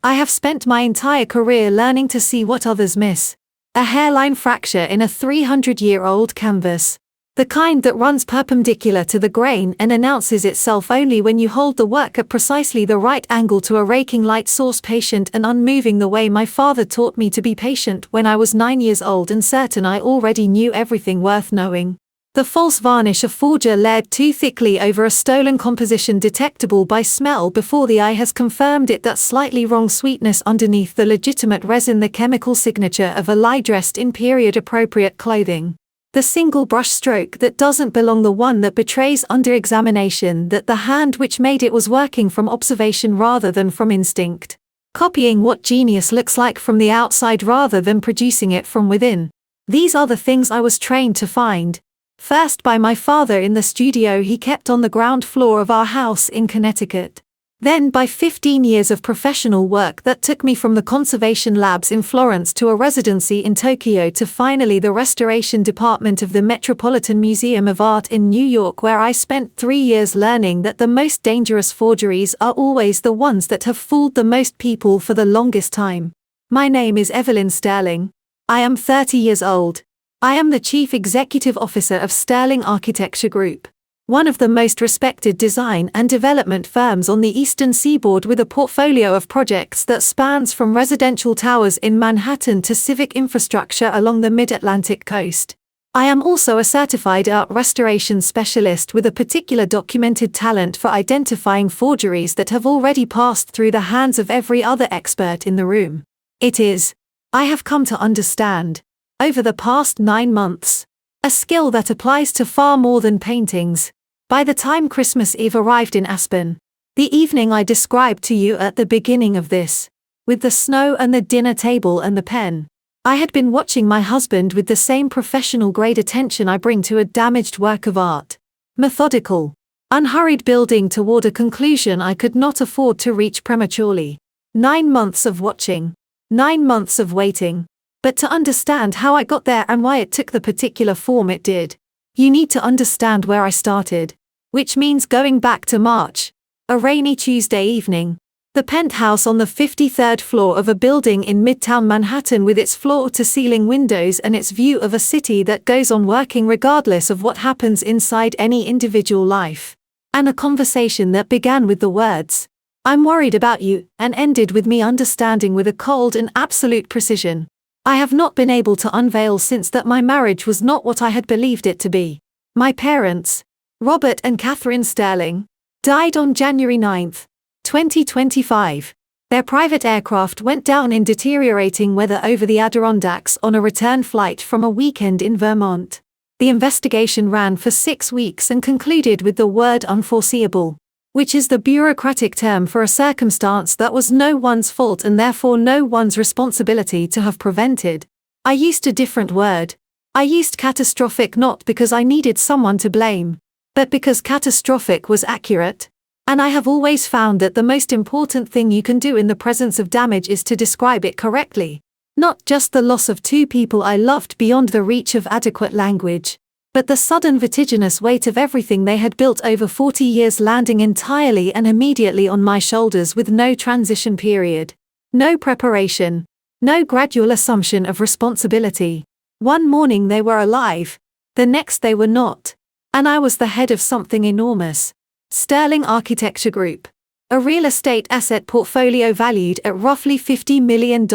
I have spent my entire career learning to see what others miss. A hairline fracture in a 300-year-old canvas. The kind that runs perpendicular to the grain and announces itself only when you hold the work at precisely the right angle to a raking light source, patient and unmoving the way my father taught me to be patient when I was 9 years old and certain I already knew everything worth knowing. The false varnish a forger layered too thickly over a stolen composition detectable by smell before the eye has confirmed it, that slightly wrong sweetness underneath the legitimate resin, the chemical signature of a lie dressed in period-appropriate clothing. The single brush stroke that doesn't belong, the one that betrays under examination that the hand which made it was working from observation rather than from instinct. Copying what genius looks like from the outside rather than producing it from within. These are the things I was trained to find. First by my father in the studio he kept on the ground floor of our house in Connecticut. Then by 15 years of professional work that took me from the conservation labs in Florence to a residency in Tokyo to finally the restoration department of the Metropolitan Museum of Art in New York, where I spent 3 years learning that the most dangerous forgeries are always the ones that have fooled the most people for the longest time. My name is Evelyn Sterling. I am 30 years old. I am the Chief Executive Officer of Sterling Architecture Group, one of the most respected design and development firms on the Eastern Seaboard, with a portfolio of projects that spans from residential towers in Manhattan to civic infrastructure along the mid-Atlantic coast. I am also a certified art restoration specialist with a particular documented talent for identifying forgeries that have already passed through the hands of every other expert in the room. I have come to understand, over the past 9 months, a skill that applies to far more than paintings. By the time Christmas Eve arrived in Aspen, the evening I described to you at the beginning of this, with the snow and the dinner table and the pen, I had been watching my husband with the same professional-grade attention I bring to a damaged work of art. Methodical, unhurried, building toward a conclusion I could not afford to reach prematurely. 9 months of watching. 9 months of waiting. But to understand how I got there and why it took the particular form it did, you need to understand where I started. Which means going back to March. A rainy Tuesday evening. The penthouse on the 53rd floor of a building in Midtown Manhattan, with its floor-to-ceiling windows and its view of a city that goes on working regardless of what happens inside any individual life. And a conversation that began with the words, "I'm worried about you," and ended with me understanding with a cold and absolute precision I have not been able to unveil since that my marriage was not what I had believed it to be. My parents, Robert and Catherine Sterling, died on January 9, 2025. Their private aircraft went down in deteriorating weather over the Adirondacks on a return flight from a weekend in Vermont. The investigation ran for 6 weeks and concluded with the word unforeseeable, which is the bureaucratic term for a circumstance that was no one's fault and therefore no one's responsibility to have prevented. I used a different word. I used catastrophic, not because I needed someone to blame, but because catastrophic was accurate. And I have always found that the most important thing you can do in the presence of damage is to describe it correctly. Not just the loss of 2 people I loved beyond the reach of adequate language, but the sudden vertiginous weight of everything they had built over 40 years landing entirely and immediately on my shoulders with no transition period. No preparation. No gradual assumption of responsibility. One morning they were alive, the next they were not. And I was the head of something enormous. Sterling Architecture Group. A real estate asset portfolio valued at roughly $50 million.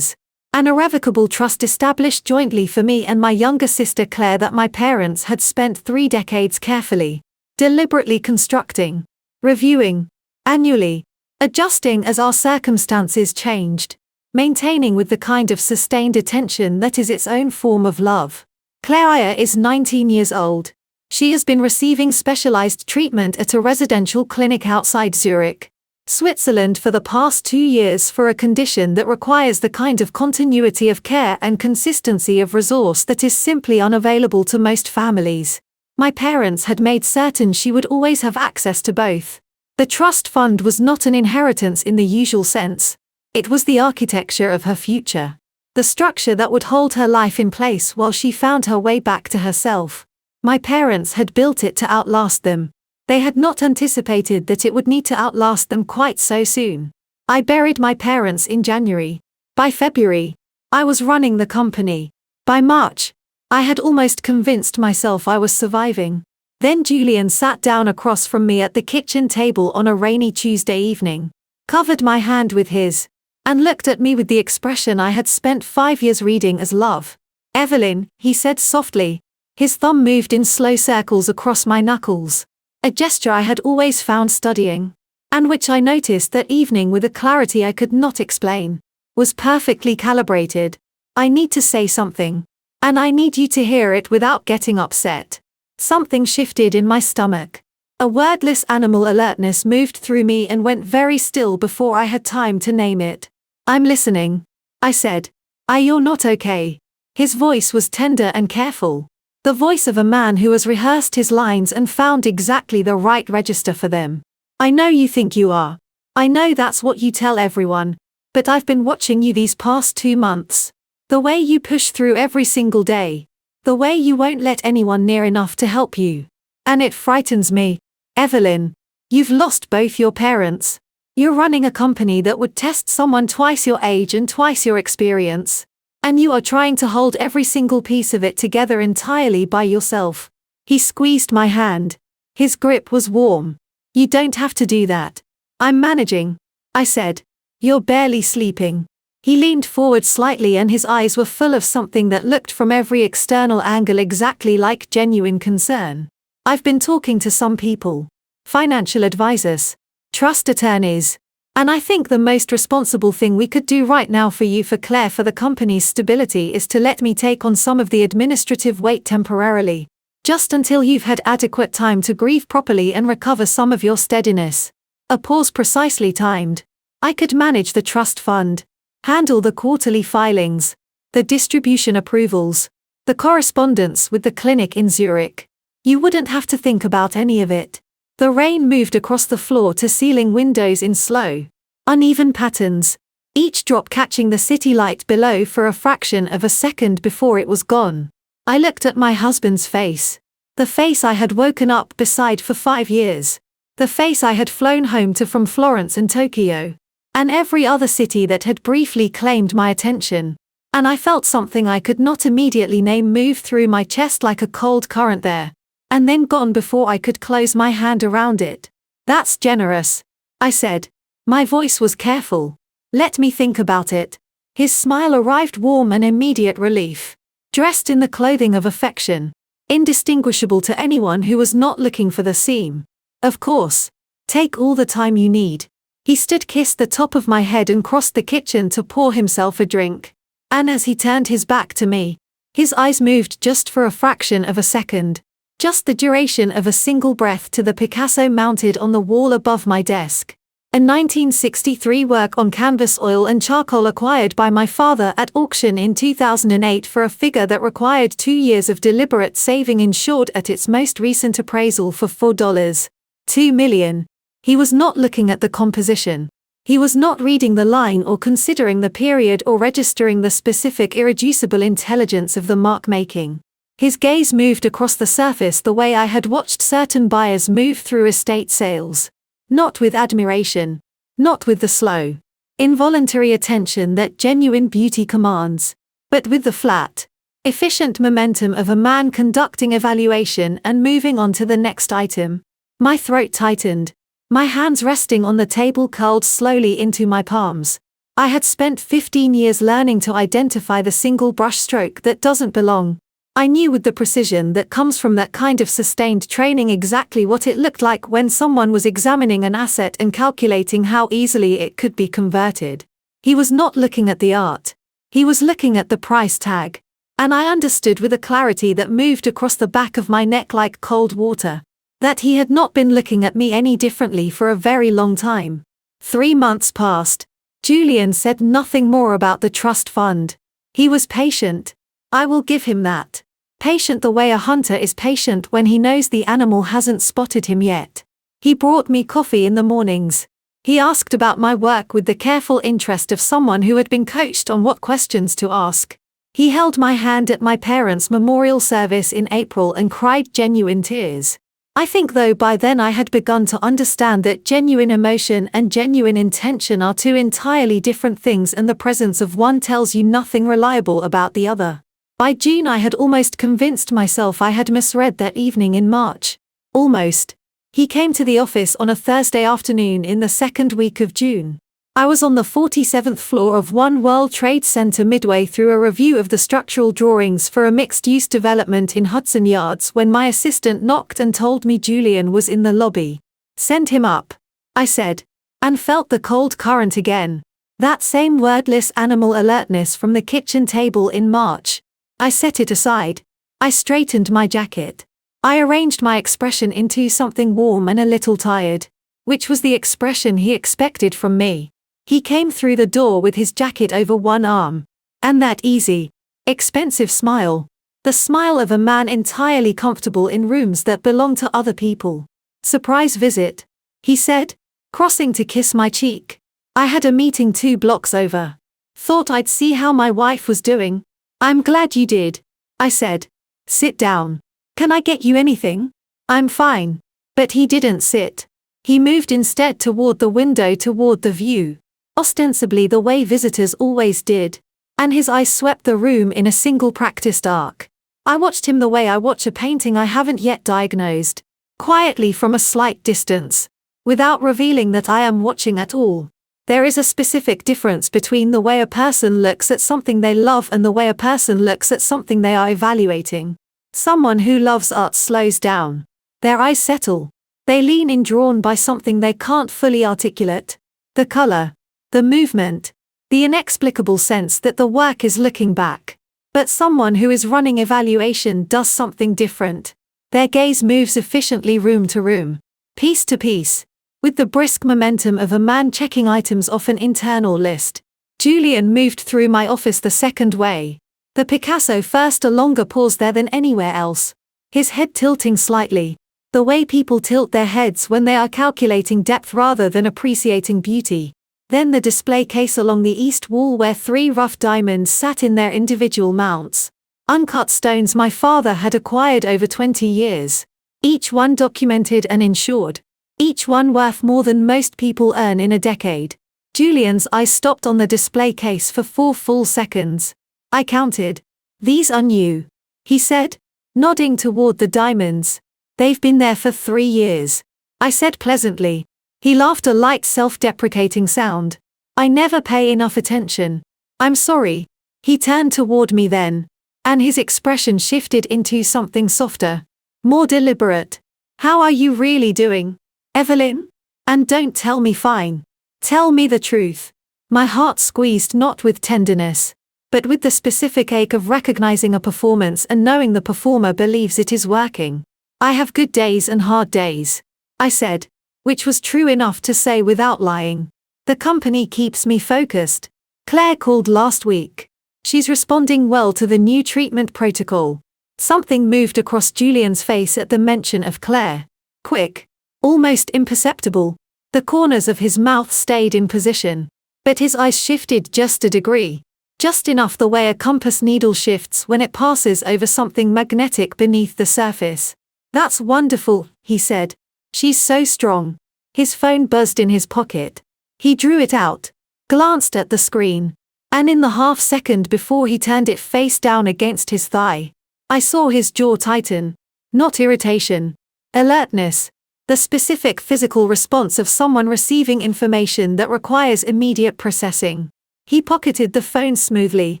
An irrevocable trust established jointly for me and my younger sister Claire that my parents had spent 3 decades carefully, deliberately constructing, reviewing, annually, adjusting as our circumstances changed, maintaining with the kind of sustained attention that is its own form of love. Claire is 19 years old. She has been receiving specialized treatment at a residential clinic outside Zurich, Switzerland for the past 2 years for a condition that requires the kind of continuity of care and consistency of resource that is simply unavailable to most families. My parents had made certain she would always have access to both. The trust fund was not an inheritance in the usual sense. It was the architecture of her future. The structure that would hold her life in place while she found her way back to herself. My parents had built it to outlast them. They had not anticipated that it would need to outlast them quite so soon. I buried my parents in January. By February, I was running the company. By March, I had almost convinced myself I was surviving. Then Julian sat down across from me at the kitchen table on a rainy Tuesday evening, covered my hand with his, and looked at me with the expression I had spent 5 years reading as love. "Evelyn," he said softly. His thumb moved in slow circles across my knuckles, a gesture I had always found studying, and which I noticed that evening with a clarity I could not explain, was perfectly calibrated. "I need to say something. And I need you to hear it without getting upset." Something shifted in my stomach. A wordless animal alertness moved through me and went very still before I had time to name it. "I'm listening," I said. You're not okay." His voice was tender and careful. The voice of a man who has rehearsed his lines and found exactly the right register for them. "I know you think you are. I know that's what you tell everyone. But I've been watching you these past 2 months. The way you push through every single day. The way you won't let anyone near enough to help you. And it frightens me. Evelyn, you've lost both your parents. You're running a company that would test someone twice your age and twice your experience. And you are trying to hold every single piece of it together entirely by yourself." He squeezed my hand. His grip was warm. "You don't have to do that. I'm managing," I said. "You're barely sleeping." He leaned forward slightly and his eyes were full of something that looked from every external angle exactly like genuine concern. "I've been talking to some people. Financial advisors. Trust attorneys. And I think the most responsible thing we could do right now for you, for Claire, for the company's stability, is to let me take on some of the administrative weight temporarily. Just until you've had adequate time to grieve properly and recover some of your steadiness." A pause precisely timed. "I could manage the trust fund. Handle the quarterly filings. The distribution approvals. The correspondence with the clinic in Zurich. You wouldn't have to think about any of it." The rain moved across the floor to ceiling windows in slow, uneven patterns, each drop catching the city light below for a fraction of a second before it was gone. I looked at my husband's face. The face I had woken up beside for 5 years. The face I had flown home to from Florence and Tokyo, and every other city that had briefly claimed my attention. And I felt something I could not immediately name move through my chest like a cold current there. And then gone before I could close my hand around it. "That's generous," I said. My voice was careful. "Let me think about it." His smile arrived, warm and immediate relief. Dressed in the clothing of affection. Indistinguishable to anyone who was not looking for the seam. "Of course. Take all the time you need." He kissed the top of my head and crossed the kitchen to pour himself a drink. And as he turned his back to me, his eyes moved just for a fraction of a second. Just the duration of a single breath to the Picasso mounted on the wall above my desk. A 1963 work on canvas, oil and charcoal, acquired by my father at auction in 2008 for a figure that required 2 years of deliberate saving, insured at its most recent appraisal for $4.2 million. He was not looking at the composition. He was not reading the line or considering the period or registering the specific irreducible intelligence of the mark making. His gaze moved across the surface the way I had watched certain buyers move through estate sales. Not with admiration. Not with the slow, involuntary attention that genuine beauty commands. But with the flat, efficient momentum of a man conducting evaluation and moving on to the next item. My throat tightened. My hands resting on the table curled slowly into my palms. I had spent 15 years learning to identify the single brushstroke that doesn't belong. I knew with the precision that comes from that kind of sustained training exactly what it looked like when someone was examining an asset and calculating how easily it could be converted. He was not looking at the art. He was looking at the price tag. And I understood with a clarity that moved across the back of my neck like cold water, that he had not been looking at me any differently for a very long time. 3 months passed. Julian said nothing more about the trust fund. He was patient. I will give him that. Patient the way a hunter is patient when he knows the animal hasn't spotted him yet. He brought me coffee in the mornings. He asked about my work with the careful interest of someone who had been coached on what questions to ask. He held my hand at my parents' memorial service in April and cried genuine tears. I think though by then I had begun to understand that genuine emotion and genuine intention are two entirely different things, and the presence of one tells you nothing reliable about the other. By June I had almost convinced myself I had misread that evening in March. Almost. He came to the office on a Thursday afternoon in the second week of June. I was on the 47th floor of One World Trade Center midway through a review of the structural drawings for a mixed-use development in Hudson Yards when my assistant knocked and told me Julian was in the lobby. "Send him up," I said, and felt the cold current again. That same wordless animal alertness from the kitchen table in March. I set it aside. I straightened my jacket. I arranged my expression into something warm and a little tired, which was the expression he expected from me. He came through the door with his jacket over one arm. And that easy, expensive smile. The smile of a man entirely comfortable in rooms that belong to other people. "Surprise visit," he said, crossing to kiss my cheek. "I had a meeting 2 blocks over. Thought I'd see how my wife was doing." "I'm glad you did," I said. "Sit down. Can I get you anything?" "I'm fine." But he didn't sit. He moved instead toward the window, toward the view. Ostensibly the way visitors always did. And his eyes swept the room in a single practiced arc. I watched him the way I watch a painting I haven't yet diagnosed. Quietly from a slight distance. Without revealing that I am watching at all. There is a specific difference between the way a person looks at something they love and the way a person looks at something they are evaluating. Someone who loves art slows down. Their eyes settle. They lean in, drawn by something they can't fully articulate. The color. The movement. The inexplicable sense that the work is looking back. But someone who is running evaluation does something different. Their gaze moves efficiently room to room, piece to piece, with the brisk momentum of a man checking items off an internal list. Julian moved through my office the second way. The Picasso first, a longer pause there than anywhere else. His head tilting slightly. The way people tilt their heads when they are calculating depth rather than appreciating beauty. Then the display case along the east wall where 3 rough diamonds sat in their individual mounts. Uncut stones my father had acquired over 20 years. Each one documented and insured. Each one worth more than most people earn in a decade. Julian's eyes stopped on the display case for 4 full seconds. I counted. "These are new," he said, nodding toward the diamonds. "They've been there for 3 years," I said pleasantly. He laughed, a light self-deprecating sound. "I never pay enough attention. I'm sorry." He turned toward me then, and his expression shifted into something softer, more deliberate. "How are you really doing, Evelyn? And don't tell me fine. Tell me the truth." My heart squeezed, not with tenderness, but with the specific ache of recognizing a performance and knowing the performer believes it is working. "I have good days and hard days," I said. Which was true enough to say without lying. "The company keeps me focused. Claire called last week. She's responding well to the new treatment protocol." Something moved across Julian's face at the mention of Claire. Quick. Almost imperceptible. The corners of his mouth stayed in position. But his eyes shifted just a degree. Just enough, the way a compass needle shifts when it passes over something magnetic beneath the surface. "That's wonderful," he said. "She's so strong." His phone buzzed in his pocket. He drew it out, glanced at the screen, and in the half second before he turned it face down against his thigh, I saw his jaw tighten. Not irritation. Alertness. The specific physical response of someone receiving information that requires immediate processing. He pocketed the phone smoothly.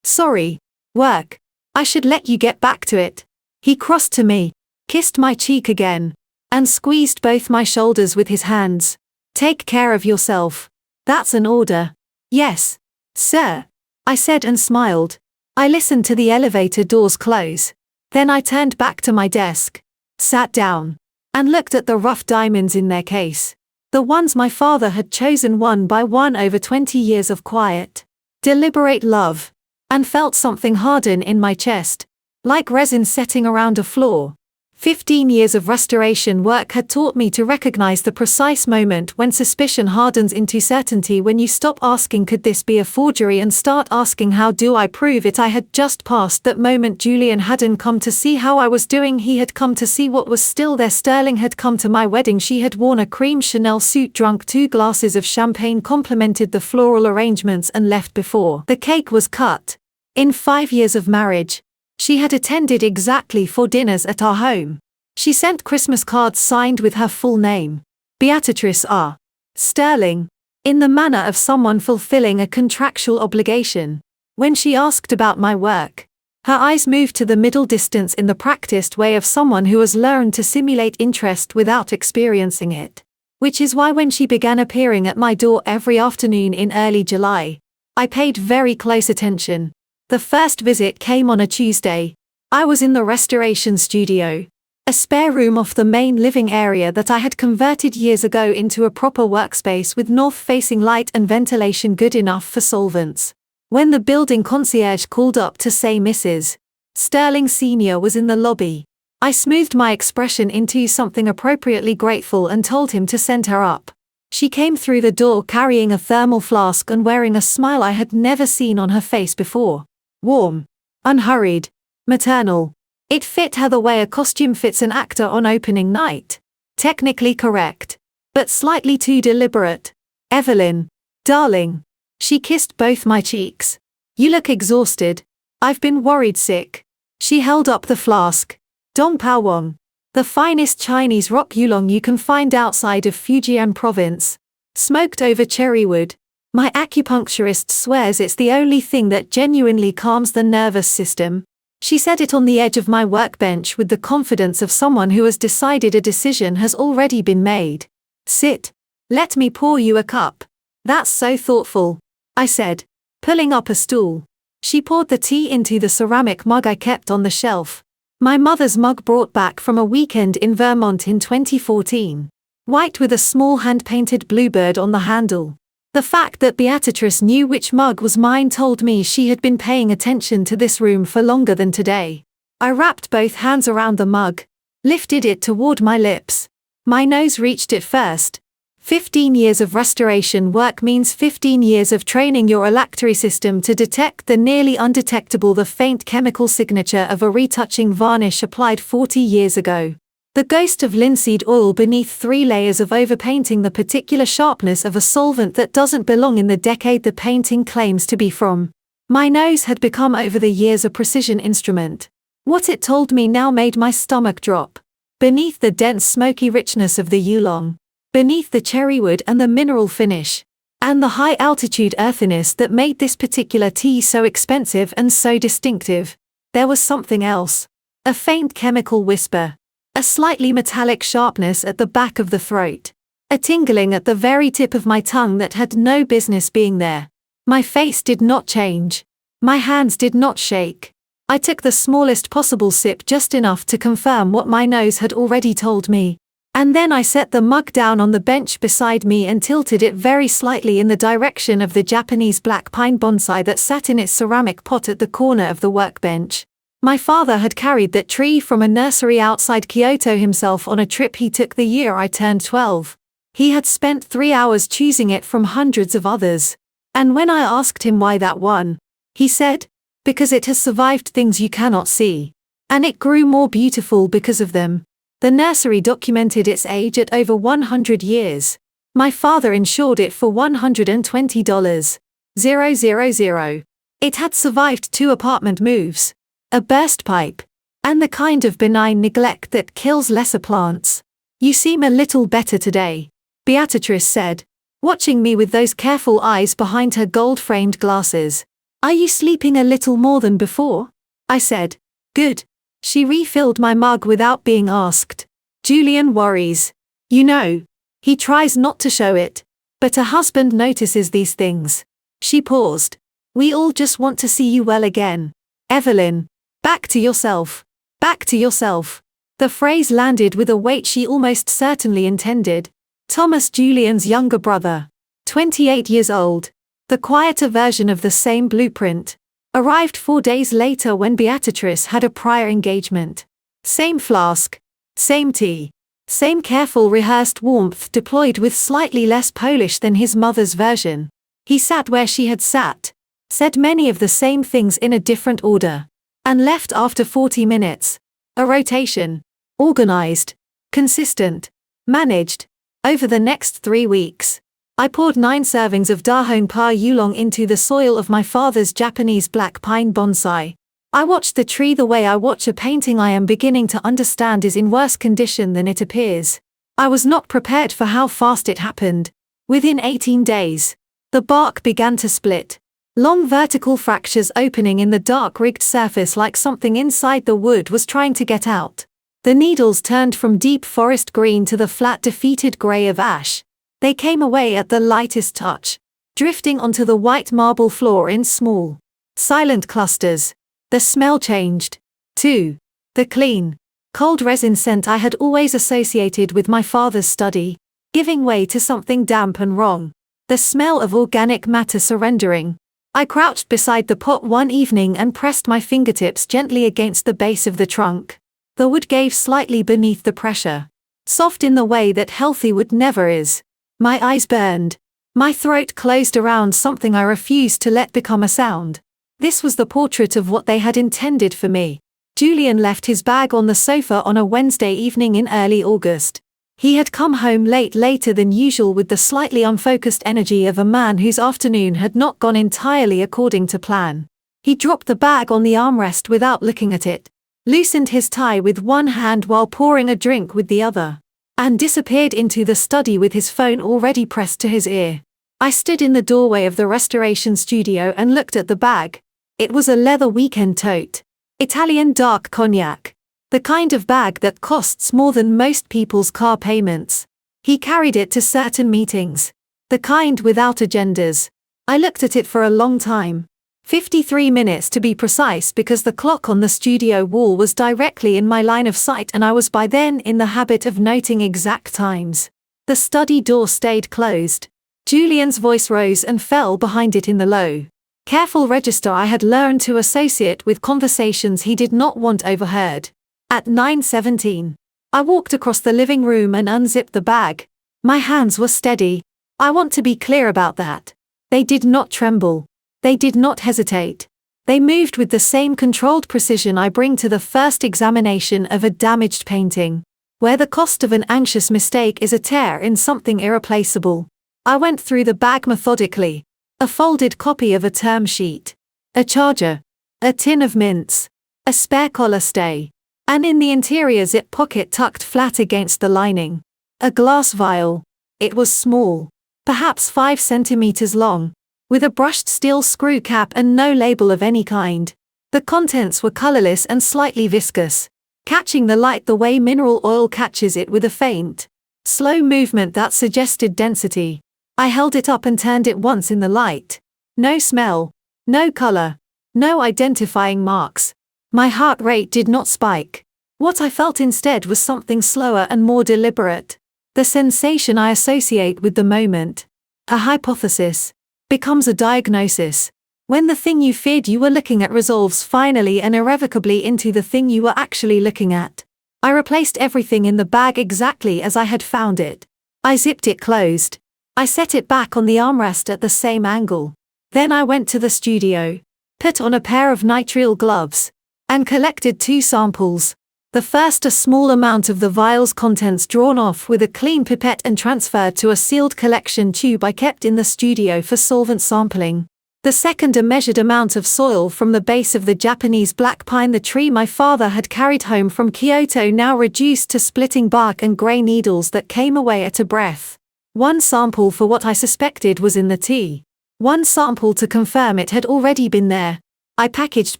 "Sorry. Work. I should let you get back to it." He crossed to me, kissed my cheek again, and squeezed both my shoulders with his hands. "Take care of yourself. That's an order." "Yes, sir," I said and smiled. I listened to the elevator doors close. Then I turned back to my desk, sat down, and looked at the rough diamonds in their case. The ones my father had chosen one by one over 20 years of quiet, deliberate love, and felt something harden in my chest, like resin setting around a flaw. 15 years of restoration work had taught me to recognize the precise moment when suspicion hardens into certainty, when you stop asking could this be a forgery and start asking how do I prove it. I had just passed that moment. Julian hadn't come to see how I was doing, he had come to see what was still there. Sterling had come to my wedding. She had worn a cream Chanel suit, drunk 2 glasses of champagne, complimented the floral arrangements and left before the cake was cut. In 5 years of marriage, she had attended exactly 4 dinners at our home. She sent Christmas cards signed with her full name, Beatrice R. Sterling, in the manner of someone fulfilling a contractual obligation. When she asked about my work, her eyes moved to the middle distance in the practiced way of someone who has learned to simulate interest without experiencing it. Which is why when she began appearing at my door every afternoon in early July, I paid very close attention. The first visit came on a Tuesday. I was in the restoration studio, a spare room off the main living area that I had converted years ago into a proper workspace with north-facing light and ventilation good enough for solvents. When the building concierge called up to say Mrs. Sterling Sr. was in the lobby, I smoothed my expression into something appropriately grateful and told him to send her up. She came through the door carrying a thermal flask and wearing a smile I had never seen on her face before. Warm, unhurried, maternal. It fit her the way a costume fits an actor on opening night. Technically correct, but slightly too deliberate. Evelyn, darling. She kissed both my cheeks. You look exhausted. I've been worried sick. She held up the flask. Dong Pao Wong, the finest Chinese rock oolong you can find outside of Fujian province. Smoked over cherry wood. My acupuncturist swears it's the only thing that genuinely calms the nervous system. She said it on the edge of my workbench with the confidence of someone who has decided a decision has already been made. Sit. Let me pour you a cup. That's so thoughtful, I said, pulling up a stool. She poured the tea into the ceramic mug I kept on the shelf. My mother's mug brought back from a weekend in Vermont in 2014. White with a small hand-painted bluebird on the handle. The fact that Beatrice knew which mug was mine told me she had been paying attention to this room for longer than today. I wrapped both hands around the mug, lifted it toward my lips. My nose reached it first. 15 years of restoration work means 15 years of training your olfactory system to detect the nearly undetectable, the faint chemical signature of a retouching varnish applied 40 years ago. The ghost of linseed oil beneath 3 layers of overpainting, the particular sharpness of a solvent that doesn't belong in the decade the painting claims to be from. My nose had become over the years a precision instrument. What it told me now made my stomach drop. Beneath the dense smoky richness of the oolong, beneath the cherrywood and the mineral finish, and the high-altitude earthiness that made this particular tea so expensive and so distinctive, there was something else. A faint chemical whisper. A slightly metallic sharpness at the back of the throat. A tingling at the very tip of my tongue that had no business being there. My face did not change. My hands did not shake. I took the smallest possible sip, just enough to confirm what my nose had already told me. And then I set the mug down on the bench beside me and tilted it very slightly in the direction of the Japanese black pine bonsai that sat in its ceramic pot at the corner of the workbench. My father had carried that tree from a nursery outside Kyoto himself on a trip he took the year I turned 12. He had spent 3 hours choosing it from hundreds of others. And when I asked him why that one, he said, because it has survived things you cannot see. And it grew more beautiful because of them. The nursery documented its age at over 100 years. My father insured it for $120. 000. It had survived 2 apartment moves, a burst pipe, and the kind of benign neglect that kills lesser plants. You seem a little better today, Beatrice said, watching me with those careful eyes behind her gold-framed glasses. Are you sleeping a little more than before? I said. Good. She refilled my mug without being asked. Julian worries. You know, he tries not to show it, but a husband notices these things. She paused. We all just want to see you well again. Evelyn. Back to yourself. Back to yourself. The phrase landed with a weight she almost certainly intended. Thomas, Julian's younger brother, 28 years old, the quieter version of the same blueprint, arrived 4 days later when Beatrice had a prior engagement. Same flask, Same tea. Same careful rehearsed warmth deployed with slightly less polish than his mother's version. He sat where she had sat, said many of the same things in a different order, and left after 40 minutes. A rotation. Organized. Consistent. Managed. Over the next 3 weeks, I poured 9 servings of Dahong Pa Yulong into the soil of my father's Japanese black pine bonsai. I watched the tree the way I watch a painting I am beginning to understand is in worse condition than it appears. I was not prepared for how fast it happened. Within 18 days, the bark began to split. Long vertical fractures opening in the dark rigged surface like something inside the wood was trying to get out. The needles turned from deep forest green to the flat defeated grey of ash. They came away at the lightest touch, drifting onto the white marble floor in small, silent clusters. The smell changed, too. The clean, cold resin scent I had always associated with my father's study, giving way to something damp and wrong. The smell of organic matter surrendering. I crouched beside the pot one evening and pressed my fingertips gently against the base of the trunk. The wood gave slightly beneath the pressure, soft in the way that healthy wood never is. My eyes burned. My throat closed around something I refused to let become a sound. This was the portrait of what they had intended for me. Julian left his bag on the sofa on a Wednesday evening in early August. He had come home later than usual with the slightly unfocused energy of a man whose afternoon had not gone entirely according to plan. He dropped the bag on the armrest without looking at it, loosened his tie with one hand while pouring a drink with the other, and disappeared into the study with his phone already pressed to his ear. I stood in the doorway of the restoration studio and looked at the bag. It was a leather weekend tote. Italian dark cognac. The kind of bag that costs more than most people's car payments. He carried it to certain meetings. The kind without agendas. I looked at it for a long time. 53 minutes to be precise because the clock on the studio wall was directly in my line of sight and I was by then in the habit of noting exact times. The study door stayed closed. Julian's voice rose and fell behind it in the low, careful register I had learned to associate with conversations he did not want overheard. At 9:17, I walked across the living room and unzipped the bag. My hands were steady. I want to be clear about that. They did not tremble. They did not hesitate. They moved with the same controlled precision I bring to the first examination of a damaged painting, where the cost of an anxious mistake is a tear in something irreplaceable. I went through the bag methodically. A folded copy of a term sheet, a charger, a tin of mints, a spare collar stay, and in the interior zip pocket tucked flat against the lining, a glass vial. It was small, perhaps 5 centimeters long, with a brushed steel screw cap and no label of any kind. The contents were colorless and slightly viscous, catching the light the way mineral oil catches it with a faint, slow movement that suggested density. I held it up and turned it once in the light. No smell, no color, no identifying marks. My heart rate did not spike. What I felt instead was something slower and more deliberate. The sensation I associate with the moment. A hypothesis becomes a diagnosis. When the thing you feared you were looking at resolves finally and irrevocably into the thing you were actually looking at. I replaced everything in the bag exactly as I had found it. I zipped it closed. I set it back on the armrest at the same angle. Then I went to the studio, put on a pair of nitrile gloves, and collected 2 samples. The first, a small amount of the vial's contents drawn off with a clean pipette and transferred to a sealed collection tube I kept in the studio for solvent sampling. The second, a measured amount of soil from the base of the Japanese black pine, the tree my father had carried home from Kyoto, now reduced to splitting bark and grey needles that came away at a breath. 1 sample for what I suspected was in the tea. 1 sample to confirm it had already been there. I packaged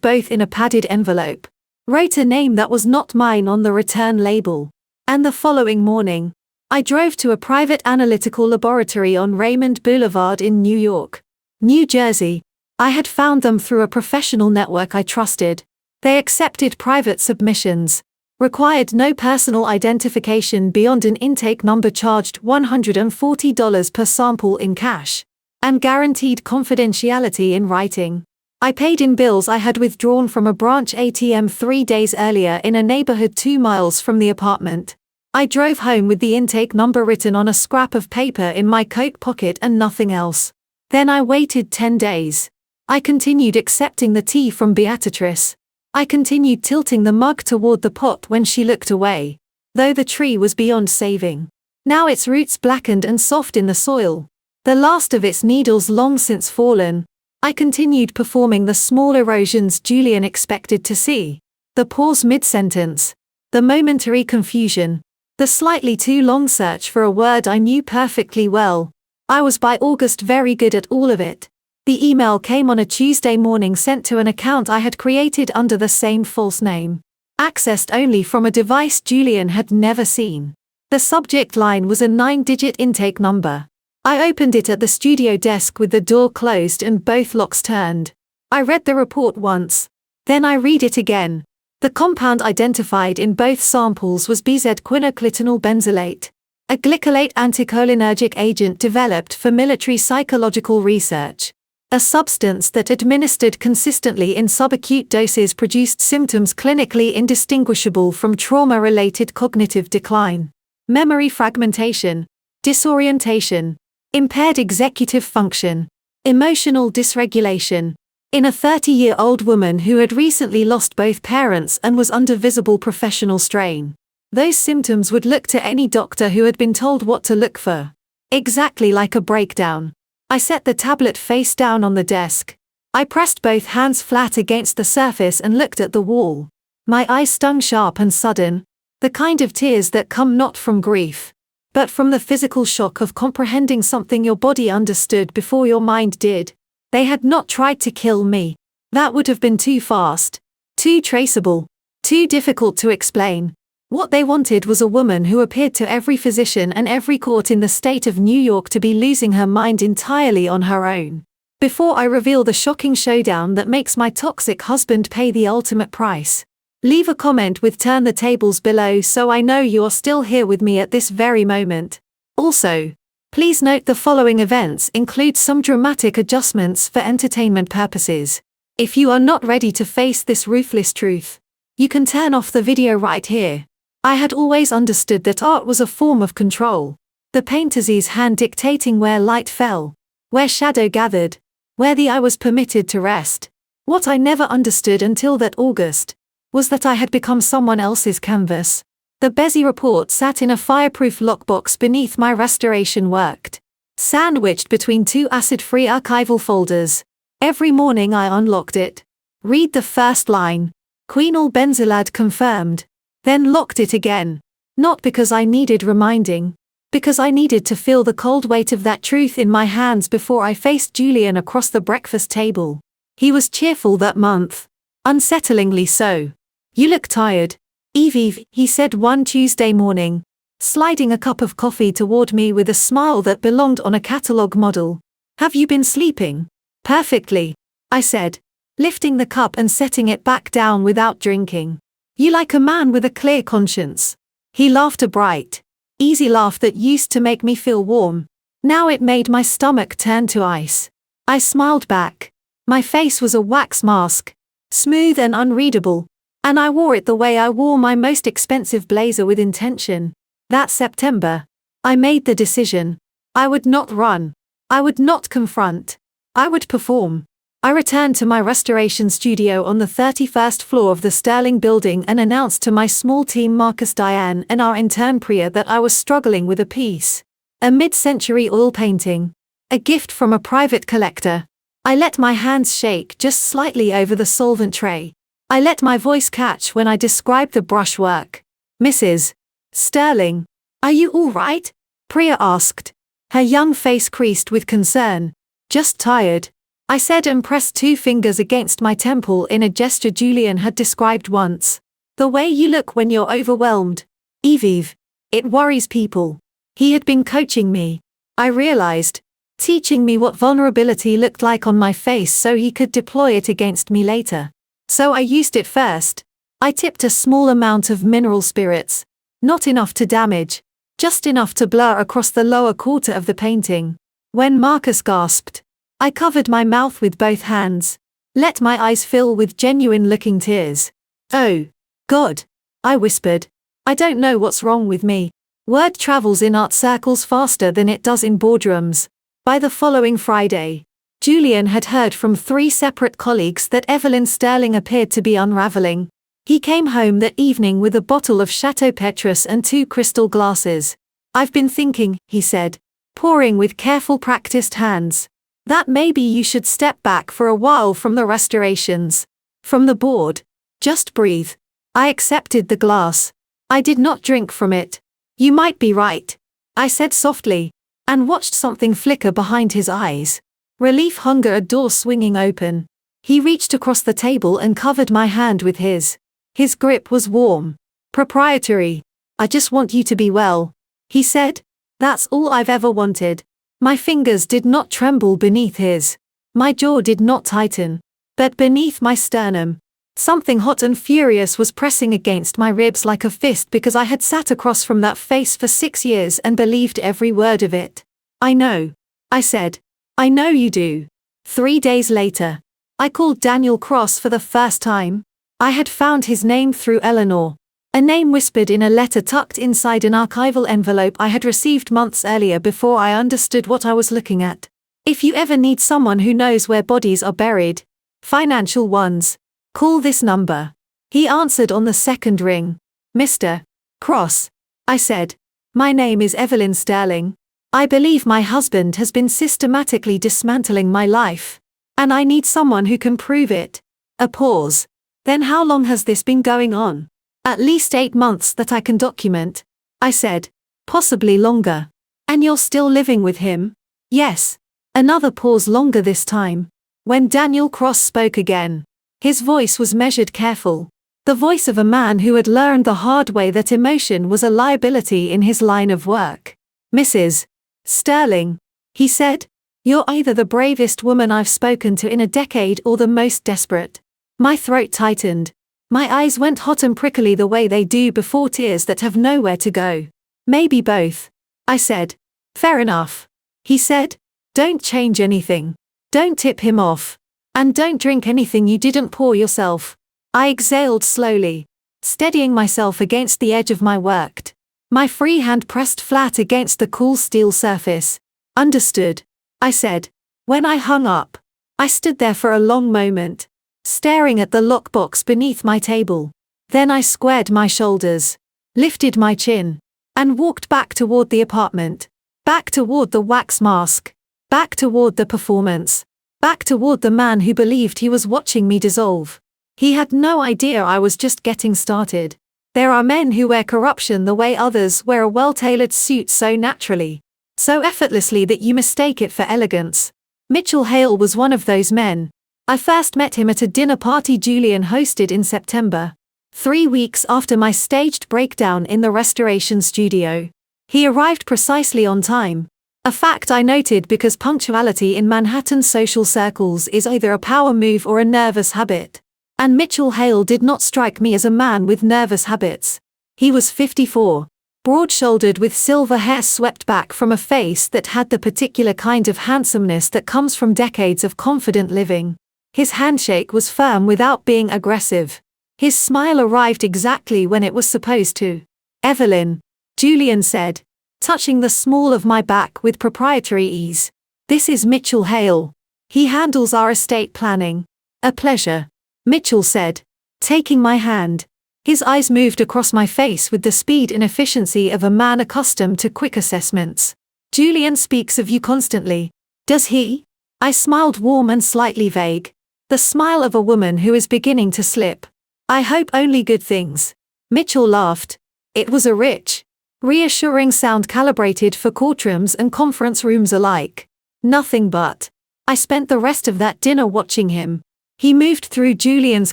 both in a padded envelope, wrote a name that was not mine on the return label, and the following morning, I drove to a private analytical laboratory on Raymond Boulevard in New York, New Jersey. I had found them through a professional network I trusted. They accepted private submissions, required no personal identification beyond an intake number, charged $140 per sample in cash, and guaranteed confidentiality in writing. I paid in bills I had withdrawn from a branch ATM 3 days earlier in a neighborhood 2 miles from the apartment. I drove home with the intake number written on a scrap of paper in my coat pocket and nothing else. Then I waited 10 days. I continued accepting the tea from Beatrice. I continued tilting the mug toward the pot when she looked away. Though the tree was beyond saving. Now its roots blackened and soft in the soil. The last of its needles long since fallen. I continued performing the small erosions Julian expected to see. The pause mid-sentence. The momentary confusion. The slightly too long search for a word I knew perfectly well. I was by August very good at all of it. The email came on a Tuesday morning sent to an account I had created under the same false name. Accessed only from a device Julian had never seen. The subject line was a 9-digit intake number. I opened it at the studio desk with the door closed and both locks turned. I read the report once. Then I read it again. The compound identified in both samples was BZ-quinoclitanyl benzylate, a glycolate anticholinergic agent developed for military psychological research. A substance that administered consistently in subacute doses produced symptoms clinically indistinguishable from trauma-related cognitive decline, memory fragmentation, disorientation, impaired executive function, emotional dysregulation, in a 30-year-old woman who had recently lost both parents and was under visible professional strain. Those symptoms would look to any doctor who had been told what to look for. Exactly like a breakdown. I set the tablet face down on the desk. I pressed both hands flat against the surface and looked at the wall. My eyes stung sharp and sudden, the kind of tears that come not from grief, but from the physical shock of comprehending something your body understood before your mind did. They had not tried to kill me. That would have been too fast, too traceable, too difficult to explain. What they wanted was a woman who appeared to every physician and every court in the state of New York to be losing her mind entirely on her own. Before I reveal the shocking showdown that makes my toxic husband pay the ultimate price, leave a comment with turn the tables below so I know you are still here with me at this very moment. Also, please note the following events include some dramatic adjustments for entertainment purposes. If you are not ready to face this ruthless truth, you can turn off the video right here. I had always understood that art was a form of control. The painter's hand dictating where light fell, where shadow gathered, where the eye was permitted to rest. What I never understood until that August was that I had become someone else's canvas. The Bezzy report sat in a fireproof lockbox beneath my restoration worked, sandwiched between two acid-free archival folders. Every morning I unlocked it. Read the first line. Quinol benzylate confirmed. Then locked it again. Not because I needed reminding. Because I needed to feel the cold weight of that truth in my hands before I faced Julian across the breakfast table. He was cheerful that month. Unsettlingly so. You look tired, Eve, he said one Tuesday morning, sliding a cup of coffee toward me with a smile that belonged on a catalog model. Have you been sleeping? Perfectly, I said, lifting the cup and setting it back down without drinking. You like a man with a clear conscience. He laughed a bright, easy laugh that used to make me feel warm. Now it made my stomach turn to ice. I smiled back. My face was a wax mask, smooth and unreadable, and I wore it the way I wore my most expensive blazer with intention. That September, I made the decision. I would not run. I would not confront. I would perform. I returned to my restoration studio on the 31st floor of the Sterling building and announced to my small team Marcus, Diane, and our intern Priya that I was struggling with a piece. A mid-century oil painting. A gift from a private collector. I let my hands shake just slightly over the solvent tray. I let my voice catch when I described the brushwork. Mrs. Sterling, are you all right? Priya asked. Her young face creased with concern. Just tired, I said and pressed 2 fingers against my temple in a gesture Julian had described once. The way you look when you're overwhelmed. Eve, it worries people. He had been coaching me. I realized. Teaching me what vulnerability looked like on my face so he could deploy it against me later. So I used it first. I tipped a small amount of mineral spirits. Not enough to damage. Just enough to blur across the lower quarter of the painting. When Marcus gasped, I covered my mouth with both hands. Let my eyes fill with genuine-looking tears. "Oh, God," I whispered. "I don't know what's wrong with me." Word travels in art circles faster than it does in boardrooms. By the following Friday, Julian had heard from 3 separate colleagues that Evelyn Sterling appeared to be unraveling. He came home that evening with a bottle of Chateau Petrus and 2 crystal glasses. "I've been thinking," he said, pouring with careful practiced hands, "that maybe you should step back for a while from the restorations. From the board. Just breathe." I accepted the glass. I did not drink from it. "You might be right," I said softly, and watched something flicker behind his eyes. Relief hunger, a door swinging open. He reached across the table and covered my hand with his. His grip was warm. Proprietary. "I just want you to be well," he said. "That's all I've ever wanted." My fingers did not tremble beneath his. My jaw did not tighten. But beneath my sternum, something hot and furious was pressing against my ribs like a fist because I had sat across from that face for 6 years and believed every word of it. "I know," I said. "I know you do." 3 days later, I called Daniel Cross for the first time. I had found his name through Eleanor, a name whispered in a letter tucked inside an archival envelope I had received months earlier before I understood what I was looking at. "If you ever need someone who knows where bodies are buried, financial ones, call this number." He answered on the second ring. "Mr. Cross," I said. "My name is Evelyn Sterling. I believe my husband has been systematically dismantling my life, and I need someone who can prove it." A pause. "Then how long has this been going on?" "At least 8 months that I can document," I said. "Possibly longer." "And you're still living with him?" "Yes." Another pause, longer this time. When Daniel Cross spoke again, his voice was measured, careful. The voice of a man who had learned the hard way that emotion was a liability in his line of work. "Mrs. Sterling," he said, "you're either the bravest woman I've spoken to in a decade or the most desperate." My throat tightened. My eyes went hot and prickly the way they do before tears that have nowhere to go. "Maybe both," I said. "Fair enough," he said. "Don't change anything. Don't tip him off. And don't drink anything you didn't pour yourself." I exhaled slowly, steadying myself against the edge of my work. My free hand pressed flat against the cool steel surface. "Understood," I said. When I hung up, I stood there for a long moment, staring at the lockbox beneath my table. Then I squared my shoulders, lifted my chin, and walked back toward the apartment. Back toward the wax mask. Back toward the performance. Back toward the man who believed he was watching me dissolve. He had no idea I was just getting started. There are men who wear corruption the way others wear a well-tailored suit, so naturally, so effortlessly that you mistake it for elegance. Mitchell Hale was one of those men. I first met him at a dinner party Julian hosted in September, 3 weeks after my staged breakdown in the restoration studio. He arrived precisely on time, a fact I noted because punctuality in Manhattan social circles is either a power move or a nervous habit. And Mitchell Hale did not strike me as a man with nervous habits. He was 54, broad-shouldered with silver hair swept back from a face that had the particular kind of handsomeness that comes from decades of confident living. His handshake was firm without being aggressive. His smile arrived exactly when it was supposed to. "Evelyn," Julian said, touching the small of my back with proprietary ease. "This is Mitchell Hale. He handles our estate planning." "A pleasure," Mitchell said, taking my hand. His eyes moved across my face with the speed and efficiency of a man accustomed to quick assessments. "Julian speaks of you constantly." "Does he?" I smiled, warm and slightly vague. The smile of a woman who is beginning to slip. "I hope only good things." Mitchell laughed. It was a rich, reassuring sound calibrated for courtrooms and conference rooms alike. "Nothing but." I spent the rest of that dinner watching him. He moved through Julian's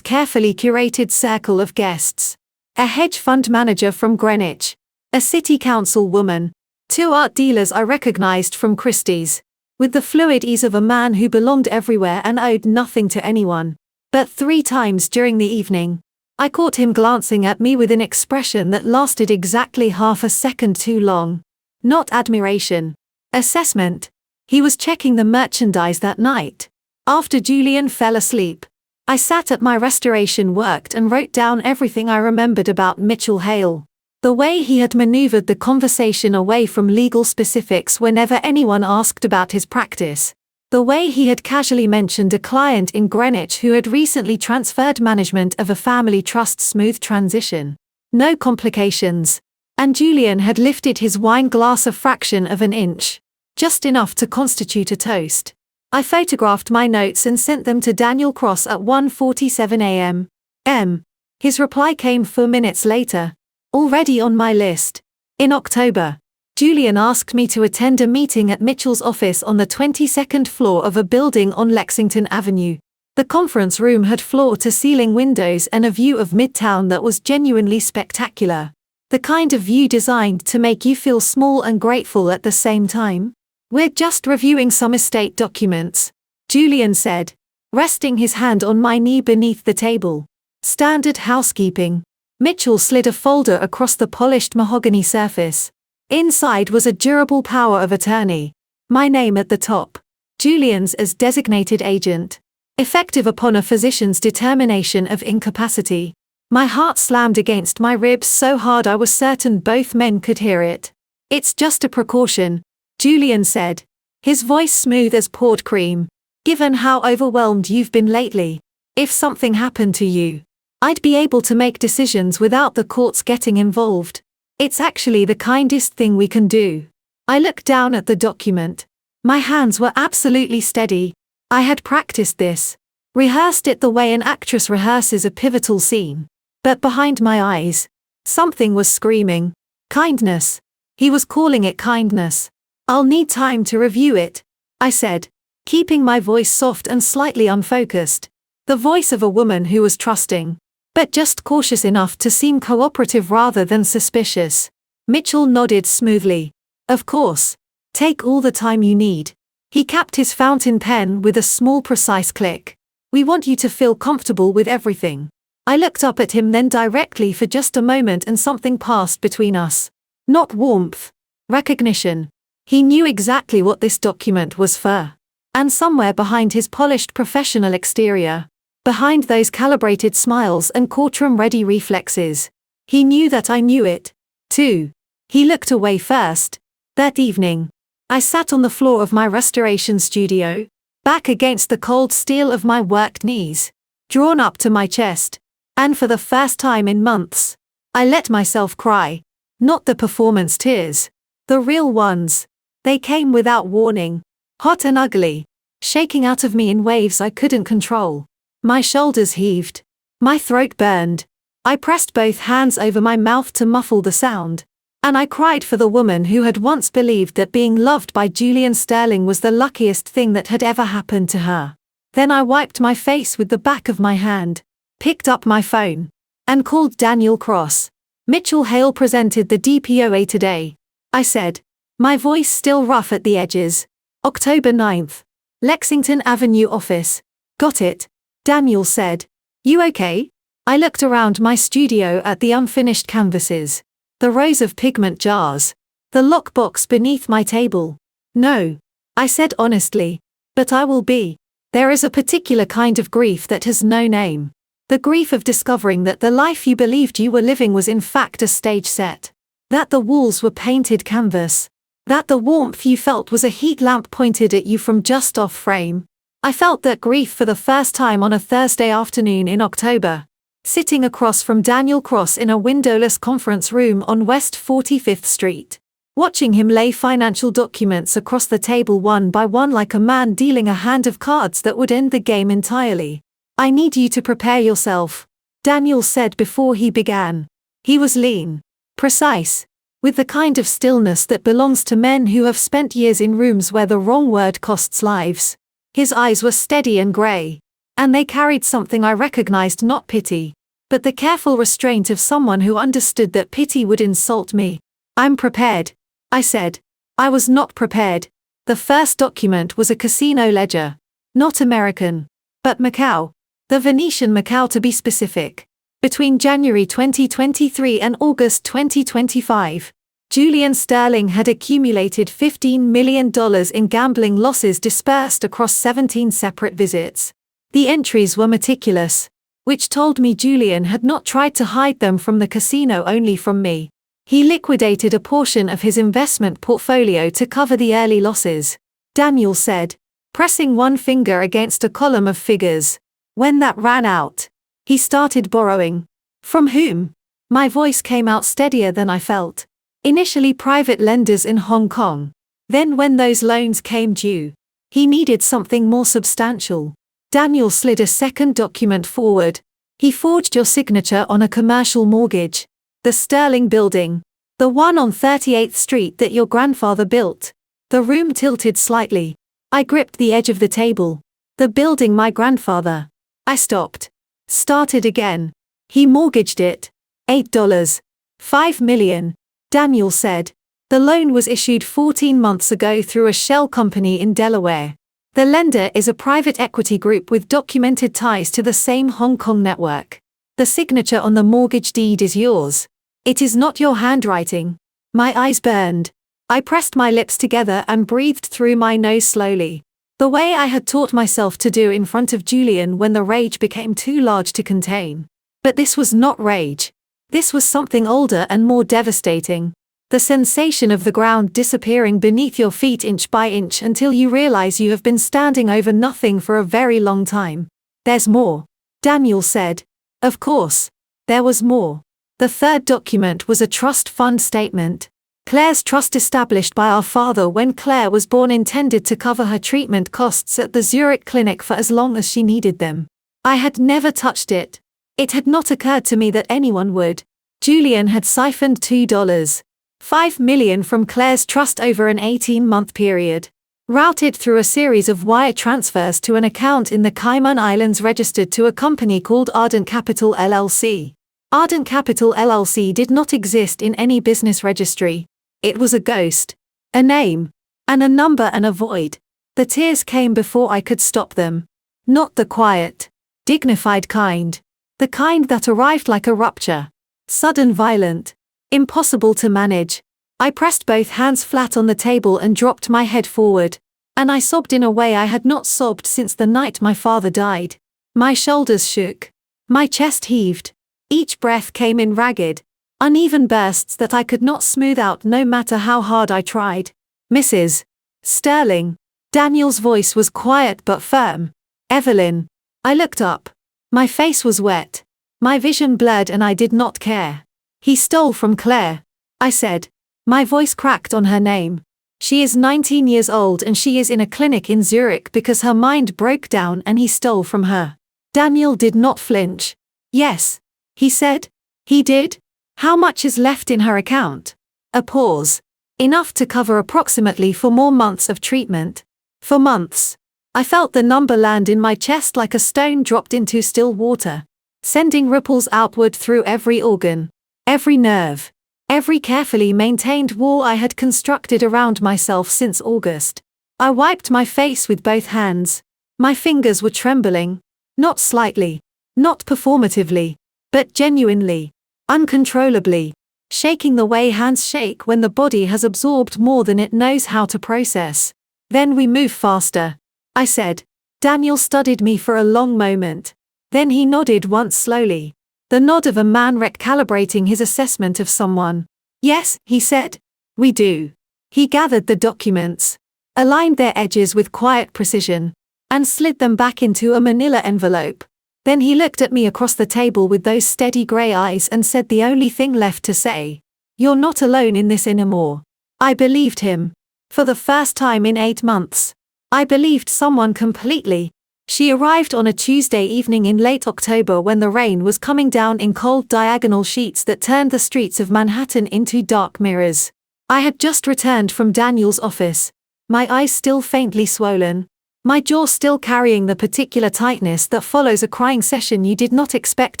carefully curated circle of guests. A hedge fund manager from Greenwich, a city council woman, 2 art dealers I recognized from Christie's, with the fluid ease of a man who belonged everywhere and owed nothing to anyone. But 3 times during the evening, I caught him glancing at me with an expression that lasted exactly half a second too long. Not admiration. Assessment. He was checking the merchandise that night. After Julian fell asleep, I sat at my restoration work and wrote down everything I remembered about Mitchell Hale. The way he had maneuvered the conversation away from legal specifics whenever anyone asked about his practice. The way he had casually mentioned a client in Greenwich who had recently transferred management of a family trust. Smooth transition. No complications. And Julian had lifted his wine glass a fraction of an inch. Just enough to constitute a toast. I photographed my notes and sent them to Daniel Cross at 1:47 a.m. His reply came 4 minutes later. Already on my list. In October, Julian asked me to attend a meeting at Mitchell's office on the 22nd floor of a building on Lexington Avenue. The conference room had floor-to-ceiling windows and a view of Midtown that was genuinely spectacular. The kind of view designed to make you feel small and grateful at the same time. "We're just reviewing some estate documents," Julian said, resting his hand on my knee beneath the table. "Standard housekeeping." Mitchell slid a folder across the polished mahogany surface. Inside was a durable power of attorney. My name at the top. Julian's as designated agent. Effective upon a physician's determination of incapacity. My heart slammed against my ribs so hard I was certain both men could hear it. "It's just a precaution," Julian said, his voice smooth as poured cream. "Given how overwhelmed you've been lately, if something happened to you, I'd be able to make decisions without the courts getting involved. It's actually the kindest thing we can do." I looked down at the document. My hands were absolutely steady. I had practiced this. Rehearsed it the way an actress rehearses a pivotal scene. But behind my eyes, something was screaming. Kindness. He was calling it kindness. "I'll need time to review it," I said, keeping my voice soft and slightly unfocused. The voice of a woman who was trusting, but just cautious enough to seem cooperative rather than suspicious. Mitchell nodded smoothly. "Of course. Take all the time you need." He capped his fountain pen with a small precise click. "We want you to feel comfortable with everything." I looked up at him then directly for just a moment and something passed between us. Not warmth. Recognition. He knew exactly what this document was for. And somewhere behind his polished professional exterior, behind those calibrated smiles and courtroom-ready reflexes, he knew that I knew it, too. He looked away first. That evening, I sat on the floor of my restoration studio, back against the cold steel of my worked knees, drawn up to my chest, and for the first time in months, I let myself cry. Not the performance tears. The real ones. They came without warning, hot and ugly, shaking out of me in waves I couldn't control. My shoulders heaved. My throat burned. I pressed both hands over my mouth to muffle the sound. And I cried for the woman who had once believed that being loved by Julian Sterling was the luckiest thing that had ever happened to her. Then I wiped my face with the back of my hand, picked up my phone, and called Daniel Cross. "Mitchell Hale presented the DPOA today," I said, my voice still rough at the edges. "October 9th. Lexington Avenue office." "Got it," Daniel said. "You okay?" I looked around my studio at the unfinished canvases, the rows of pigment jars, the lockbox beneath my table. "No," I said honestly, "but I will be." There is a particular kind of grief that has no name. The grief of discovering that the life you believed you were living was in fact a stage set. That the walls were painted canvas. That the warmth you felt was a heat lamp pointed at you from just off frame. I felt that grief for the first time on a Thursday afternoon in October, sitting across from Daniel Cross in a windowless conference room on West 45th Street. Watching him lay financial documents across the table one by one like a man dealing a hand of cards that would end the game entirely. "I need you to prepare yourself," Daniel said before he began. He was lean, precise, with the kind of stillness that belongs to men who have spent years in rooms where the wrong word costs lives. His eyes were steady and grey, and they carried something I recognized, not pity, but the careful restraint of someone who understood that pity would insult me. "I'm prepared," I said. I was not prepared. The first document was a casino ledger. Not American, but Macau. The Venetian Macau to be specific. Between January 2023 and August 2025, Julian Sterling had accumulated $15 million in gambling losses dispersed across 17 separate visits. The entries were meticulous, which told me Julian had not tried to hide them from the casino, only from me. He liquidated a portion of his investment portfolio to cover the early losses, Daniel said, pressing one finger against a column of figures. When that ran out, he started borrowing. From whom? My voice came out steadier than I felt. Initially private lenders in Hong Kong. Then when those loans came due, he needed something more substantial. Daniel slid a second document forward. He forged your signature on a commercial mortgage. The Sterling building. The one on 38th Street that your grandfather built. The room tilted slightly. I gripped the edge of the table. The building my grandfather. I stopped. Started again. He mortgaged it. $8. $5 million. Daniel said. The loan was issued 14 months ago through a shell company in Delaware. The lender is a private equity group with documented ties to the same Hong Kong network. The signature on the mortgage deed is yours. It is not your handwriting. My eyes burned. I pressed my lips together and breathed through my nose slowly, the way I had taught myself to do in front of Julian when the rage became too large to contain. But this was not rage. This was something older and more devastating. The sensation of the ground disappearing beneath your feet inch by inch until you realize you have been standing over nothing for a very long time. There's more, Daniel said. Of course. There was more. The third document was a trust fund statement. Claire's trust, established by our father when Claire was born, intended to cover her treatment costs at the Zurich clinic for as long as she needed them. I had never touched it. It had not occurred to me that anyone would. Julian had siphoned $2.5 million from Claire's trust over an 18-month period, routed through a series of wire transfers to an account in the Cayman Islands registered to a company called Ardent Capital LLC. Ardent Capital LLC did not exist in any business registry. It was a ghost, a name, and a number and a void. The tears came before I could stop them. Not the quiet, dignified kind. The kind that arrived like a rupture. Sudden, violent, impossible to manage. I pressed both hands flat on the table and dropped my head forward. And I sobbed in a way I had not sobbed since the night my father died. My shoulders shook. My chest heaved. Each breath came in ragged, uneven bursts that I could not smooth out no matter how hard I tried. Mrs. Sterling. Daniel's voice was quiet but firm. Evelyn. I looked up. My face was wet. My vision blurred, and I did not care. He stole from Claire, I said. My voice cracked on her name. She is 19 years old and she is in a clinic in Zurich because her mind broke down and he stole from her. Daniel did not flinch. Yes, he said. He did? How much is left in her account? A pause. Enough to cover approximately 4 more months of treatment. For months. I felt the number land in my chest like a stone dropped into still water, sending ripples outward through every organ, every nerve, every carefully maintained wall I had constructed around myself since August. I wiped my face with both hands. My fingers were trembling. Not slightly, not performatively, but genuinely, uncontrollably, shaking the way hands shake when the body has absorbed more than it knows how to process. Then we move faster, I said. Daniel studied me for a long moment. Then he nodded once slowly. The nod of a man recalibrating his assessment of someone. Yes, he said. We do. He gathered the documents, aligned their edges with quiet precision, and slid them back into a manila envelope. Then he looked at me across the table with those steady grey eyes and said the only thing left to say. You're not alone in this anymore. I believed him. For the first time in 8 months. I believed someone completely. She arrived on a Tuesday evening in late October when the rain was coming down in cold diagonal sheets that turned the streets of Manhattan into dark mirrors. I had just returned from Daniel's office, my eyes still faintly swollen, my jaw still carrying the particular tightness that follows a crying session you did not expect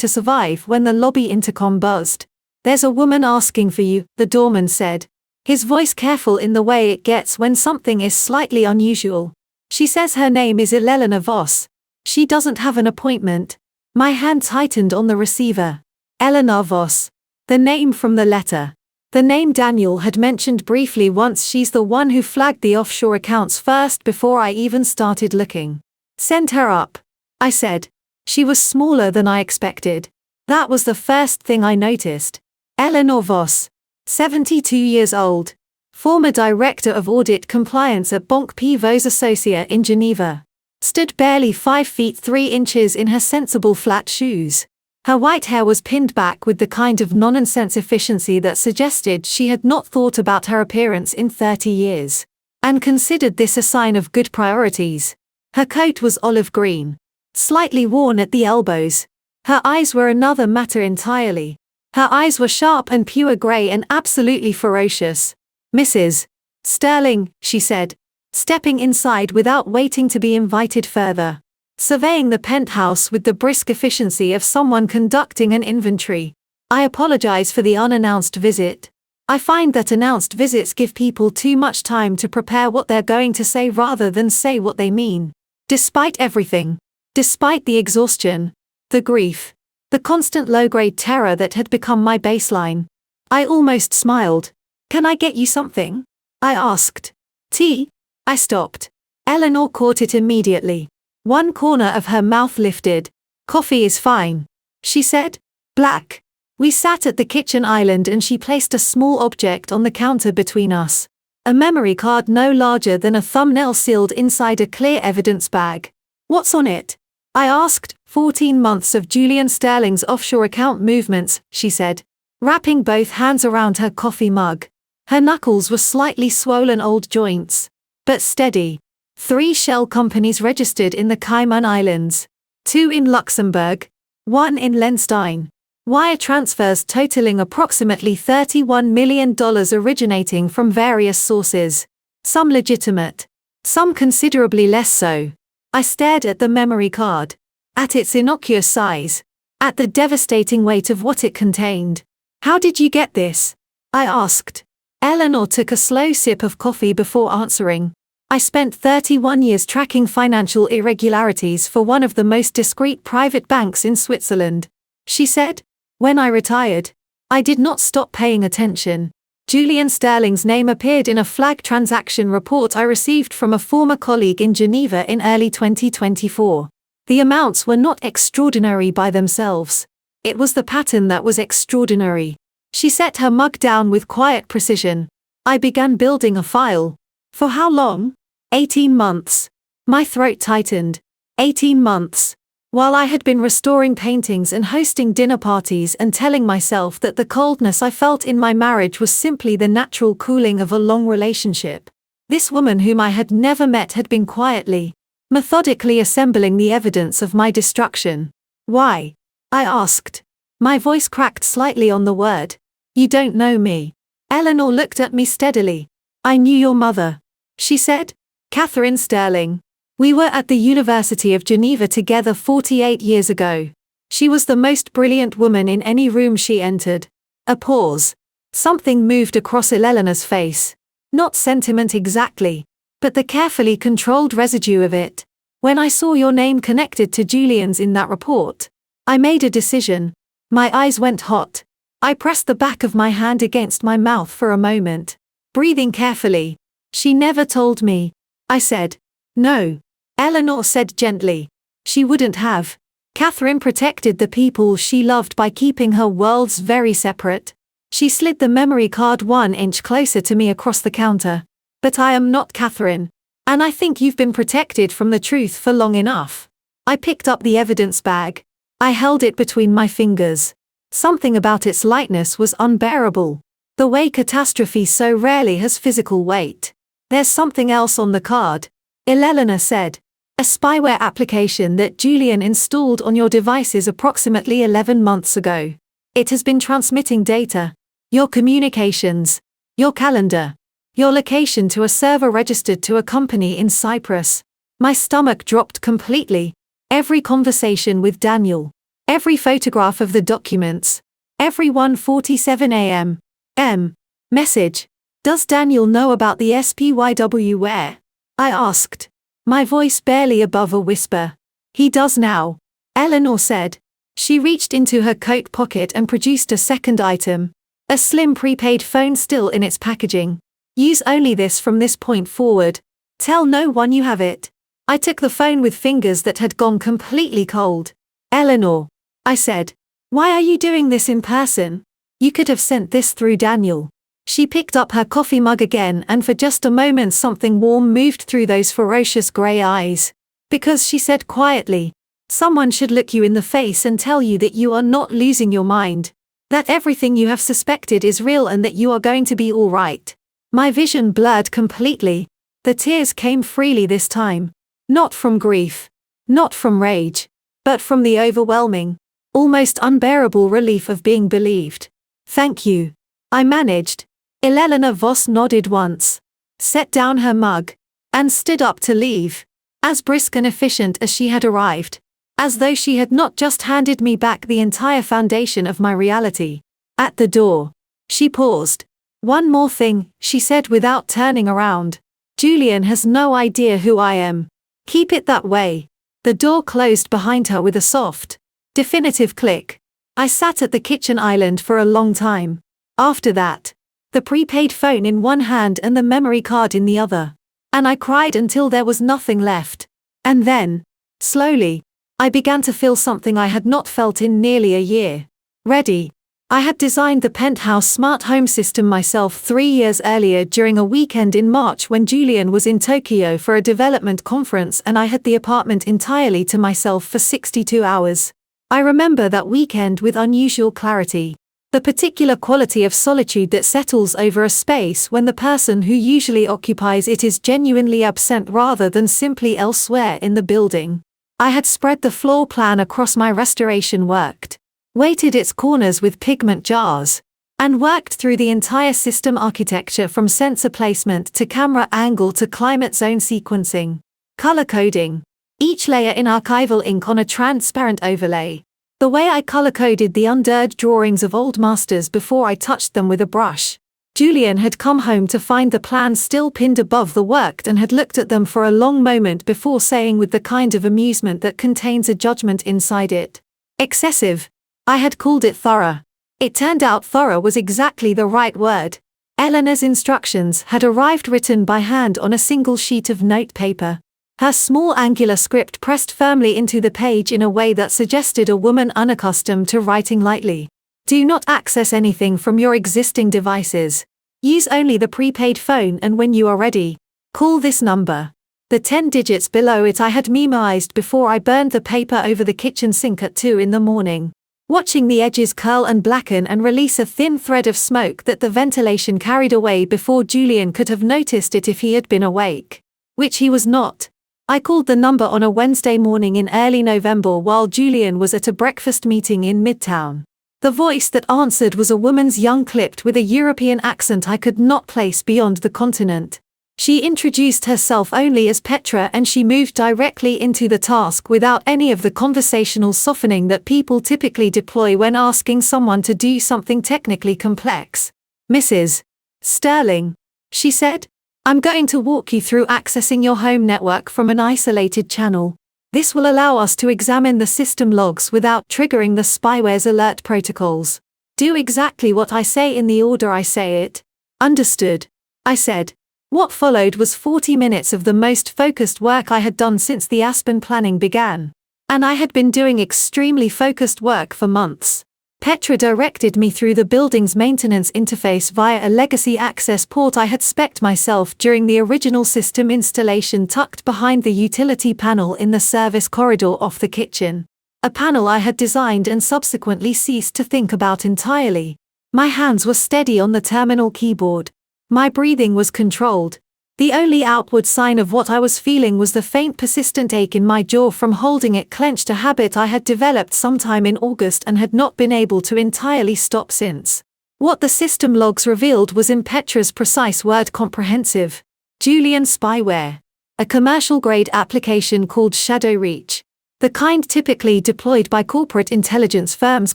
to survive when the lobby intercom buzzed. There's a woman asking for you, the doorman said, his voice careful in the way it gets when something is slightly unusual. She says her name is Elena Voss. She doesn't have an appointment. My hand tightened on the receiver. Eleanor Voss. The name from the letter. The name Daniel had mentioned briefly once. She's the one who flagged the offshore accounts first before I even started looking. Send her up. I said. She was smaller than I expected. That was the first thing I noticed. Eleanor Voss, 72 years old, former Director of Audit Compliance at Banque Pivot Associés in Geneva, stood barely 5 feet 3 inches in her sensible flat shoes. Her white hair was pinned back with the kind of nonsense efficiency that suggested she had not thought about her appearance in 30 years, and considered this a sign of good priorities. Her coat was olive green, slightly worn at the elbows. Her eyes were another matter entirely. Her eyes were sharp and pure grey and absolutely ferocious. "Mrs. Sterling," she said, stepping inside without waiting to be invited further, surveying the penthouse with the brisk efficiency of someone conducting an inventory. "I apologize for the unannounced visit. I find that announced visits give people too much time to prepare what they're going to say rather than say what they mean. Despite everything, despite the exhaustion, the grief, the constant low-grade terror that had become my baseline, I almost smiled. Can I get you something?" I asked. "Tea?" I stopped. Eleanor caught it immediately. One corner of her mouth lifted. "Coffee is fine," she said. "Black." We sat at the kitchen island and she placed a small object on the counter between us. A memory card no larger than a thumbnail sealed inside a clear evidence bag. "What's on it?" I asked. 14 months of Julian Sterling's offshore account movements, she said, wrapping both hands around her coffee mug. Her knuckles were slightly swollen old joints, but steady. 3 shell companies registered in the Cayman Islands, 2 in Luxembourg, 1 in Liechtenstein. Wire transfers totaling approximately $31 million originating from various sources. Some legitimate, some considerably less so. I stared at the memory card, at its innocuous size, at the devastating weight of what it contained. "How did you get this?" I asked. Eleanor took a slow sip of coffee before answering. "I spent 31 years tracking financial irregularities for one of the most discreet private banks in Switzerland," she said. "When I retired, I did not stop paying attention. Julian Sterling's name appeared in a flag transaction report I received from a former colleague in Geneva in early 2024. The amounts were not extraordinary by themselves. It was the pattern that was extraordinary." She set her mug down with quiet precision. "I began building a file." "For how long?" 18 months. My throat tightened. 18 months. While I had been restoring paintings and hosting dinner parties and telling myself that the coldness I felt in my marriage was simply the natural cooling of a long relationship, this woman whom I had never met had been quietly, methodically assembling the evidence of my destruction. "Why?" I asked. My voice cracked slightly on the word. "You don't know me." Eleanor looked at me steadily. "I knew your mother," she said. "Catherine Sterling. We were at the University of Geneva together 48 years ago. She was the most brilliant woman in any room she entered." A pause. Something moved across Eleanor's face. Not sentiment exactly, but the carefully controlled residue of it. "When I saw your name connected to Julian's in that report, I made a decision." My eyes went hot. I pressed the back of my hand against my mouth for a moment, breathing carefully. "She never told me," I said. "No," Eleanor said gently. "She wouldn't have. Catherine protected the people she loved by keeping her worlds very separate." She slid the memory card 1 inch closer to me across the counter. "But I am not Catherine. And I think you've been protected from the truth for long enough." I picked up the evidence bag. I held it between my fingers. Something about its lightness was unbearable. The way catastrophe so rarely has physical weight. "There's something else on the card," Eleanor said. "A spyware application that Julian installed on your devices approximately 11 months ago. It has been transmitting data, your communications, your calendar, your location to a server registered to a company in Cyprus." My stomach dropped completely. Every conversation with Daniel, every photograph of the documents, every 1:47 a.m. message. "Does Daniel know about the SPYW where?" I asked, my voice barely above a whisper. "He does now," Eleanor said. She reached into her coat pocket and produced a second item, a slim prepaid phone still in its packaging. "Use only this from this point forward. Tell no one you have it." I took the phone with fingers that had gone completely cold. "Eleanor," I said, "why are you doing this in person? You could have sent this through Daniel." She picked up her coffee mug again, and for just a moment something warm moved through those ferocious grey eyes. "Because," she said quietly, "someone should look you in the face and tell you that you are not losing your mind. That everything you have suspected is real and that you are going to be all right." My vision blurred completely. The tears came freely this time. Not from grief. Not from rage. But from the overwhelming, almost unbearable relief of being believed. "Thank you," I managed. Elena Voss nodded once, set down her mug, and stood up to leave, as brisk and efficient as she had arrived, as though she had not just handed me back the entire foundation of my reality. At the door, she paused. "One more thing," she said without turning around. "Julian has no idea who I am. Keep it that way." The door closed behind her with a soft, definitive click. I sat at the kitchen island for a long time. After that, the prepaid phone in one hand and the memory card in the other. And I cried until there was nothing left. And then, slowly, I began to feel something I had not felt in nearly a year. Ready. I had designed the penthouse smart home system myself 3 years earlier during a weekend in March when Julian was in Tokyo for a development conference and I had the apartment entirely to myself for 62 hours. I remember that weekend with unusual clarity. The particular quality of solitude that settles over a space when the person who usually occupies it is genuinely absent rather than simply elsewhere in the building. I had spread the floor plan across my restoration worked, weighted its corners with pigment jars, and worked through the entire system architecture from sensor placement to camera angle to climate zone sequencing. Color coding. Each layer in archival ink on a transparent overlay. The way I color-coded the undurred drawings of old masters before I touched them with a brush. Julian had come home to find the plans still pinned above the worked and had looked at them for a long moment before saying with the kind of amusement that contains a judgment inside it, "Excessive." I had called it thorough. It turned out thorough was exactly the right word. Eleanor's instructions had arrived written by hand on a single sheet of notepaper. Her small angular script pressed firmly into the page in a way that suggested a woman unaccustomed to writing lightly. "Do not access anything from your existing devices. Use only the prepaid phone and when you are ready, call this number." The 10 digits below it I had memorized before I burned the paper over the kitchen sink at 2 in the morning. Watching the edges curl and blacken and release a thin thread of smoke that the ventilation carried away before Julian could have noticed it if he had been awake. Which he was not. I called the number on a Wednesday morning in early November while Julian was at a breakfast meeting in Midtown. The voice that answered was a woman's young clipped with a European accent I could not place beyond the continent. She introduced herself only as Petra and she moved directly into the task without any of the conversational softening that people typically deploy when asking someone to do something technically complex. "Mrs. Sterling," she said, "I'm going to walk you through accessing your home network from an isolated channel. This will allow us to examine the system logs without triggering the spyware's alert protocols. Do exactly what I say in the order I say it." "Understood," I said. What followed was 40 minutes of the most focused work I had done since the Aspen planning began. And I had been doing extremely focused work for months. Petra directed me through the building's maintenance interface via a legacy access port I had spec'd myself during the original system installation tucked behind the utility panel in the service corridor off the kitchen. A panel I had designed and subsequently ceased to think about entirely. My hands were steady on the terminal keyboard. My breathing was controlled. The only outward sign of what I was feeling was the faint persistent ache in my jaw from holding it clenched, a habit I had developed sometime in August and had not been able to entirely stop since. What the system logs revealed was in Petra's precise word comprehensive. Julian spyware. A commercial-grade application called Shadow Reach. The kind typically deployed by corporate intelligence firms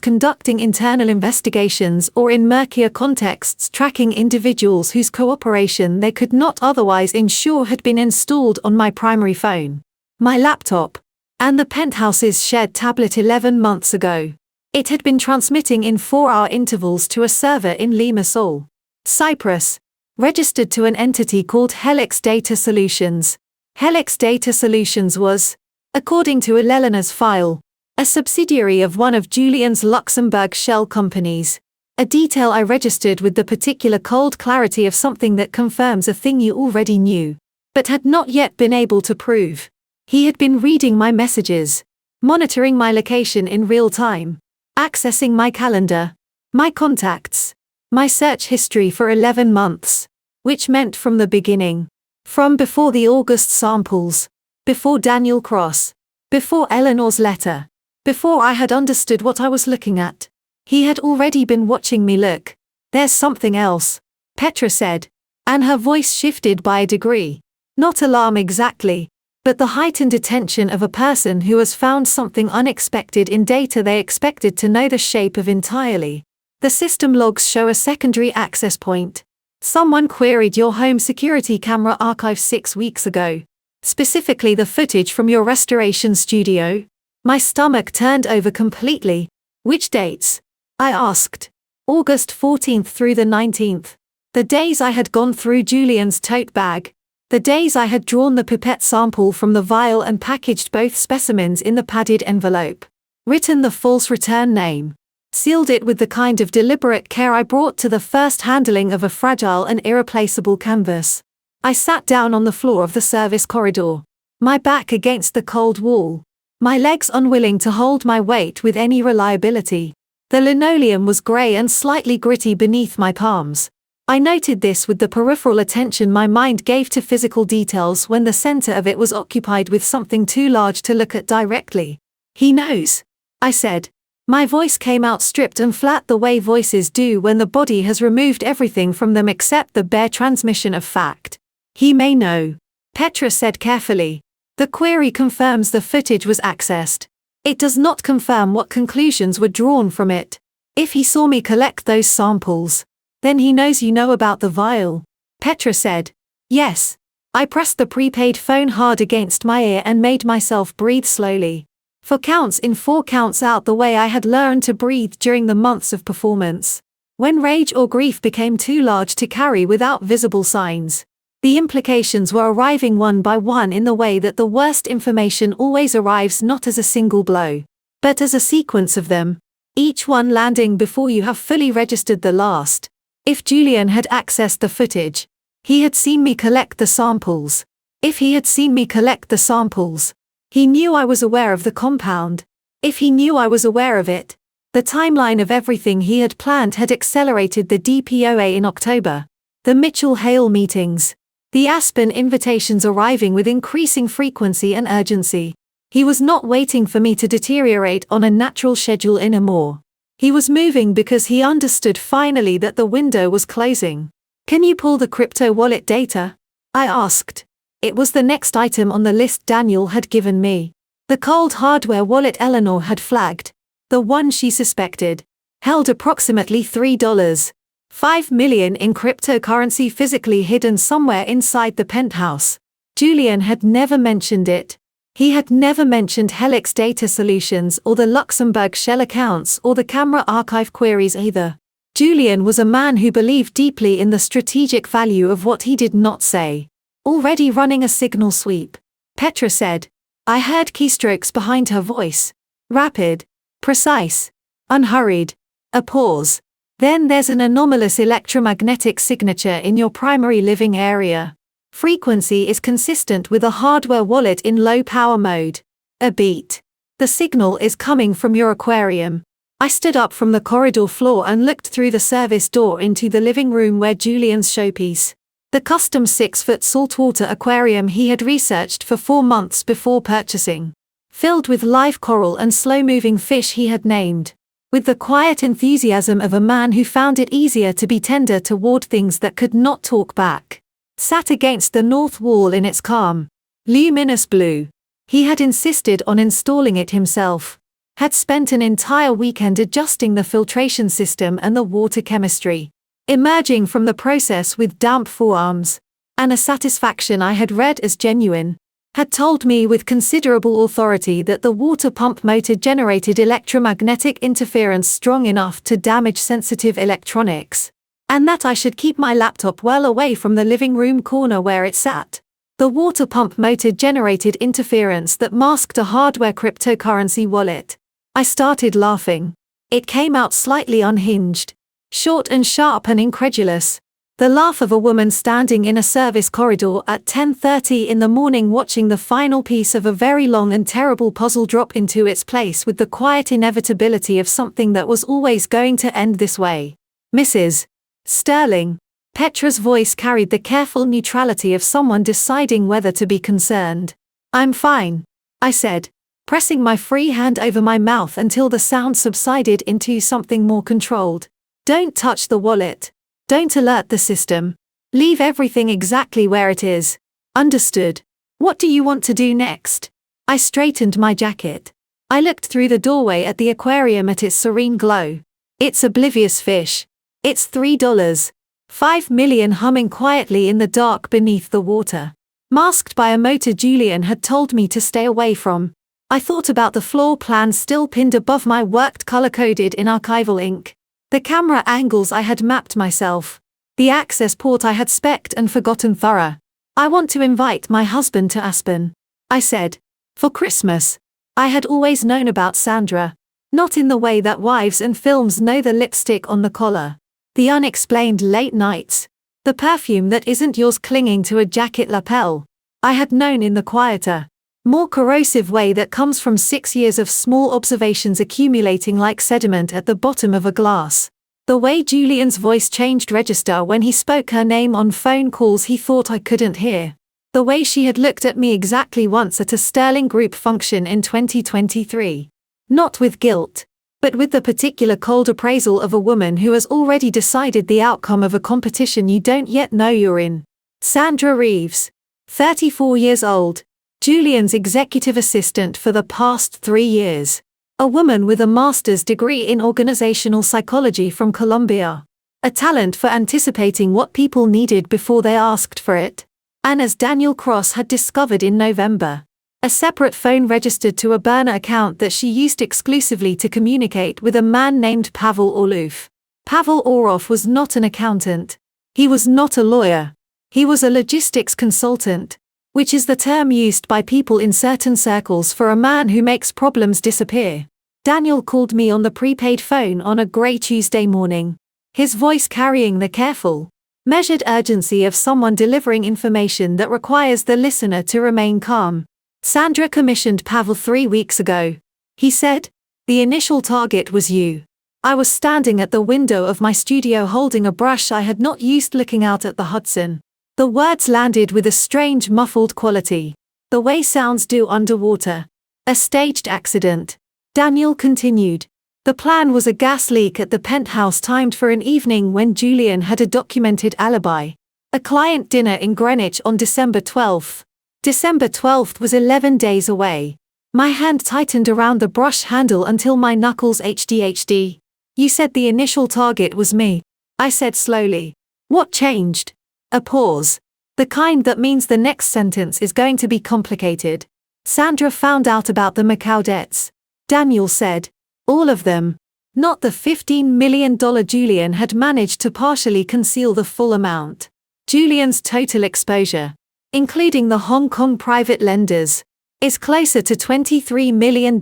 conducting internal investigations or in murkier contexts tracking individuals whose cooperation they could not otherwise ensure had been installed on my primary phone, my laptop, and the penthouse's shared tablet 11 months ago. It had been transmitting in 4-hour intervals to a server in Limassol, Cyprus, registered to an entity called Helix Data Solutions. Helix Data Solutions was, according to Elena's file, a subsidiary of one of Julian's Luxembourg shell companies, a detail I registered with the particular cold clarity of something that confirms a thing you already knew, but had not yet been able to prove. He had been reading my messages, monitoring my location in real time, accessing my calendar, my contacts, my search history for 11 months, which meant from the beginning, from before the August samples, before Daniel Cross, before Eleanor's letter, before I had understood what I was looking at. He had already been watching me look. There's something else, Petra said, and her voice shifted by a degree. Not alarm exactly, but the heightened attention of a person who has found something unexpected in data they expected to know the shape of entirely. The system logs show a secondary access point. Someone queried your home security camera archive 6 weeks ago. Specifically the footage from your restoration studio. My stomach turned over completely. Which dates? I asked. August 14th through the 19th. The days I had gone through Julian's tote bag. The days I had drawn the pipette sample from the vial and packaged both specimens in the padded envelope. Written the false return name. Sealed it with the kind of deliberate care I brought to the first handling of a fragile and irreplaceable canvas. I sat down on the floor of the service corridor, my back against the cold wall, my legs unwilling to hold my weight with any reliability. The linoleum was grey and slightly gritty beneath my palms. I noted this with the peripheral attention my mind gave to physical details when the center of it was occupied with something too large to look at directly. He knows, I said. My voice came out stripped and flat the way voices do when the body has removed everything from them except the bare transmission of fact. He may know, Petra said carefully. The query confirms the footage was accessed. It does not confirm what conclusions were drawn from it. If he saw me collect those samples, then he knows you know about the vial. Petra said. Yes. I pressed the prepaid phone hard against my ear and made myself breathe slowly. 4 counts in 4 counts out the way I had learned to breathe during the months of performance. When rage or grief became too large to carry without visible signs. The implications were arriving one by one in the way that the worst information always arrives not as a single blow, but as a sequence of them, each one landing before you have fully registered the last. If Julian had accessed the footage, he had seen me collect the samples. If he had seen me collect the samples, he knew I was aware of the compound. If he knew I was aware of it, the timeline of everything he had planned had accelerated the DPOA in October, the Mitchell-Hale meetings, the Aspen invitations arriving with increasing frequency and urgency. He was not waiting for me to deteriorate on a natural schedule anymore. He was moving because he understood finally that the window was closing. Can you pull the crypto wallet data? I asked. It was the next item on the list Daniel had given me. The cold hardware wallet Eleanor had flagged, the one she suspected, held approximately $3.5 million in cryptocurrency physically hidden somewhere inside the penthouse. Julian had never mentioned it. He had never mentioned Helix Data Solutions or the Luxembourg shell accounts or the camera archive queries either. Julian was a man who believed deeply in the strategic value of what he did not say. Already running a signal sweep, Petra said. I heard keystrokes behind her voice. Rapid, precise, unhurried. A pause. Then there's an anomalous electromagnetic signature in your primary living area. Frequency is consistent with a hardware wallet in low power mode. A beat. The signal is coming from your aquarium. I stood up from the corridor floor and looked through the service door into the living room where Julian's showpiece, the custom 6-foot saltwater aquarium he had researched for 4 months before purchasing, filled with live coral and slow-moving fish he had named, with the quiet enthusiasm of a man who found it easier to be tender toward things that could not talk back, sat against the north wall in its calm, luminous blue. He had insisted on installing it himself, had spent an entire weekend adjusting the filtration system and the water chemistry, emerging from the process with damp forearms, and a satisfaction I had read as genuine, had told me with considerable authority that the water pump motor generated electromagnetic interference strong enough to damage sensitive electronics, and that I should keep my laptop well away from the living room corner where it sat. The water pump motor generated interference that masked a hardware cryptocurrency wallet. I started laughing. It came out slightly unhinged. Short and sharp and incredulous. The laugh of a woman standing in a service corridor at 10:30 in the morning watching the final piece of a very long and terrible puzzle drop into its place with the quiet inevitability of something that was always going to end this way. Mrs. Sterling. Petra's voice carried the careful neutrality of someone deciding whether to be concerned. I'm fine, I said, pressing my free hand over my mouth until the sound subsided into something more controlled. Don't touch the wallet. Don't alert the system. Leave everything exactly where it is. Understood. What do you want to do next? I straightened my jacket. I looked through the doorway at the aquarium at its serene glow. It's oblivious fish. It's $3. 5 million humming quietly in the dark beneath the water. Masked by a motor Julian had told me to stay away from. I thought about the floor plan still pinned above my worked color-coded in archival ink. The camera angles I had mapped myself. The access port I had spec'd and forgotten thorough. I want to invite my husband to Aspen, I said. For Christmas. I had always known about Sandra. Not in the way that wives and films know the lipstick on the collar. The unexplained late nights. The perfume that isn't yours clinging to a jacket lapel. I had known in the quieter, more corrosive way that comes from 6 years of small observations accumulating like sediment at the bottom of a glass. The way Julian's voice changed register when he spoke her name on phone calls he thought I couldn't hear. The way she had looked at me exactly once at a Sterling Group function in 2023. Not with guilt, but with the particular cold appraisal of a woman who has already decided the outcome of a competition you don't yet know you're in. Sandra Reeves, 34 years old. Julian's executive assistant for the past 3 years. A woman with a master's degree in organizational psychology from Columbia. A talent for anticipating what people needed before they asked for it. And as Daniel Cross had discovered in November, a separate phone registered to a burner account that she used exclusively to communicate with a man named Pavel Orlov. Pavel Orlov was not an accountant. He was not a lawyer. He was a logistics consultant, which is the term used by people in certain circles for a man who makes problems disappear. Daniel called me on the prepaid phone on a grey Tuesday morning, his voice carrying the careful, measured urgency of someone delivering information that requires the listener to remain calm. Sandra commissioned Pavel 3 weeks ago, he said. The initial target was you. I was standing at the window of my studio holding a brush I had not used, looking out at the Hudson. The words landed with a strange muffled quality, the way sounds do underwater. A staged accident. Daniel continued. The plan was a gas leak at the penthouse timed for an evening when Julian had a documented alibi. A client dinner in Greenwich on December 12th. December 12th was 11 days away. My hand tightened around the brush handle until my knuckles HDHD. You said the initial target was me, I said slowly. What changed? A pause. The kind that means the next sentence is going to be complicated. Sandra found out about the Macau debts. Daniel said. All of them. Not the $15 million Julian had managed to partially conceal the full amount. Julian's total exposure, including the Hong Kong private lenders, is closer to $23 million.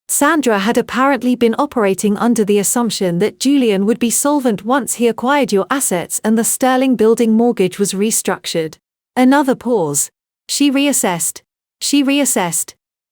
Sandra had apparently been operating under the assumption that Julian would be solvent once he acquired your assets and the Sterling building mortgage was restructured. Another pause. She reassessed.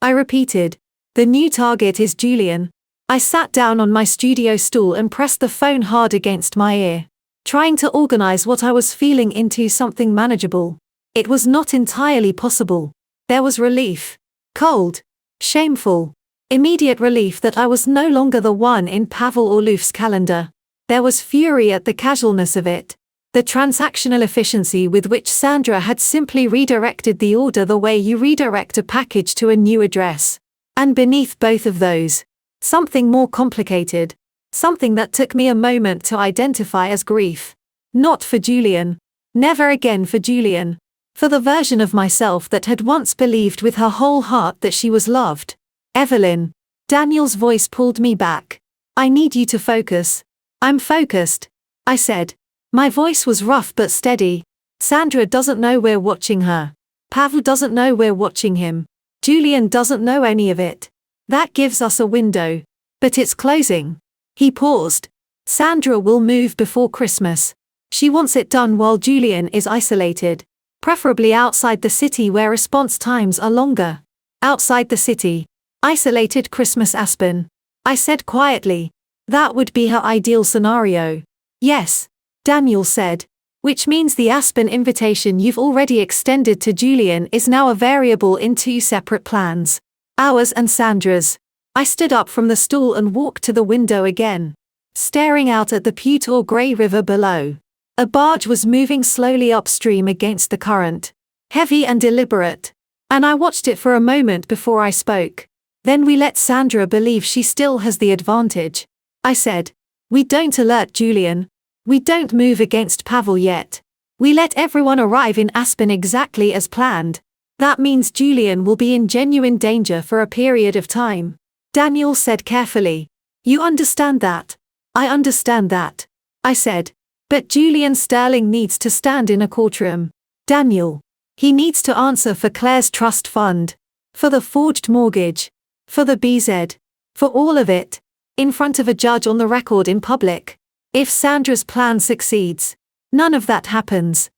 I repeated. The new target is Julian. I sat down on my studio stool and pressed the phone hard against my ear, trying to organize what I was feeling into something manageable. It was not entirely possible. There was relief. Cold. Shameful. Immediate relief that I was no longer the one in Pavel Orlov's calendar. There was fury at the casualness of it. The transactional efficiency with which Sandra had simply redirected the order the way you redirect a package to a new address. And beneath both of those, something more complicated. Something that took me a moment to identify as grief. Not for Julian. Never again for Julian. For the version of myself that had once believed with her whole heart that she was loved. Evelyn. Daniel's voice pulled me back. I need you to focus. I'm focused, I said. My voice was rough but steady. Sandra doesn't know we're watching her. Pavel doesn't know we're watching him. Julian doesn't know any of it. That gives us a window. But it's closing. He paused. Sandra will move before Christmas. She wants it done while Julian is isolated. Preferably outside the city where response times are longer. Outside the city. Isolated Christmas Aspen. I said quietly. That would be her ideal scenario. Yes, Daniel said. Which means the Aspen invitation you've already extended to Julian is now a variable in two separate plans. Ours and Sandra's. I stood up from the stool and walked to the window again, staring out at the Putah Grey River below. A barge was moving slowly upstream against the current, heavy and deliberate, and I watched it for a moment before I spoke. Then we let Sandra believe she still has the advantage. I said, we don't alert Julian. We don't move against Pavel yet. We let everyone arrive in Aspen exactly as planned. That means Julian will be in genuine danger for a period of time. Daniel said carefully. You understand that? I understand that. I said. But Julian Sterling needs to stand in a courtroom. Daniel. He needs to answer for Claire's trust fund. For the forged mortgage. For the BZ. For all of it. In front of a judge on the record in public. If Sandra's plan succeeds, none of that happens.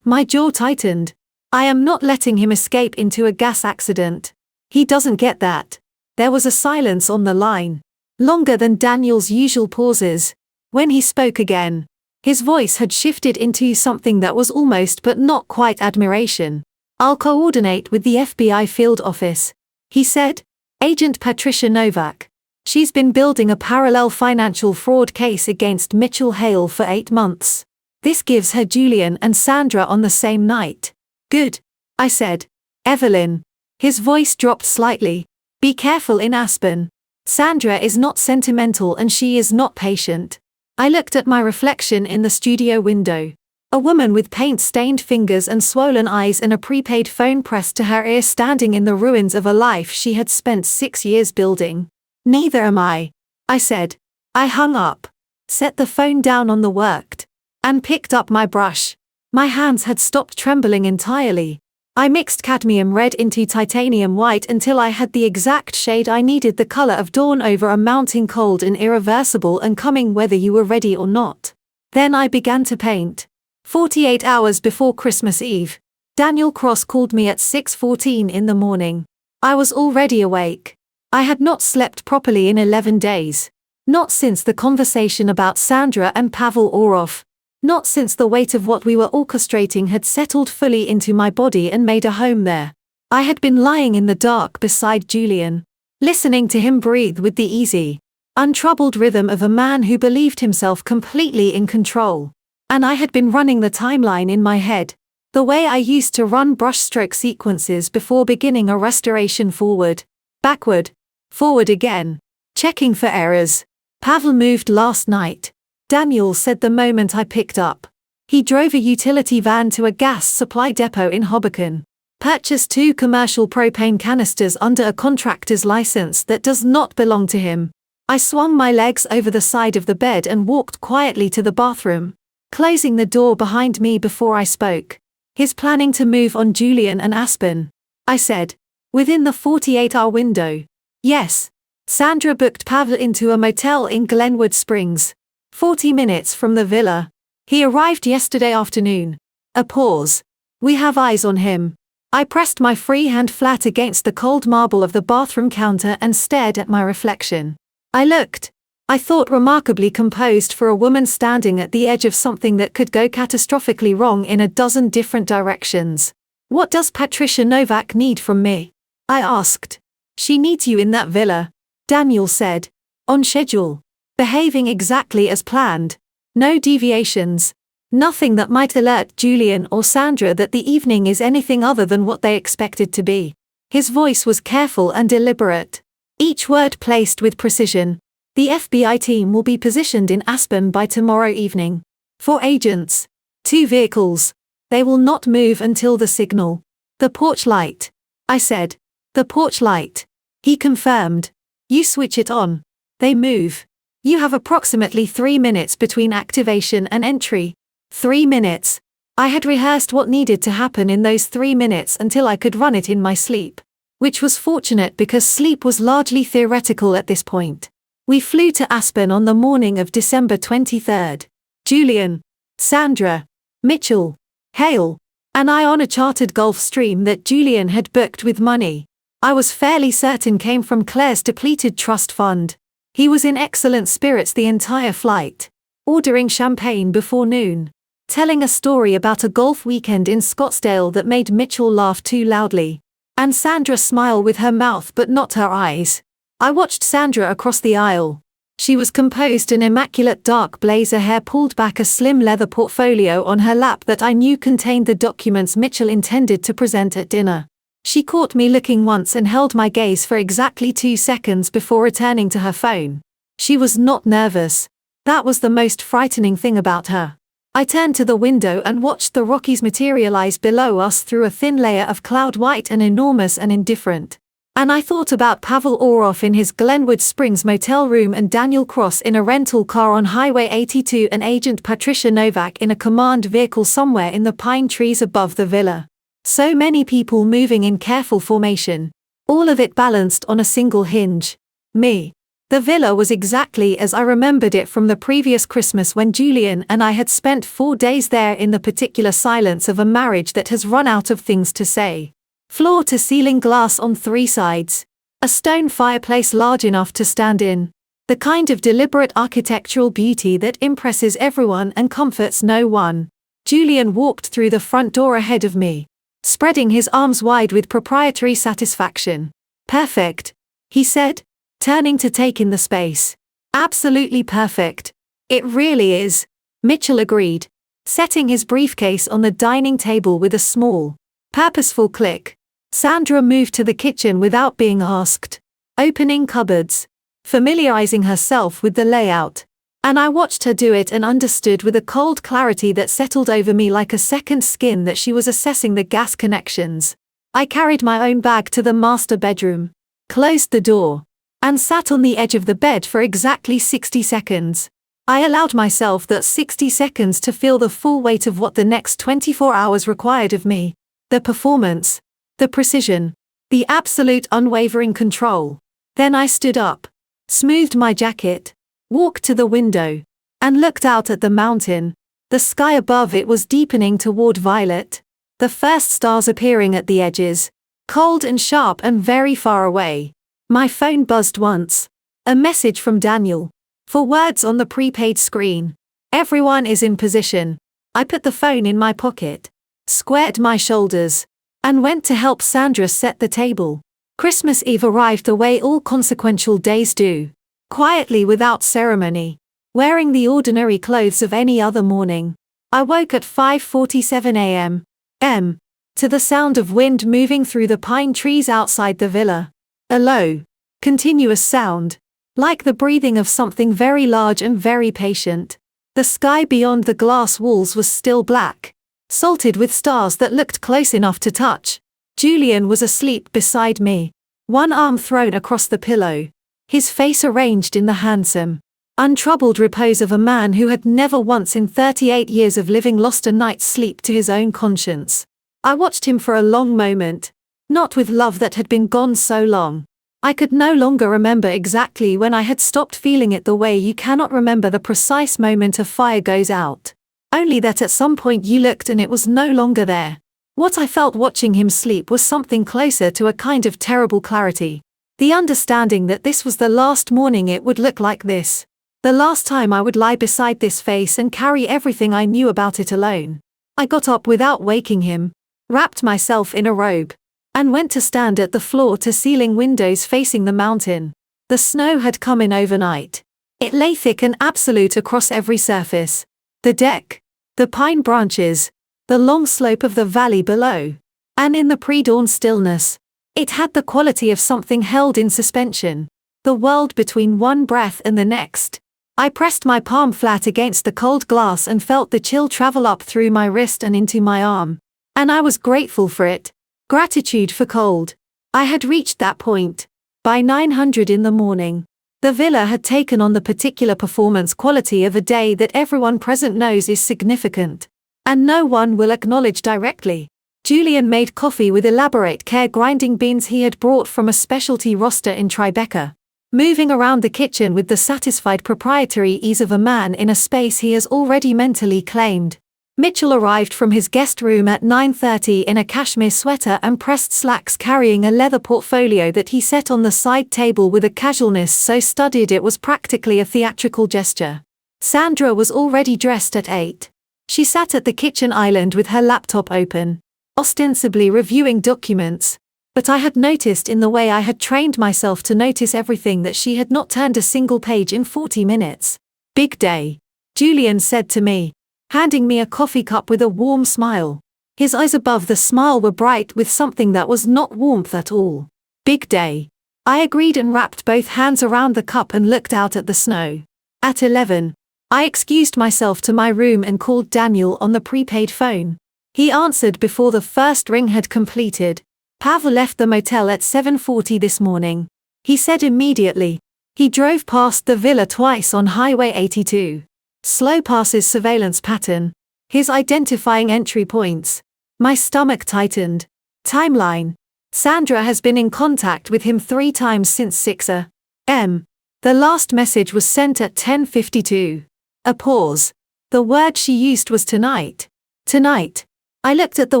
My jaw tightened. I am not letting him escape into a gas accident. He doesn't get that. There was a silence on the line, longer than Daniel's usual pauses. When he spoke again, his voice had shifted into something that was almost but not quite admiration. I'll coordinate with the FBI field office, he said. Agent Patricia Novak. She's been building a parallel financial fraud case against Mitchell Hale for 8 months. This gives her Julian and Sandra on the same night. Good, I said. Evelyn. His voice dropped slightly. Be careful in Aspen. Sandra is not sentimental and she is not patient. I looked at my reflection in the studio window. A woman with paint-stained fingers and swollen eyes and a prepaid phone pressed to her ear standing in the ruins of a life she had spent 6 years building. Neither am I said. I hung up, set the phone down on the worked, and picked up my brush. My hands had stopped trembling entirely. I mixed cadmium red into titanium white until I had the exact shade I needed, the color of dawn over a mounting cold and irreversible and coming whether you were ready or not. Then I began to paint. 48 hours before Christmas Eve, Daniel Cross called me at 6:14 in the morning. I was already awake. I had not slept properly in 11 days. Not since the conversation about Sandra and Pavel Orov. Not since the weight of what we were orchestrating had settled fully into my body and made a home there. I had been lying in the dark beside Julian, listening to him breathe with the easy, untroubled rhythm of a man who believed himself completely in control. And I had been running the timeline in my head, the way I used to run brushstroke sequences before beginning a restoration forward, backward, forward again, checking for errors. Pavel moved last night, Daniel said the moment I picked up. He drove a utility van to a gas supply depot in Hoboken, purchased 2 commercial propane canisters under a contractor's license that does not belong to him. I swung my legs over the side of the bed and walked quietly to the bathroom, closing the door behind me before I spoke. He's planning to move on Julian and Aspen, I said, within the 48-hour window. Yes. Sandra booked Pavel into a motel in Glenwood Springs, 40 minutes from the villa. He arrived yesterday afternoon. A pause. We have eyes on him. I pressed my free hand flat against the cold marble of the bathroom counter and stared at my reflection. I looked. I thought remarkably composed for a woman standing at the edge of something that could go catastrophically wrong in a dozen different directions. What does Patricia Novak need from me? I asked. She needs you in that villa, Daniel said. On schedule. Behaving exactly as planned. No deviations. Nothing that might alert Julian or Sandra that the evening is anything other than what they expected to be. His voice was careful and deliberate. Each word placed with precision. The FBI team will be positioned in Aspen by tomorrow evening. 4 agents. 2 vehicles. They will not move until the signal. The porch light. I said. The porch light. He confirmed. You switch it on. They move. You have approximately 3 minutes between activation and entry. 3 minutes. I had rehearsed what needed to happen in those 3 minutes until I could run it in my sleep. Which was fortunate because sleep was largely theoretical at this point. We flew to Aspen on the morning of December 23rd. Julian, Sandra, Mitchell, Hale, and I on a chartered Gulfstream that Julian had booked with money I was fairly certain came from Claire's depleted trust fund. He was in excellent spirits the entire flight, ordering champagne before noon, telling a story about a golf weekend in Scottsdale that made Mitchell laugh too loudly, and Sandra smile with her mouth but not her eyes. I watched Sandra across the aisle. She was composed in immaculate dark blazer hair, pulled back, a slim leather portfolio on her lap that I knew contained the documents Mitchell intended to present at dinner. She caught me looking once and held my gaze for exactly 2 seconds before returning to her phone. She was not nervous. That was the most frightening thing about her. I turned to the window and watched the Rockies materialize below us through a thin layer of cloud, white and enormous and indifferent. And I thought about Pavel Orov in his Glenwood Springs motel room and Daniel Cross in a rental car on Highway 82 and Agent Patricia Novak in a command vehicle somewhere in the pine trees above the villa. So many people moving in careful formation, all of it balanced on a single hinge. Me. The villa was exactly as I remembered it from the previous Christmas when Julian and I had spent 4 days there in the particular silence of a marriage that has run out of things to say. Floor-to-ceiling glass on 3 sides. A stone fireplace large enough to stand in. The kind of deliberate architectural beauty that impresses everyone and comforts no one. Julian walked through the front door ahead of me, spreading his arms wide with proprietary satisfaction. "Perfect," he said, turning to take in the space. "Absolutely perfect. It really is," Mitchell agreed, setting his briefcase on the dining table with a small, purposeful click. Sandra moved to the kitchen without being asked, opening cupboards, familiarizing herself with the layout. And I watched her do it and understood with a cold clarity that settled over me like a second skin that she was assessing the gas connections. I carried my own bag to the master bedroom, closed the door, and sat on the edge of the bed for exactly 60 seconds. I allowed myself that 60 seconds to feel the full weight of what the next 24 hours required of me. The performance, the precision, the absolute unwavering control. Then I stood up, smoothed my jacket, walked to the window, and looked out at the mountain. The sky above it was deepening toward violet, the first stars appearing at the edges, cold and sharp and very far away. My phone buzzed once. A message from Daniel. 4 words on the prepaid screen. "Everyone is in position." I put the phone in my pocket, squared my shoulders, and went to help Sandra set the table. Christmas Eve arrived the way all consequential days do. Quietly, without ceremony, wearing the ordinary clothes of any other morning. I woke at 5:47 a.m. To the sound of wind moving through the pine trees outside the villa. A low, continuous sound, like the breathing of something very large and very patient. The sky beyond the glass walls was still black, salted with stars that looked close enough to touch. Julian was asleep beside me, one arm thrown across the pillow, his face arranged in the handsome, untroubled repose of a man who had never once in 38 years of living lost a night's sleep to his own conscience. I watched him for a long moment, not with love that had been gone so long. I could no longer remember exactly when I had stopped feeling it, the way you cannot remember the precise moment a fire goes out. Only that at some point you looked and it was no longer there. What I felt watching him sleep was something closer to a kind of terrible clarity. The understanding that this was the last morning it would look like this. The last time I would lie beside this face and carry everything I knew about it alone. I got up without waking him, wrapped myself in a robe, and went to stand at the floor-to-ceiling windows facing the mountain. The snow had come in overnight. It lay thick and absolute across every surface. The deck, the pine branches, the long slope of the valley below. And in the pre-dawn stillness, it had the quality of something held in suspension. The world between one breath and the next. I pressed my palm flat against the cold glass and felt the chill travel up through my wrist and into my arm. And I was grateful for it. Gratitude for cold. I had reached that point. By 900 in the morning, the villa had taken on the particular performance quality of a day that everyone present knows is significant. And no one will acknowledge directly. Julian made coffee with elaborate care, grinding beans he had brought from a specialty roaster in Tribeca. Moving around the kitchen with the satisfied proprietary ease of a man in a space he has already mentally claimed. Mitchell arrived from his guest room at 9:30 in a cashmere sweater and pressed slacks, carrying a leather portfolio that he set on the side table with a casualness so studied it was practically a theatrical gesture. Sandra was already dressed at 8. She sat at the kitchen island with her laptop open, ostensibly reviewing documents, but I had noticed in the way I had trained myself to notice everything that she had not turned a single page in 40 minutes. "Big day," Julian said to me, handing me a coffee cup with a warm smile. His eyes above the smile were bright with something that was not warmth at all. "Big day." I agreed and wrapped both hands around the cup and looked out at the snow. At 11, I excused myself to my room and called Daniel on the prepaid phone. He answered before the first ring had completed. "Pavel left the motel at 7:40 this morning," he said immediately. He drove past the villa twice on Highway 82. Slow passes surveillance pattern. His identifying entry points. My stomach tightened. Timeline. Sandra has been in contact with him 3 times since 6 a.m. The last message was sent at 10:52. A pause. The word she used was tonight. Tonight. I looked at the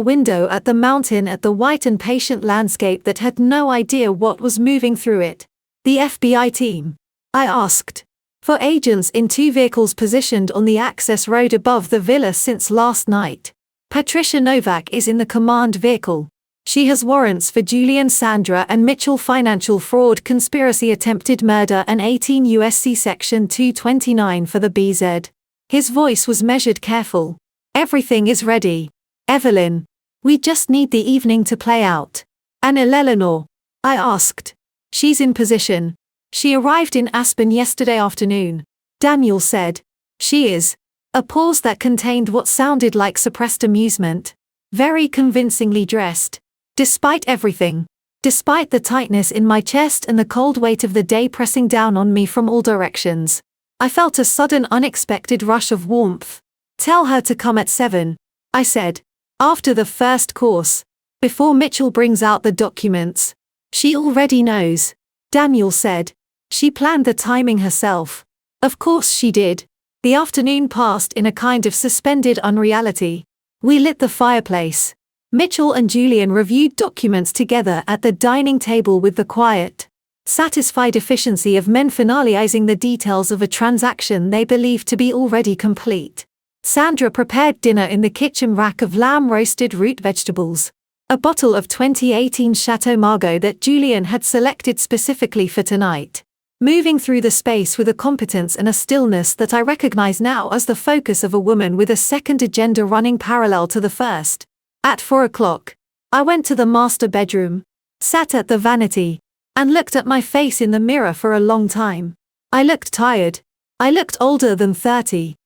window, at the mountain, at the white and patient landscape that had no idea what was moving through it. "The FBI team?" I asked. "For agents in 2 vehicles positioned on the access road above the villa since last night. Patricia Novak is in the command vehicle. She has warrants for Julian, Sandra and Mitchell, financial fraud, conspiracy, attempted murder and 18 U.S.C. Section 229 for the BZ." His voice was measured, careful. "Everything is ready. Evelyn. We just need the evening to play out." "And Eleanor?" I asked. "She's in position. She arrived in Aspen yesterday afternoon," Daniel said. "She is." A pause that contained what sounded like suppressed amusement. "Very convincingly dressed. Despite everything. Despite the tightness in my chest and the cold weight of the day pressing down on me from all directions. I felt a sudden unexpected rush of warmth. "Tell her to come at 7, I said. "After the first course. Before Mitchell brings out the documents." "She already knows," Daniel said. "She planned the timing herself." Of course she did. The afternoon passed in a kind of suspended unreality. We lit the fireplace. Mitchell and Julian reviewed documents together at the dining table with the quiet, satisfied efficiency of men finalizing the details of a transaction they believed to be already complete. Sandra prepared dinner in the kitchen, rack of lamb, roasted root vegetables, a bottle of 2018 Chateau Margaux that Julian had selected specifically for tonight, moving through the space with a competence and a stillness that I recognize now as the focus of a woman with a second agenda running parallel to the first. At 4 o'clock, I went to the master bedroom, sat at the vanity, and looked at my face in the mirror for a long time. I looked tired. I looked older than 30.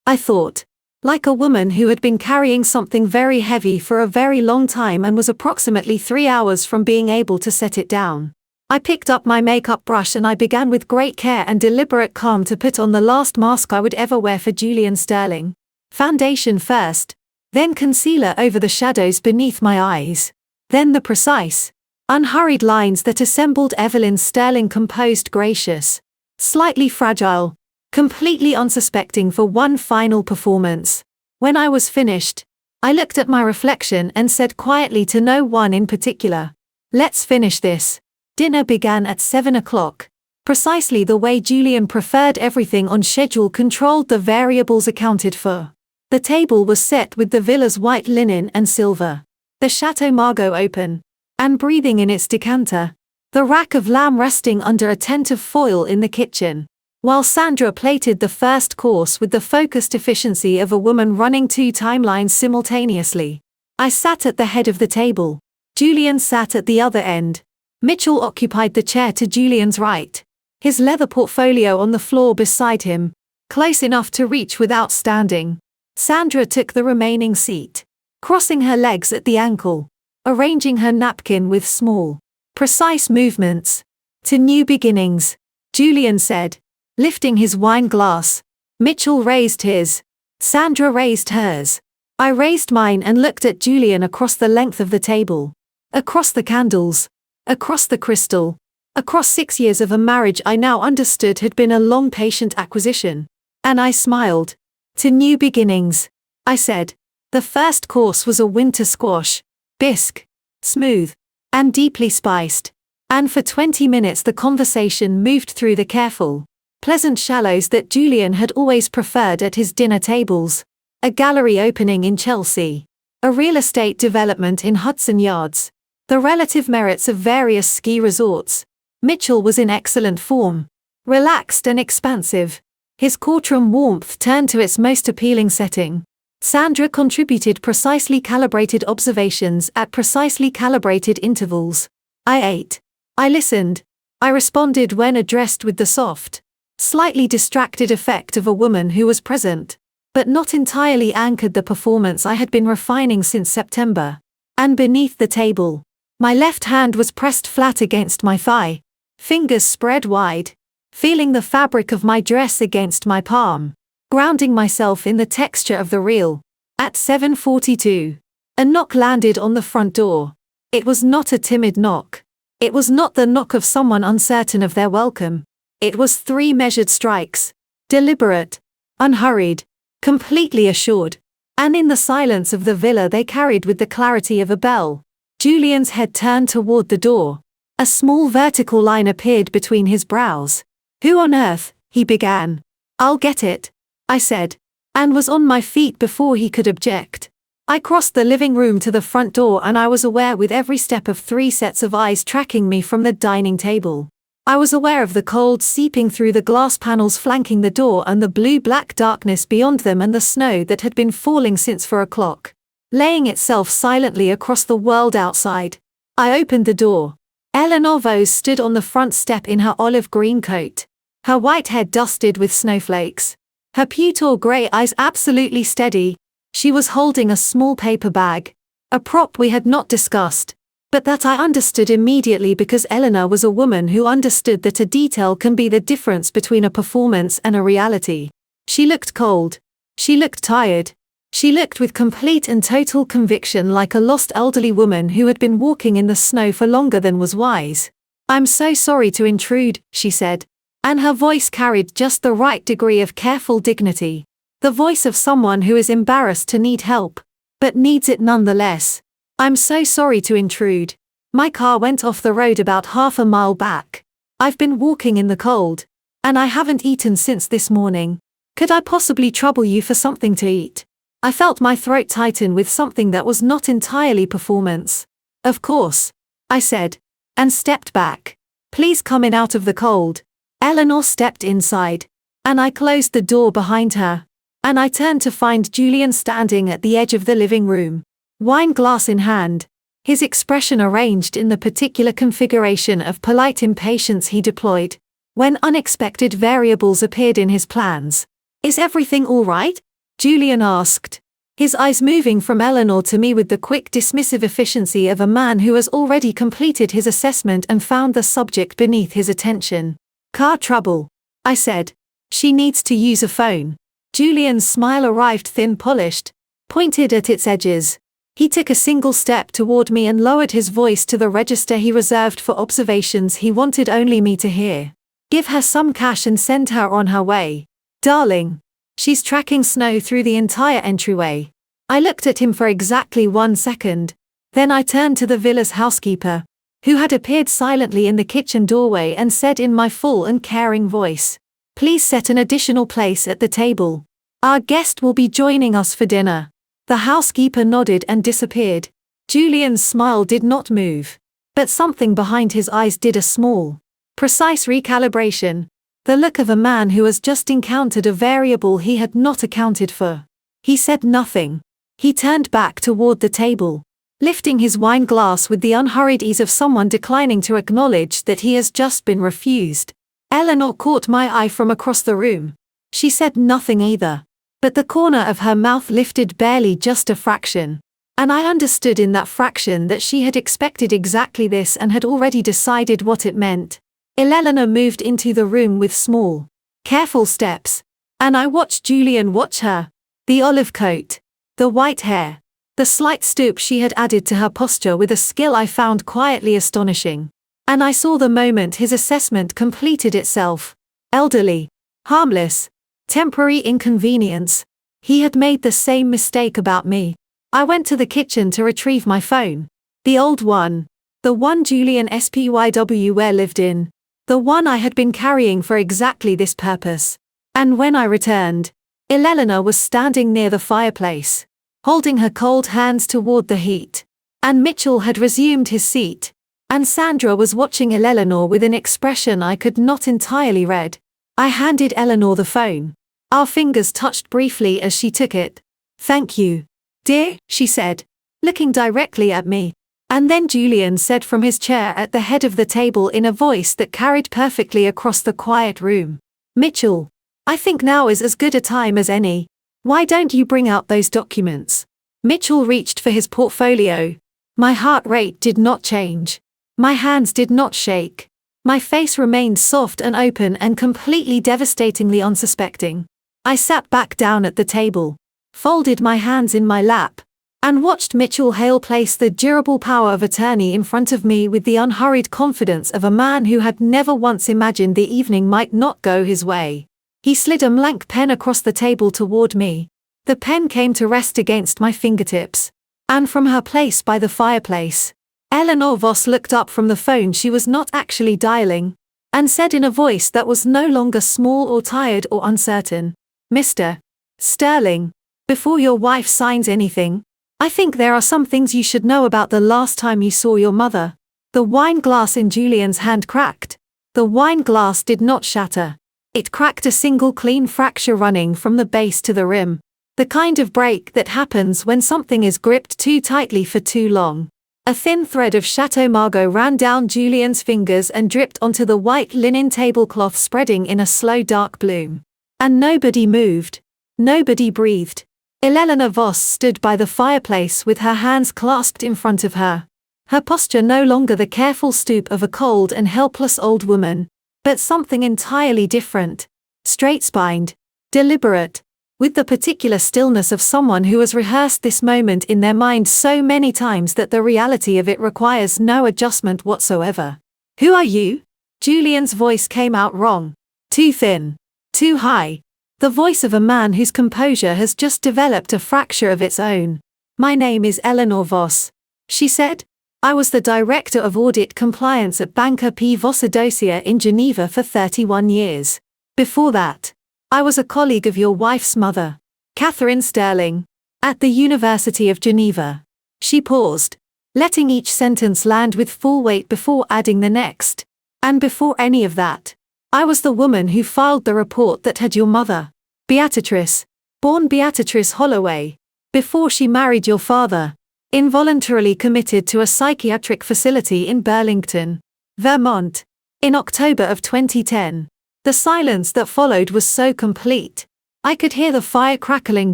I thought, like a woman who had been carrying something very heavy for a very long time and was approximately 3 hours from being able to set it down. I picked up my makeup brush and I began with great care and deliberate calm to put on the last mask I would ever wear for Julian Sterling. Foundation first, then concealer over the shadows beneath my eyes, then the precise, unhurried lines that assembled Evelyn Sterling, composed, gracious, slightly fragile, completely unsuspecting, for one final performance. When I was finished, I looked at my reflection and said quietly to no one in particular, "Let's finish this." Dinner began at 7 o'clock. Precisely the way Julian preferred, everything on schedule, controlled, the variables accounted for. The table was set with the villa's white linen and silver, the Chateau Margaux open and breathing in its decanter, the rack of lamb resting under attentive foil in the kitchen, while Sandra plated the first course with the focused efficiency of a woman running 2 timelines simultaneously. I sat at the head of the table. Julian sat at the other end. Mitchell occupied the chair to Julian's right, his leather portfolio on the floor beside him, close enough to reach without standing. Sandra took the remaining seat, crossing her legs at the ankle, arranging her napkin with small, precise movements. "To new beginnings," Julian said, lifting his wine glass. Mitchell raised his. Sandra raised hers. I raised mine and looked at Julian across the length of the table. Across the candles. Across the crystal. Across 6 years of a marriage I now understood had been a long patient acquisition. And I smiled. To new beginnings. I said. The first course was a winter squash. Bisque. Smooth. And deeply spiced. And for 20 minutes the conversation moved through the careful, pleasant shallows that Julian had always preferred at his dinner tables. A gallery opening in Chelsea. A real estate development in Hudson Yards. The relative merits of various ski resorts. Mitchell was in excellent form. Relaxed and expansive. His courtroom warmth turned to its most appealing setting. Sandra contributed precisely calibrated observations at precisely calibrated intervals. I ate. I listened. I responded when addressed with the soft, slightly distracted effect of a woman who was present, but not entirely anchored the performance I had been refining since September. And beneath the table, my left hand was pressed flat against my thigh, fingers spread wide, feeling the fabric of my dress against my palm, grounding myself in the texture of the real. At 7:42, a knock landed on the front door. It was not a timid knock. It was not the knock of someone uncertain of their welcome. It was 3 measured strikes, deliberate, unhurried, completely assured, and in the silence of the villa they carried with the clarity of a bell. Julian's head turned toward the door. A small vertical line appeared between his brows. Who on earth, he began. I'll get it, I said, and was on my feet before he could object. I crossed the living room to the front door and I was aware with every step of 3 sets of eyes tracking me from the dining table. I was aware of the cold seeping through the glass panels flanking the door and the blue-black darkness beyond them and the snow that had been falling since 4 o'clock, laying itself silently across the world outside. I opened the door. Eleanor Vose stood on the front step in her olive green coat, her white head dusted with snowflakes, her pewter grey eyes absolutely steady. She was holding a small paper bag, a prop we had not discussed, but that I understood immediately because Eleanor was a woman who understood that a detail can be the difference between a performance and a reality. She looked cold. She looked tired. She looked with complete and total conviction like a lost elderly woman who had been walking in the snow for longer than was wise. I'm so sorry to intrude, she said, and her voice carried just the right degree of careful dignity. The voice of someone who is embarrassed to need help, but needs it nonetheless. I'm so sorry to intrude. My car went off the road about half a mile back. I've been walking in the cold, and I haven't eaten since this morning. Could I possibly trouble you for something to eat? I felt my throat tighten with something that was not entirely performance. Of course, I said, and stepped back. Please come in out of the cold. Eleanor stepped inside, and I closed the door behind her. And I turned to find Julian standing at the edge of the living room, wine glass in hand, his expression arranged in the particular configuration of polite impatience he deployed when unexpected variables appeared in his plans. Is everything all right? Julian asked, his eyes moving from Eleanor to me with the quick dismissive efficiency of a man who has already completed his assessment and found the subject beneath his attention. Car trouble, I said. She needs to use a phone. Julian's smile arrived thin-polished, pointed at its edges. He took a single step toward me and lowered his voice to the register he reserved for observations he wanted only me to hear. Give her some cash and send her on her way. Darling. She's tracking snow through the entire entryway. I looked at him for exactly 1 second. Then I turned to the villa's housekeeper, who had appeared silently in the kitchen doorway and said in my full and caring voice, please set an additional place at the table. Our guest will be joining us for dinner. The housekeeper nodded and disappeared. Julian's smile did not move, but something behind his eyes did a small, precise recalibration. The look of a man who has just encountered a variable he had not accounted for. He said nothing. He turned back toward the table, lifting his wine glass with the unhurried ease of someone declining to acknowledge that he has just been refused. Eleanor caught my eye from across the room. She said nothing either, but the corner of her mouth lifted barely just a fraction. And I understood in that fraction that she had expected exactly this and had already decided what it meant. Eleanor moved into the room with small, careful steps, and I watched Julian watch her. The olive coat. The white hair. The slight stoop she had added to her posture with a skill I found quietly astonishing. And I saw the moment his assessment completed itself. Elderly. Harmless. Temporary inconvenience. He had made the same mistake about me. I went to the kitchen to retrieve my phone. The old one. The one Julian Spyw lived in. The one I had been carrying for exactly this purpose. And when I returned, Eleanor was standing near the fireplace, holding her cold hands toward the heat. And Mitchell had resumed his seat. And Sandra was watching Eleanor with an expression I could not entirely read. I handed Eleanor the phone. Our fingers touched briefly as she took it. "Thank you, dear," she said, looking directly at me. And then Julian said from his chair at the head of the table in a voice that carried perfectly across the quiet room, "Mitchell, I think now is as good a time as any. Why don't you bring out those documents?" Mitchell reached for his portfolio. My heart rate did not change. My hands did not shake. My face remained soft and open and completely devastatingly unsuspecting. I sat back down at the table, folded my hands in my lap, and watched Mitchell Hale place the durable power of attorney in front of me with the unhurried confidence of a man who had never once imagined the evening might not go his way. He slid a blank pen across the table toward me. The pen came to rest against my fingertips. And from her place by the fireplace, Eleanor Voss looked up from the phone she was not actually dialing, and said in a voice that was no longer small or tired or uncertain, "Mr. Sterling, before your wife signs anything, I think there are some things you should know about the last time you saw your mother." The wine glass in Julian's hand cracked. The wine glass did not shatter. It cracked, a single clean fracture running from the base to the rim. The kind of break that happens when something is gripped too tightly for too long. A thin thread of Chateau Margaux ran down Julian's fingers and dripped onto the white linen tablecloth, spreading in a slow dark bloom. And nobody moved. Nobody breathed. Eleanor Voss stood by the fireplace with her hands clasped in front of her. Her posture no longer the careful stoop of a cold and helpless old woman, but something entirely different. Straight-spined. Deliberate. With the particular stillness of someone who has rehearsed this moment in their mind so many times that the reality of it requires no adjustment whatsoever. "Who are you?" Julian's voice came out wrong. Too thin. Too high. The voice of a man whose composure has just developed a fracture of its own. "My name is Eleanor Voss," she said. "I was the Director of Audit Compliance at Banker P. Voss Dossier in Geneva for 31 years. Before that, I was a colleague of your wife's mother, Catherine Sterling, at the University of Geneva." She paused, letting each sentence land with full weight before adding the next. "And before any of that, I was the woman who filed the report that had your mother, Beatrice, born Beatrice Holloway, before she married your father, involuntarily committed to a psychiatric facility in Burlington, Vermont, in October of 2010. The silence that followed was so complete. I could hear the fire crackling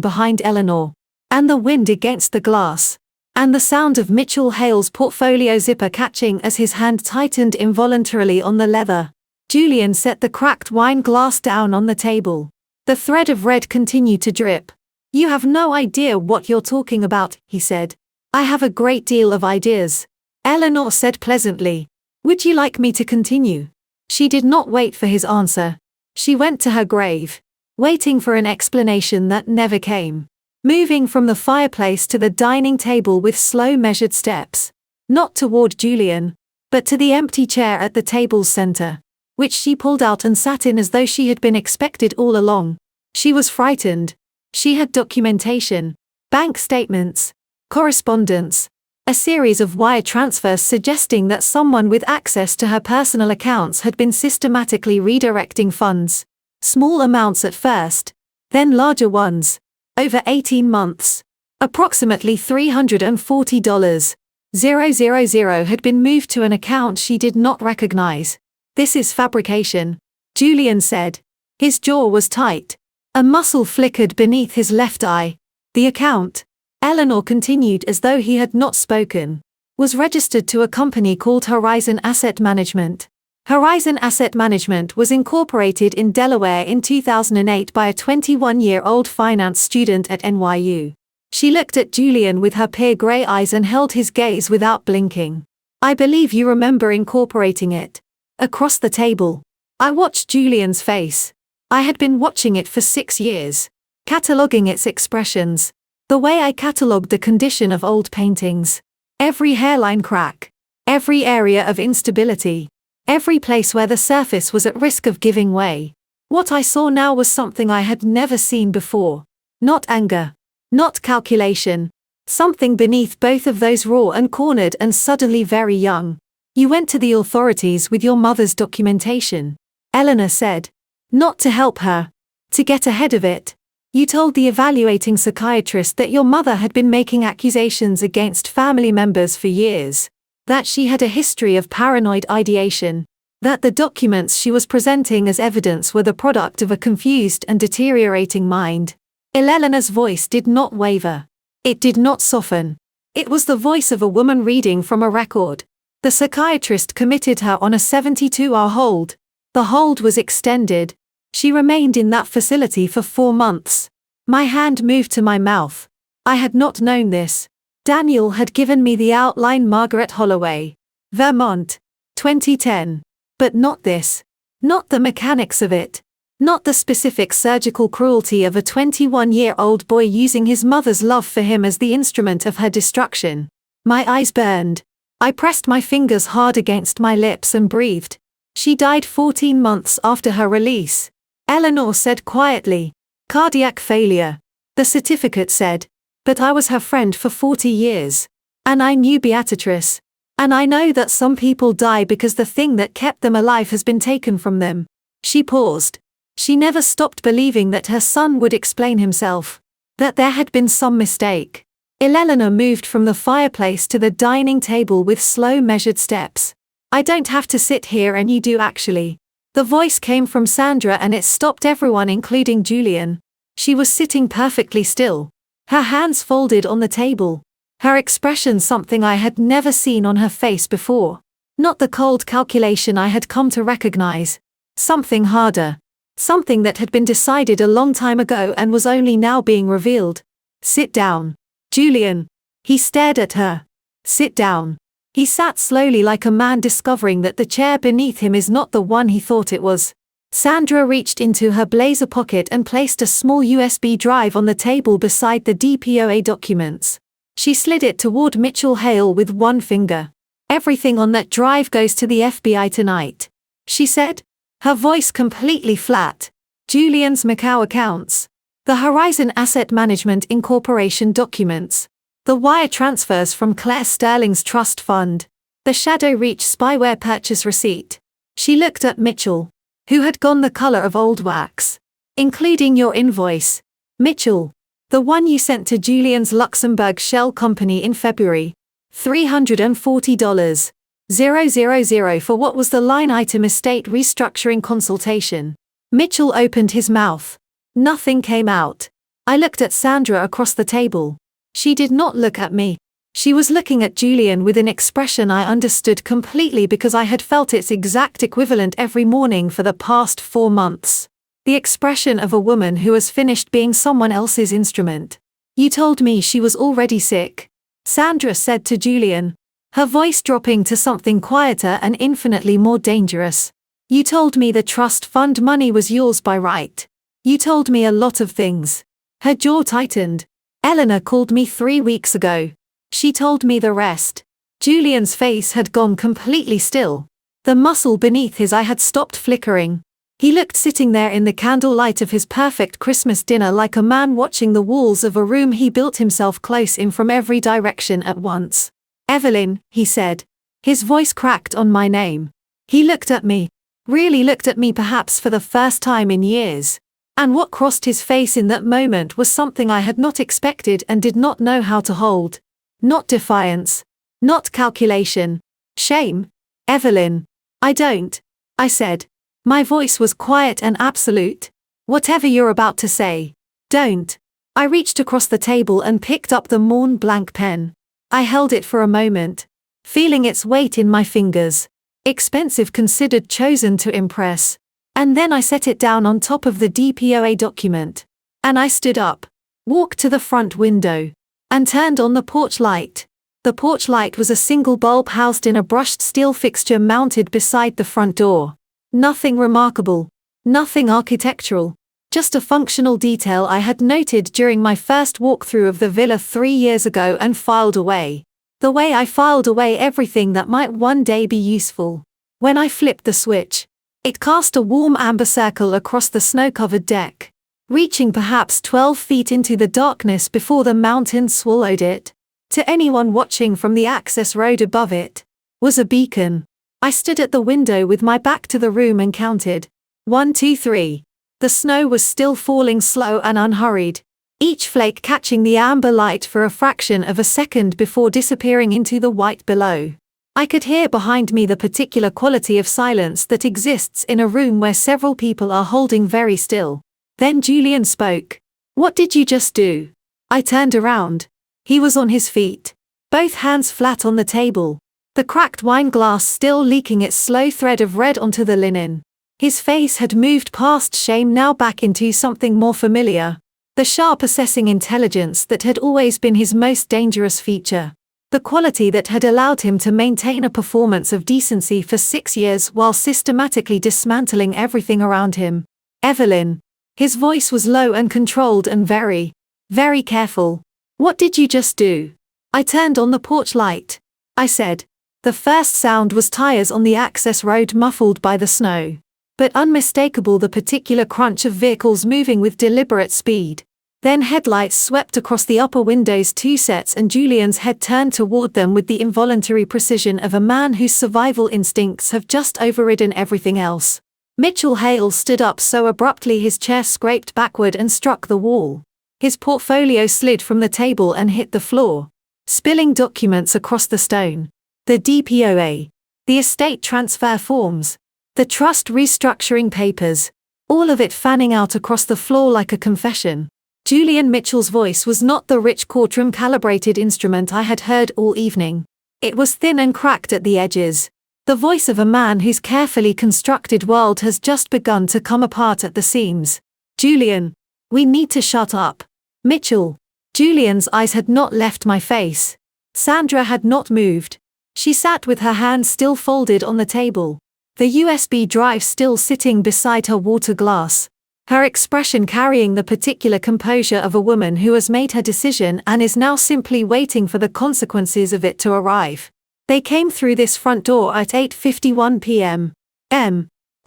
behind Eleanor, and the wind against the glass, and the sound of Mitchell Hale's portfolio zipper catching as his hand tightened involuntarily on the leather. Julian set the cracked wine glass down on the table. The thread of red continued to drip. "You have no idea what you're talking about," he said. "I have a great deal of ideas," Eleanor said pleasantly. "Would you like me to continue?" She did not wait for his answer. She went to her grave, waiting for an explanation that never came. Moving from the fireplace to the dining table with slow measured steps. Not toward Julian, but to the empty chair at the table's center, which she pulled out and sat in as though she had been expected all along. She was frightened. She had documentation, bank statements, correspondence, a series of wire transfers suggesting that someone with access to her personal accounts had been systematically redirecting funds. Small amounts at first, then larger ones, over 18 months. Approximately $340,000 had been moved to an account she did not recognize. "This is fabrication," Julian said. His jaw was tight. A muscle flickered beneath his left eye. "The account," Eleanor continued as though he had not spoken, "was registered to a company called Horizon Asset Management. Horizon Asset Management was incorporated in Delaware in 2008 by a 21-year-old finance student at NYU. She looked at Julian with her pale gray eyes and held his gaze without blinking. I believe you remember incorporating it. Across the table. I watched Julian's face. I had been watching it for 6 years. Cataloging its expressions. The way I catalogued the condition of old paintings. Every hairline crack. Every area of instability. Every place where the surface was at risk of giving way. What I saw now was something I had never seen before. Not anger. Not calculation. Something beneath both of those, raw and cornered and suddenly very young. You went to the authorities with your mother's documentation. Eleanor said. Not to help her. To get ahead of it. You told the evaluating psychiatrist that your mother had been making accusations against family members for years. That she had a history of paranoid ideation. That the documents she was presenting as evidence were the product of a confused and deteriorating mind. Eleanor's voice did not waver. It did not soften. It was the voice of a woman reading from a record. The psychiatrist committed her on a 72-hour hold. The hold was extended. She remained in that facility for 4 months. My hand moved to my mouth. I had not known this. Daniel had given me the outline. Margaret Holloway. Vermont. 2010. But not this. Not the mechanics of it. Not the specific surgical cruelty of a 21-year-old boy using his mother's love for him as the instrument of her destruction. My eyes burned. I pressed my fingers hard against my lips and breathed. She died 14 months after her release. Eleanor said quietly. Cardiac failure. The certificate said. But I was her friend for 40 years. And I knew Beatrice. And I know that some people die because the thing that kept them alive has been taken from them. She paused. She never stopped believing that her son would explain himself. That there had been some mistake. Eleanor moved from the fireplace to the dining table with slow measured steps. I don't have to sit here and you do actually. The voice came from Sandra and it stopped everyone including Julian. She was sitting perfectly still. Her hands folded on the table. Her expression something I had never seen on her face before. Not the cold calculation I had come to recognize. Something harder. Something that had been decided a long time ago and was only now being revealed. Sit down. Julian. He stared at her. Sit down. He sat slowly like a man discovering that the chair beneath him is not the one he thought it was. Sandra reached into her blazer pocket and placed a small USB drive on the table beside the DPOA documents. She slid it toward Mitchell Hale with one finger. Everything on that drive goes to the FBI tonight, she said. Her voice completely flat. Julian's Macau accounts. The Horizon Asset Management Incorporation documents. The wire transfers from Claire Sterling's trust fund. The Shadow Reach spyware purchase receipt. She looked at Mitchell, who had gone the color of old wax. Including your invoice. Mitchell. The one you sent to Julian's Luxembourg shell company in February. $340. 000 for what was the line item estate restructuring consultation. Mitchell opened his mouth. Nothing came out. I looked at Sandra across the table. She did not look at me. She was looking at Julian with an expression I understood completely because I had felt its exact equivalent every morning for the past 4 months. The expression of a woman who has finished being someone else's instrument. You told me she was already sick, Sandra said to Julian, her voice dropping to something quieter and infinitely more dangerous. You told me the trust fund money was yours by right. You told me a lot of things. Her jaw tightened. Eleanor called me 3 weeks ago. She told me the rest. Julian's face had gone completely still. The muscle beneath his eye had stopped flickering. He looked sitting there in the candlelight of his perfect Christmas dinner like a man watching the walls of a room he built himself close in from every direction at once. Evelyn, he said. His voice cracked on my name. He looked at me. Really looked at me perhaps for the first time in years. And what crossed his face in that moment was something I had not expected and did not know how to hold. Not defiance. Not calculation. Shame. Evelyn. I don't. I said. My voice was quiet and absolute. Whatever you're about to say. Don't. I reached across the table and picked up the Mont Blanc pen. I held it for a moment. Feeling its weight in my fingers. Expensive, considered, chosen to impress. And then I set it down on top of the DPOA document. And I stood up, walked to the front window, and turned on the porch light. The porch light was a single bulb housed in a brushed steel fixture mounted beside the front door. Nothing remarkable. Nothing architectural. Just a functional detail I had noted during my first walkthrough of the villa 3 years ago and filed away. The way I filed away everything that might one day be useful. When I flipped the switch, it cast a warm amber circle across the snow-covered deck, reaching perhaps 12 feet into the darkness before the mountains swallowed it. To anyone watching from the access road above it, was a beacon. I stood at the window with my back to the room and counted. 1, 2, 3. The snow was still falling slow and unhurried, each flake catching the amber light for a fraction of a second before disappearing into the white below. I could hear behind me the particular quality of silence that exists in a room where several people are holding very still. Then Julian spoke. "What did you just do?" I turned around. He was on his feet, both hands flat on the table, the cracked wine glass still leaking its slow thread of red onto the linen. His face had moved past shame now back into something more familiar, the sharp assessing intelligence that had always been his most dangerous feature, the quality that had allowed him to maintain a performance of decency for 6 years while systematically dismantling everything around him. "Evelyn." His voice was low and controlled and very, very careful. "What did you just do?" "I turned on the porch light," I said. The first sound was tires on the access road muffled by the snow, but unmistakable the particular crunch of vehicles moving with deliberate speed. Then headlights swept across the upper windows 2 sets and Julian's head turned toward them with the involuntary precision of a man whose survival instincts have just overridden everything else. Mitchell Hale stood up so abruptly his chair scraped backward and struck the wall. His portfolio slid from the table and hit the floor, spilling documents across the stone. The DPOA, the estate transfer forms, the trust restructuring papers, all of it fanning out across the floor like a confession. Julian Mitchell's voice was not the rich courtroom-calibrated instrument I had heard all evening. It was thin and cracked at the edges, the voice of a man whose carefully constructed world has just begun to come apart at the seams. "Julian, we need to shut up." "Mitchell." Julian's eyes had not left my face. Sandra had not moved. She sat with her hands still folded on the table, the USB drive still sitting beside her water glass, her expression carrying the particular composure of a woman who has made her decision and is now simply waiting for the consequences of it to arrive. They came through this front door at 8:51 p.m.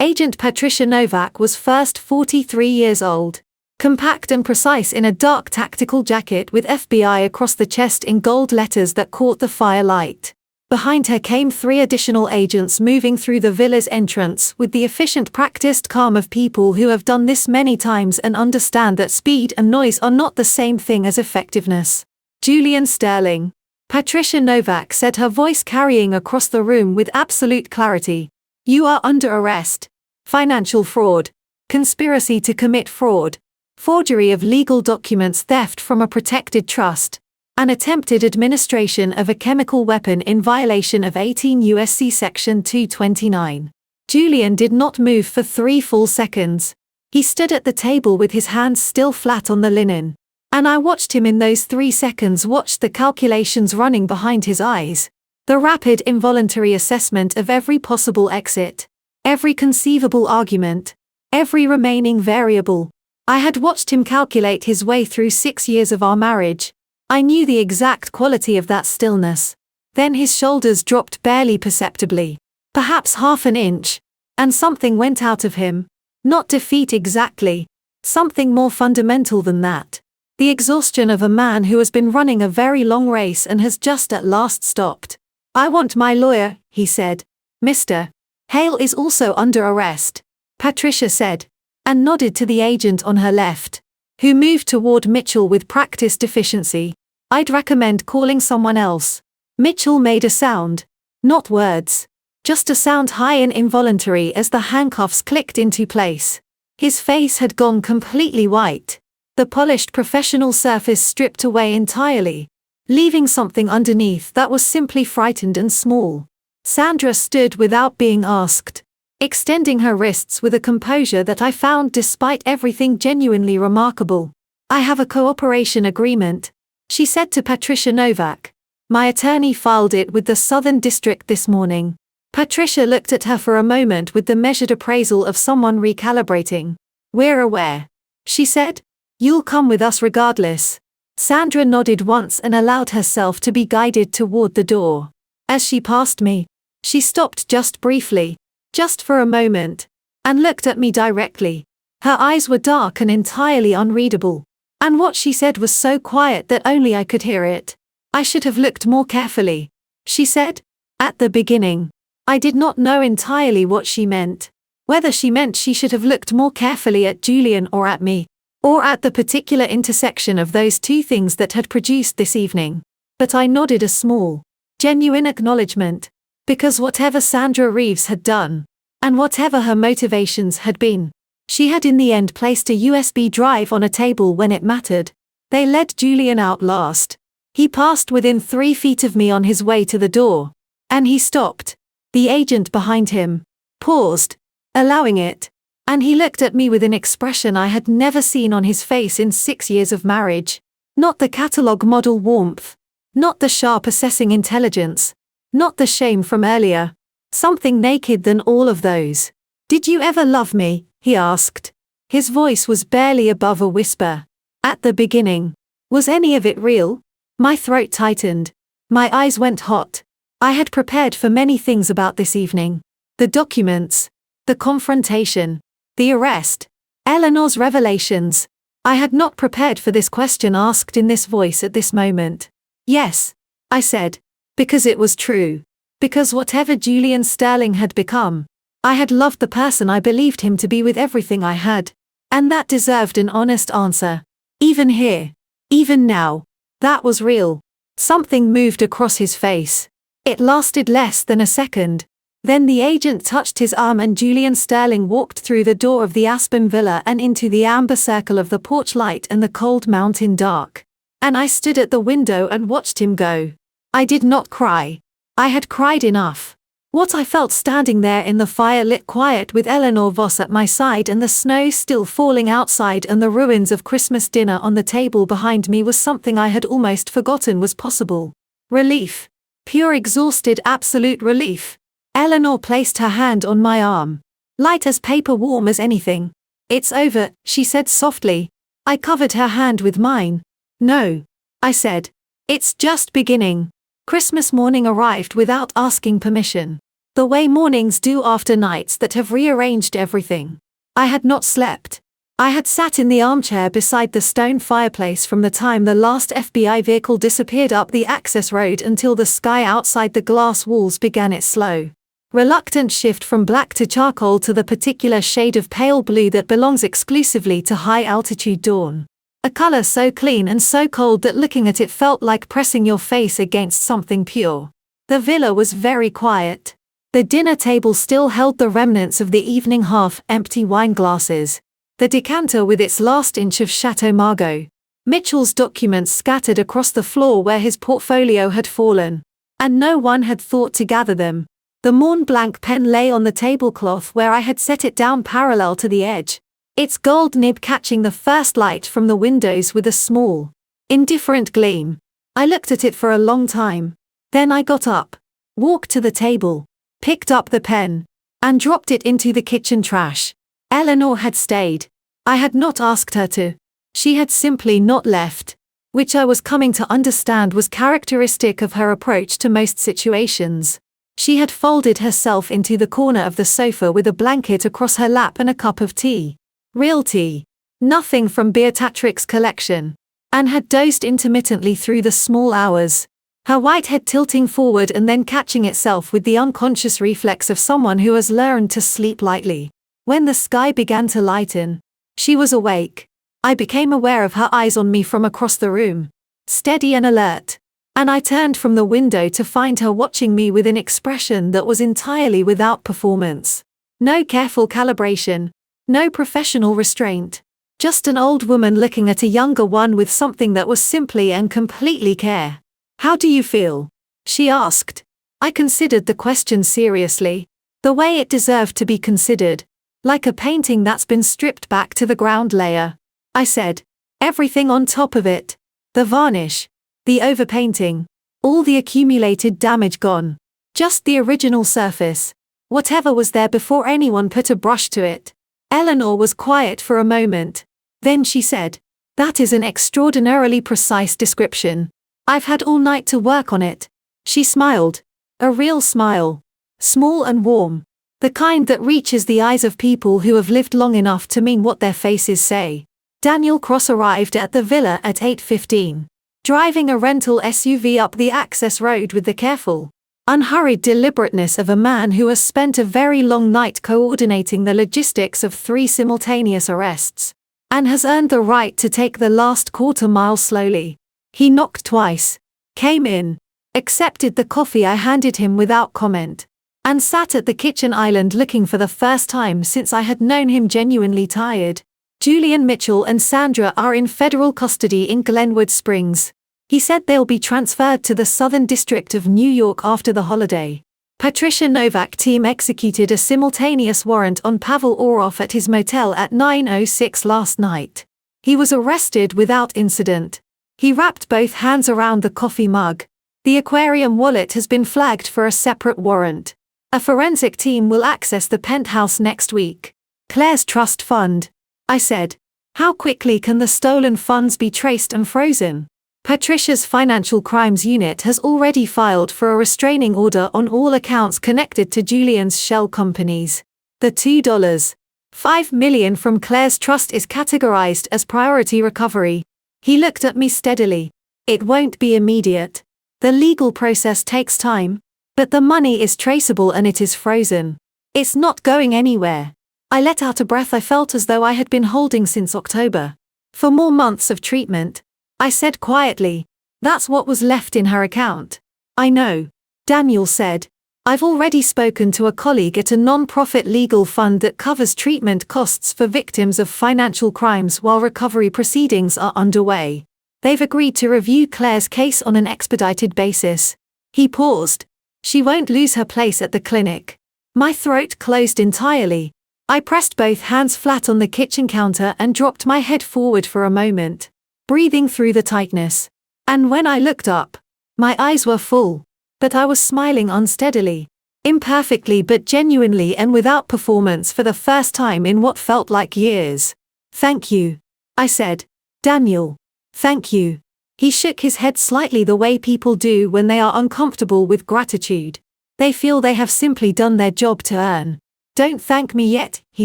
Agent Patricia Novak was first 43 years old, compact and precise in a dark tactical jacket with FBI across the chest in gold letters that caught the firelight. Behind her came 3 additional agents moving through the villa's entrance with the efficient practiced calm of people who have done this many times and understand that speed and noise are not the same thing as effectiveness. "Julian Sterling," Patricia Novak said, her voice carrying across the room with absolute clarity. "You are under arrest. Financial fraud, conspiracy to commit fraud, forgery of legal documents, theft from a protected trust, and attempted administration of a chemical weapon in violation of 18 U.S.C. Section 229. Julian did not move for 3 full seconds. He stood at the table with his hands still flat on the linen. And I watched him in those 3 seconds, watched the calculations running behind his eyes. The rapid involuntary assessment of every possible exit, every conceivable argument, every remaining variable. I had watched him calculate his way through 6 years of our marriage. I knew the exact quality of that stillness. Then his shoulders dropped barely perceptibly, perhaps half an inch, and something went out of him. Not defeat exactly, something more fundamental than that. The exhaustion of a man who has been running a very long race and has just at last stopped. "I want my lawyer," he said. "Mr. Hale is also under arrest," Patricia said, and nodded to the agent on her left, who moved toward Mitchell with practiced efficiency. "I'd recommend calling someone else." Mitchell made a sound. Not words. Just a sound, high and involuntary, as the handcuffs clicked into place. His face had gone completely white. The polished professional surface stripped away entirely, leaving something underneath that was simply frightened and small. Sandra stood without being asked, extending her wrists with a composure that I found despite everything genuinely remarkable. "I have a cooperation agreement," she said to Patricia Novak. "My attorney filed it with the Southern District this morning." Patricia looked at her for a moment with the measured appraisal of someone recalibrating. "We're aware," she said. "You'll come with us regardless." Sandra nodded once and allowed herself to be guided toward the door. As she passed me, she stopped just briefly, just for a moment, and looked at me directly. Her eyes were dark and entirely unreadable, and what she said was so quiet that only I could hear it. "I should have looked more carefully," she said. At the beginning, I did not know entirely what she meant. Whether she meant she should have looked more carefully at Julian or at me, or at the particular intersection of those two things that had produced this evening. But I nodded a small, genuine acknowledgement, because whatever Sandra Reeves had done, and whatever her motivations had been, she had in the end placed a USB drive on a table when it mattered. They led Julian out last. He passed within 3 feet of me on his way to the door, and he stopped. The agent behind him paused, allowing it, and he looked at me with an expression I had never seen on his face in 6 years of marriage. Not the catalog model warmth, not the sharp assessing intelligence, not the shame from earlier. Something naked than all of those. "Did you ever love me?" he asked. His voice was barely above a whisper. "At the beginning. Was any of it real?" My throat tightened. My eyes went hot. I had prepared for many things about this evening. The documents, the confrontation, the arrest, Eleanor's revelations. I had not prepared for this question asked in this voice at this moment. "Yes," I said, because it was true. Because whatever Julian Sterling had become, I had loved the person I believed him to be with everything I had. And that deserved an honest answer. Even here, even now, that was real. Something moved across his face. It lasted less than a second. Then the agent touched his arm and Julian Sterling walked through the door of the Aspen Villa and into the amber circle of the porch light and the cold mountain dark. And I stood at the window and watched him go. I did not cry. I had cried enough. What I felt standing there in the fire-lit quiet with Eleanor Voss at my side and the snow still falling outside and the ruins of Christmas dinner on the table behind me was something I had almost forgotten was possible. Relief. Pure exhausted absolute relief. Eleanor placed her hand on my arm. Light as paper, warm as anything. "It's over," she said softly. I covered her hand with mine. "No," I said. "It's just beginning." Christmas morning arrived without asking permission. The way mornings do after nights that have rearranged everything. I had not slept. I had sat in the armchair beside the stone fireplace from the time the last FBI vehicle disappeared up the access road until the sky outside the glass walls began its slow, reluctant shift from black to charcoal to the particular shade of pale blue that belongs exclusively to high-altitude dawn. A color so clean and so cold that looking at it felt like pressing your face against something pure. The villa was very quiet. The dinner table still held the remnants of the evening half-empty wine glasses. The decanter with its last inch of Chateau Margaux. Mitchell's documents scattered across the floor where his portfolio had fallen. And no one had thought to gather them. The Mont Blanc pen lay on the tablecloth where I had set it down parallel to the edge, its gold nib catching the first light from the windows with a small, indifferent gleam. I looked at it for a long time. Then I got up, walked to the table, picked up the pen, and dropped it into the kitchen trash. Eleanor had stayed. I had not asked her to. She had simply not left, which I was coming to understand was characteristic of her approach to most situations. She had folded herself into the corner of the sofa with a blanket across her lap and a cup of tea. Real tea. Nothing from Beatrix's collection. And had dozed intermittently through the small hours, her white head tilting forward and then catching itself with the unconscious reflex of someone who has learned to sleep lightly. When the sky began to lighten, she was awake. I became aware of her eyes on me from across the room, steady and alert. And I turned from the window to find her watching me with an expression that was entirely without performance. No careful calibration. No professional restraint. Just an old woman looking at a younger one with something that was simply and completely care. "How do you feel?" she asked. I considered the question seriously, the way it deserved to be considered, like a painting that's been stripped back to the ground layer. I said, everything on top of it. The varnish, the overpainting, all the accumulated damage gone. Just the original surface. Whatever was there before anyone put a brush to it. Eleanor was quiet for a moment. Then she said, that is an extraordinarily precise description. I've had all night to work on it. She smiled. A real smile. Small and warm. The kind that reaches the eyes of people who have lived long enough to mean what their faces say. Daniel Cross arrived at the villa at 8:15. Driving a rental SUV up the access road with the careful, unhurried deliberateness of a man who has spent a very long night coordinating the logistics of 3 simultaneous arrests, and has earned the right to take the last quarter mile slowly. He knocked twice, came in, accepted the coffee I handed him without comment, and sat at the kitchen island looking for the first time since I had known him genuinely tired. Julian Mitchell and Sandra are in federal custody in Glenwood Springs. He said they'll be transferred to the Southern District of New York after the holiday. Patricia Novak team executed a simultaneous warrant on Pavel Orov at his motel at 9:06 last night. He was arrested without incident. He wrapped both hands around the coffee mug. The aquarium wallet has been flagged for a separate warrant. A forensic team will access the penthouse next week. Claire's trust fund. I said. How quickly can the stolen funds be traced and frozen? Patricia's Financial Crimes Unit has already filed for a restraining order on all accounts connected to Julian's shell companies. The $2.5 million from Claire's trust is categorized as priority recovery. He looked at me steadily. It won't be immediate. The legal process takes time, but the money is traceable and it is frozen. It's not going anywhere. I let out a breath I felt as though I had been holding since October. For more months of treatment. I said quietly, that's what was left in her account. I know. Daniel said, I've already spoken to a colleague at a non-profit legal fund that covers treatment costs for victims of financial crimes while recovery proceedings are underway. They've agreed to review Claire's case on an expedited basis. He paused. She won't lose her place at the clinic. My throat closed entirely. I pressed both hands flat on the kitchen counter and dropped my head forward for a moment, breathing through the tightness. And when I looked up, my eyes were full, but I was smiling unsteadily, imperfectly but genuinely and without performance for the first time in what felt like years. Thank you, I said. Daniel. Thank you. He shook his head slightly the way people do when they are uncomfortable with gratitude. They feel they have simply done their job to earn. Don't thank me yet, he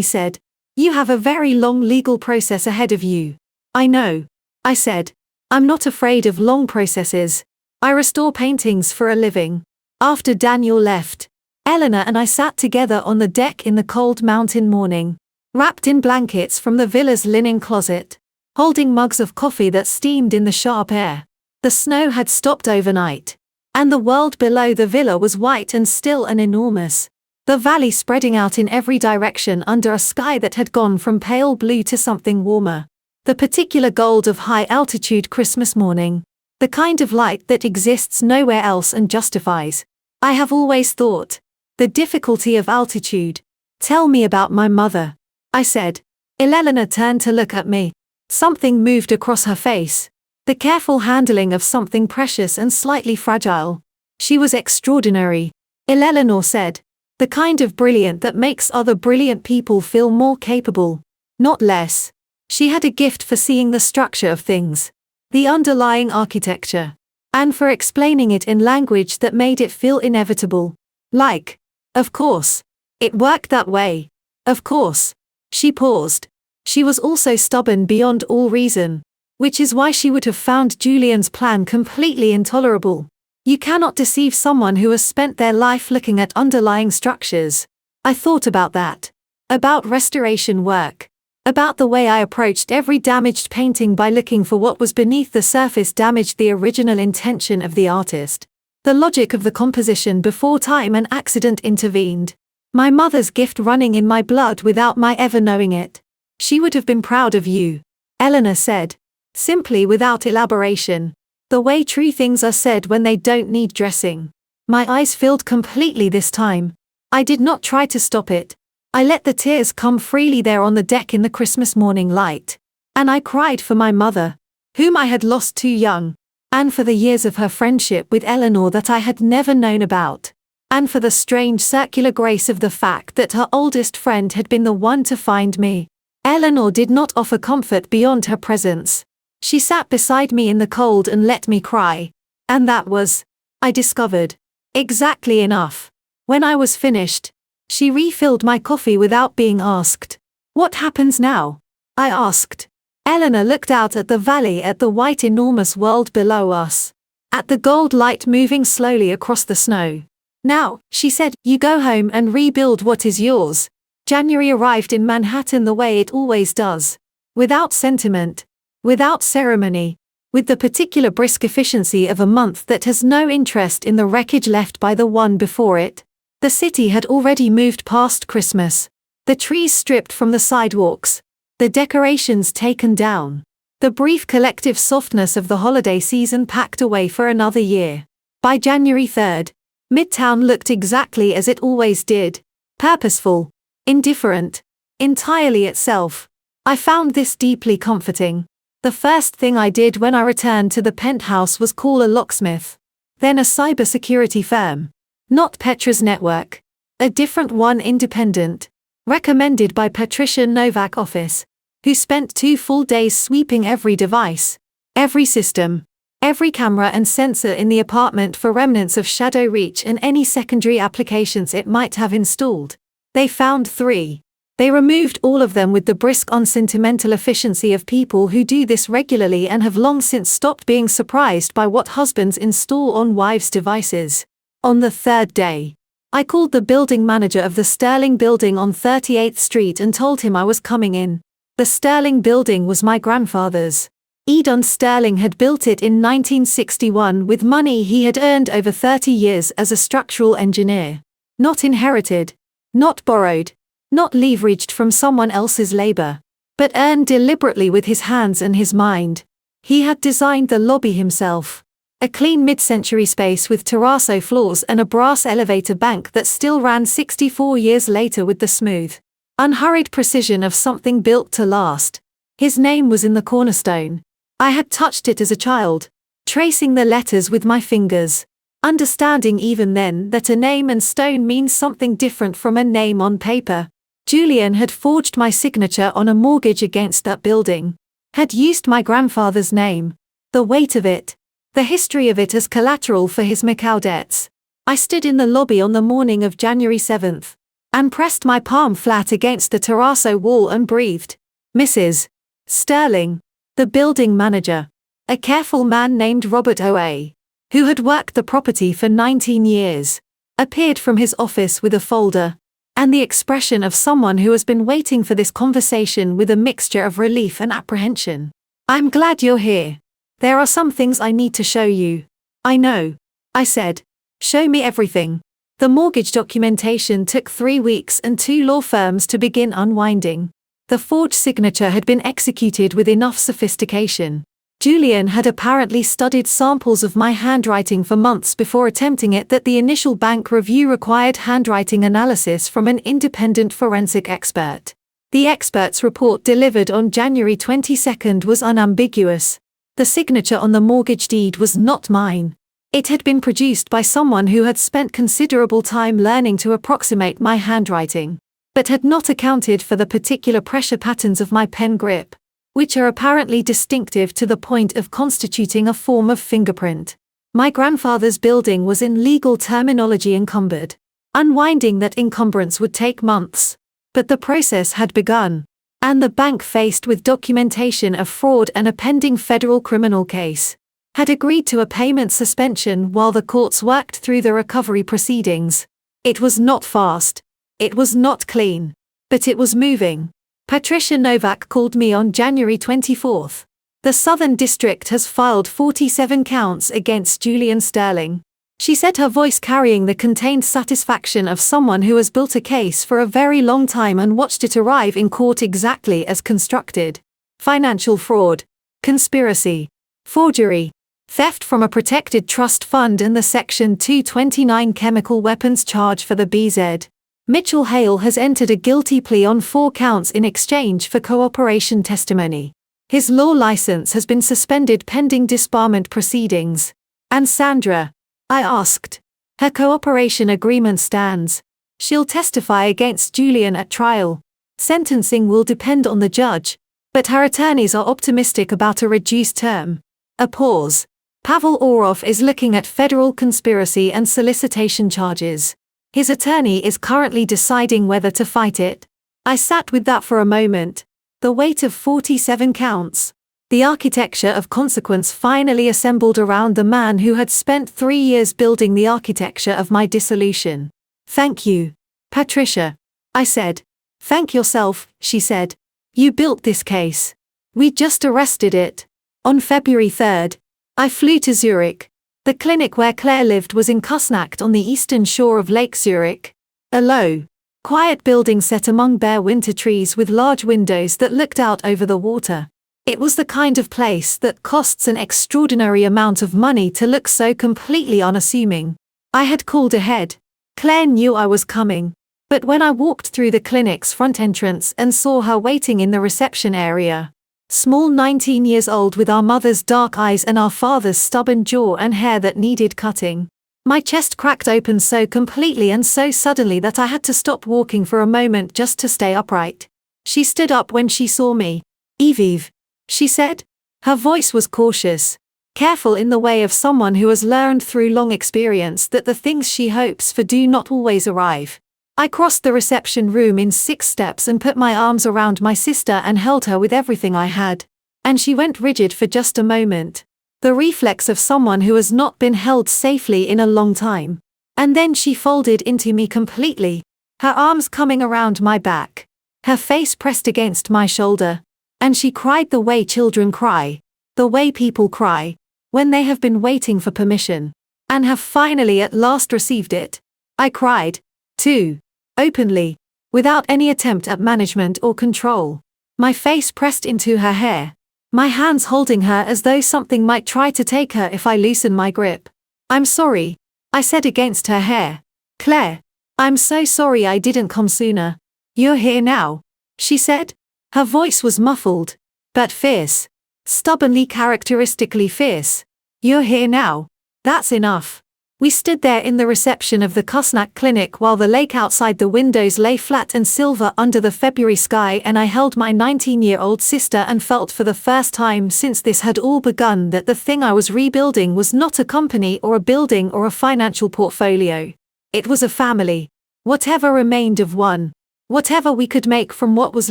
said. You have a very long legal process ahead of you. I know. I said. I'm not afraid of long processes. I restore paintings for a living. After Daniel left, Eleanor and I sat together on the deck in the cold mountain morning, wrapped in blankets from the villa's linen closet, holding mugs of coffee that steamed in the sharp air. The snow had stopped overnight, and the world below the villa was white and still and enormous. The valley spreading out in every direction under a sky that had gone from pale blue to something warmer. The particular gold of high-altitude Christmas morning. The kind of light that exists nowhere else and justifies. I have always thought. The difficulty of altitude. Tell me about my mother. I said. Eleanor turned to look at me. Something moved across her face. The careful handling of something precious and slightly fragile. She was extraordinary. Eleanor said. The kind of brilliant that makes other brilliant people feel more capable, not less. She had a gift for seeing the structure of things, the underlying architecture, and for explaining it in language that made it feel inevitable. Like, of course, it worked that way. Of course. She paused. She was also stubborn beyond all reason, which is why she would have found Julian's plan completely intolerable. You cannot deceive someone who has spent their life looking at underlying structures. I thought about that. About restoration work. About the way I approached every damaged painting by looking for what was beneath the surface damaged the original intention of the artist. The logic of the composition before time and accident intervened. My mother's gift running in my blood without my ever knowing it. She would have been proud of you, Eleanor said. Simply without elaboration. The way true things are said when they don't need dressing. My eyes filled completely this time. I did not try to stop it. I let the tears come freely there on the deck in the Christmas morning light. And I cried for my mother, whom I had lost too young, and for the years of her friendship with Eleanor that I had never known about, and for the strange circular grace of the fact that her oldest friend had been the one to find me. Eleanor did not offer comfort beyond her presence. She sat beside me in the cold and let me cry. And that was, I discovered, exactly enough. When I was finished, she refilled my coffee without being asked. "What happens now?" I asked. Eleanor looked out at the valley, at the white enormous world below us, at the gold light moving slowly across the snow. "Now," she said, "you go home and rebuild what is yours." January arrived in Manhattan the way it always does. Without sentiment. Without ceremony. With the particular brisk efficiency of a month that has no interest in the wreckage left by the one before it. The city had already moved past Christmas. The trees stripped from the sidewalks. The decorations taken down. The brief collective softness of the holiday season packed away for another year. By January 3rd, Midtown looked exactly as it always did. Purposeful. Indifferent. Entirely itself. I found this deeply comforting. The first thing I did when I returned to the penthouse was call a locksmith. Then a cybersecurity firm. Not Petra's network. A different one, independent. Recommended by Patricia Novak office. Who spent 2 full days sweeping every device. Every system. Every camera and sensor in the apartment for remnants of shadow reach and any secondary applications it might have installed. They found 3. They removed all of them with the brisk unsentimental efficiency of people who do this regularly and have long since stopped being surprised by what husbands install on wives' devices. On the 3rd day, I called the building manager of the Sterling building on 38th Street and told him I was coming in. The Sterling building was my grandfather's. Edon Sterling had built it in 1961 with money he had earned over 30 years as a structural engineer. Not inherited. Not borrowed. Not leveraged from someone else's labor, but earned deliberately with his hands and his mind. He had designed the lobby himself. A clean mid-century space with terrazzo floors and a brass elevator bank that still ran 64 years later with the smooth, unhurried precision of something built to last. His name was in the cornerstone. I had touched it as a child, tracing the letters with my fingers, understanding even then that a name and stone means something different from a name on paper. Julian had forged my signature on a mortgage against that building. Had used my grandfather's name. The weight of it. The history of it as collateral for his Macau debts. I stood in the lobby on the morning of January 7th. And pressed my palm flat against the terrazzo wall and breathed. Mrs. Sterling. The building manager. A careful man named Robert O.A., who had worked the property for 19 years. Appeared from his office with a folder. And the expression of someone who has been waiting for this conversation with a mixture of relief and apprehension. "I'm glad you're here. There are some things I need to show you." "I know," I said. "Show me everything." The mortgage documentation took 3 weeks and 2 law firms to begin unwinding. The forged signature had been executed with enough sophistication. Julian had apparently studied samples of my handwriting for months before attempting it that the initial bank review required handwriting analysis from an independent forensic expert. The expert's report delivered on January 22nd was unambiguous. The signature on the mortgage deed was not mine. It had been produced by someone who had spent considerable time learning to approximate my handwriting, but had not accounted for the particular pressure patterns of my pen grip, which are apparently distinctive to the point of constituting a form of fingerprint. My grandfather's building was in legal terminology encumbered. Unwinding that encumbrance would take months. But the process had begun. And the bank, faced with documentation of fraud and a pending federal criminal case, had agreed to a payment suspension while the courts worked through the recovery proceedings. It was not fast. It was not clean. But it was moving. Patricia Novak called me on January 24th. The Southern District has filed 47 counts against Julian Sterling. She said, her voice carrying the contained satisfaction of someone who has built a case for a very long time and watched it arrive in court exactly as constructed. Financial fraud. Conspiracy. Forgery. theft from a protected trust fund and the Section 229 chemical weapons charge for the BZ. Mitchell Hale has entered a guilty plea on 4 counts in exchange for cooperation testimony. His law license has been suspended pending disbarment proceedings. And Sandra? I asked. Her cooperation agreement stands. She'll testify against Julian at trial. Sentencing will depend on the judge, but her attorneys are optimistic about a reduced term. A pause. Pavel Orov is looking at federal conspiracy and solicitation charges. His attorney is currently deciding whether to fight it. I sat with that for a moment. The weight of 47 counts. The architecture of consequence finally assembled around the man who had spent 3 years building the architecture of my dissolution. Thank you, Patricia. I said. Thank yourself, she said. You built this case. We just arrested it. On February 3rd, I flew to Zurich. The clinic where Claire lived was in Kusnacht on the eastern shore of Lake Zurich. A low, quiet building set among bare winter trees with large windows that looked out over the water. It was the kind of place that costs an extraordinary amount of money to look so completely unassuming. I had called ahead. Claire knew I was coming. But when I walked through the clinic's front entrance and saw her waiting in the reception area, small 19 years old with our mother's dark eyes and our father's stubborn jaw and hair that needed cutting, my chest cracked open so completely and so suddenly that I had to stop walking for a moment just to stay upright. She stood up when she saw me. Yves, she said. Her voice was cautious, careful in the way of someone who has learned through long experience that the things she hopes for do not always arrive. I crossed the reception room in 6 steps and put my arms around my sister and held her with everything I had. And she went rigid for just a moment. The reflex of someone who has not been held safely in a long time. And then she folded into me completely, her arms coming around my back, her face pressed against my shoulder. And she cried the way children cry, the way people cry, when they have been waiting for permission, and have finally at last received it. I cried, too. Openly, without any attempt at management or control. My face pressed into her hair, my hands holding her as though something might try to take her if I loosen my grip. I'm sorry, I said against her hair. Claire, I'm so sorry I didn't come sooner. You're here now, she said. Her voice was muffled, but fierce, stubbornly characteristically fierce. You're here now. That's enough. We stood there in the reception of the Kusnacht clinic while the lake outside the windows lay flat and silver under the February sky, and I held my 19-year-old sister and felt for the first time since this had all begun that the thing I was rebuilding was not a company or a building or a financial portfolio. It was a family. Whatever remained of one. Whatever we could make from what was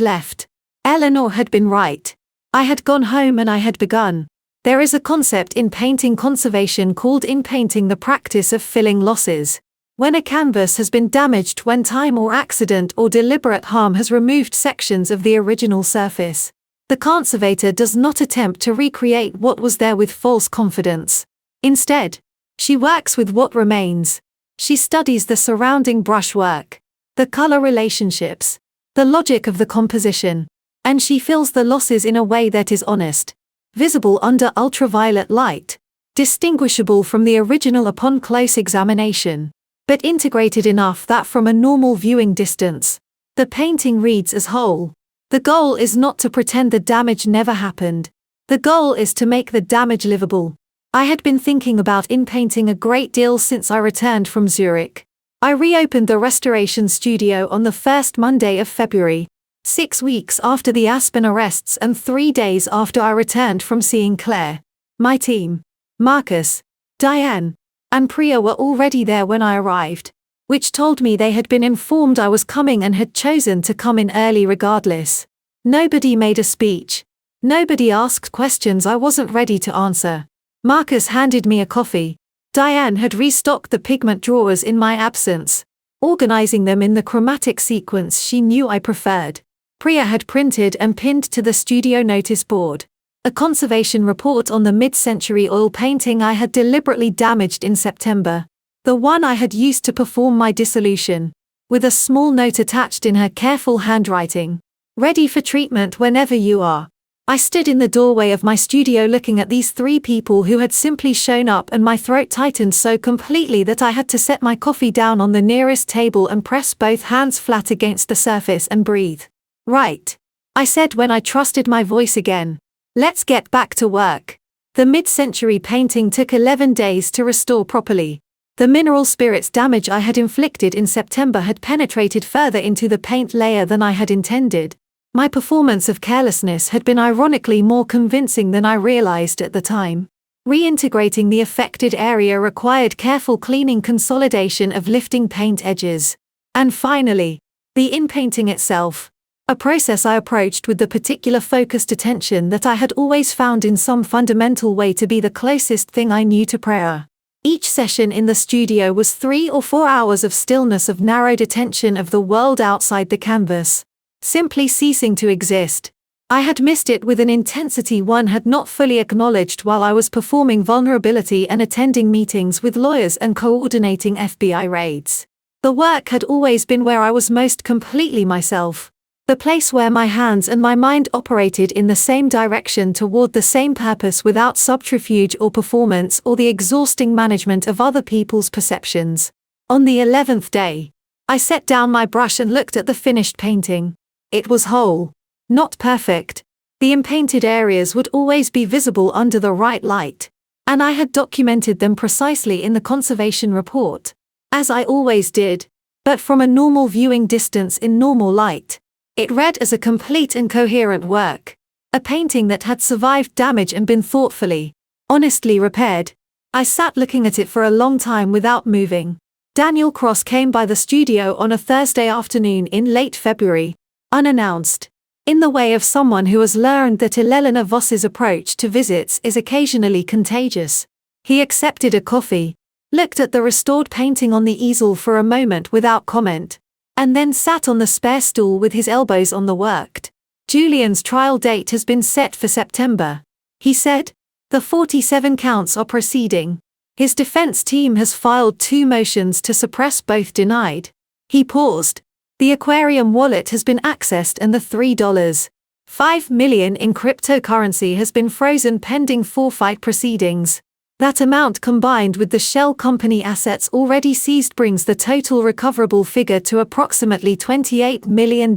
left. Eleanor had been right. I had gone home and I had begun. There is a concept in painting conservation called in-painting the practice of filling losses. When a canvas has been damaged when time or accident or deliberate harm has removed sections of the original surface, the conservator does not attempt to recreate what was there with false confidence. Instead, she works with what remains. She studies the surrounding brushwork, the color relationships, the logic of the composition, and she fills the losses in a way that is honest, visible under ultraviolet light, distinguishable from the original upon close examination, but integrated enough that from a normal viewing distance, the painting reads as whole. The goal is not to pretend the damage never happened. The goal is to make the damage livable. I had been thinking about in-painting a great deal since I returned from Zurich. I reopened the restoration studio on the first Monday of February, 6 weeks after the Aspen arrests and 3 days after I returned from seeing Claire. My team, Marcus, Diane, and Priya were already there when I arrived, which told me they had been informed I was coming and had chosen to come in early regardless. Nobody made a speech. Nobody asked questions I wasn't ready to answer. Marcus handed me a coffee. Diane had restocked the pigment drawers in my absence, organizing them in the chromatic sequence she knew I preferred. Priya had printed and pinned to the studio notice board a conservation report on the mid-century oil painting I had deliberately damaged in September, the one I had used to perform my dissolution, with a small note attached in her careful handwriting. Ready for treatment whenever you are. I stood in the doorway of my studio looking at these three people who had simply shown up, and my throat tightened so completely that I had to set my coffee down on the nearest table and press both hands flat against the surface and breathe. "Right," I said when I trusted my voice again. "Let's get back to work." The mid-century painting took 11 days to restore properly. The mineral spirits damage I had inflicted in September had penetrated further into the paint layer than I had intended. My performance of carelessness had been ironically more convincing than I realized at the time. Reintegrating the affected area required careful cleaning, consolidation of lifting paint edges. And finally, the in-painting itself. A process I approached with the particular focused attention that I had always found in some fundamental way to be the closest thing I knew to prayer. Each session in the studio was 3 or 4 hours of stillness, of narrowed attention of the world outside the canvas. Simply ceasing to exist. I had missed it with an intensity one had not fully acknowledged while I was performing vulnerability and attending meetings with lawyers and coordinating FBI raids. The work had always been where I was most completely myself. The place where my hands and my mind operated in the same direction toward the same purpose, without subterfuge or performance or the exhausting management of other people's perceptions. On the 11th day, I set down my brush and looked at the finished painting. It was whole. Not perfect. The unpainted areas would always be visible under the right light, and I had documented them precisely in the conservation report, as I always did, but from a normal viewing distance in normal light. It read as a complete and coherent work, a painting that had survived damage and been thoughtfully, honestly repaired. I sat looking at it for a long time without moving. Daniel Cross came by the studio on a Thursday afternoon in late February, unannounced. In the way of someone who has learned that Elena Voss's approach to visits is occasionally contagious. He accepted a coffee, looked at the restored painting on the easel for a moment without comment, and then sat on the spare stool with his elbows on the worked. "Julian's trial date has been set for September," he said. "The 47 counts are proceeding. His defense team has filed 2 motions to suppress, both denied." He paused. "The aquarium wallet has been accessed and the $3.5 million in cryptocurrency has been frozen pending forfeit proceedings. That amount, combined with the shell company assets already seized, brings the total recoverable figure to approximately $28 million.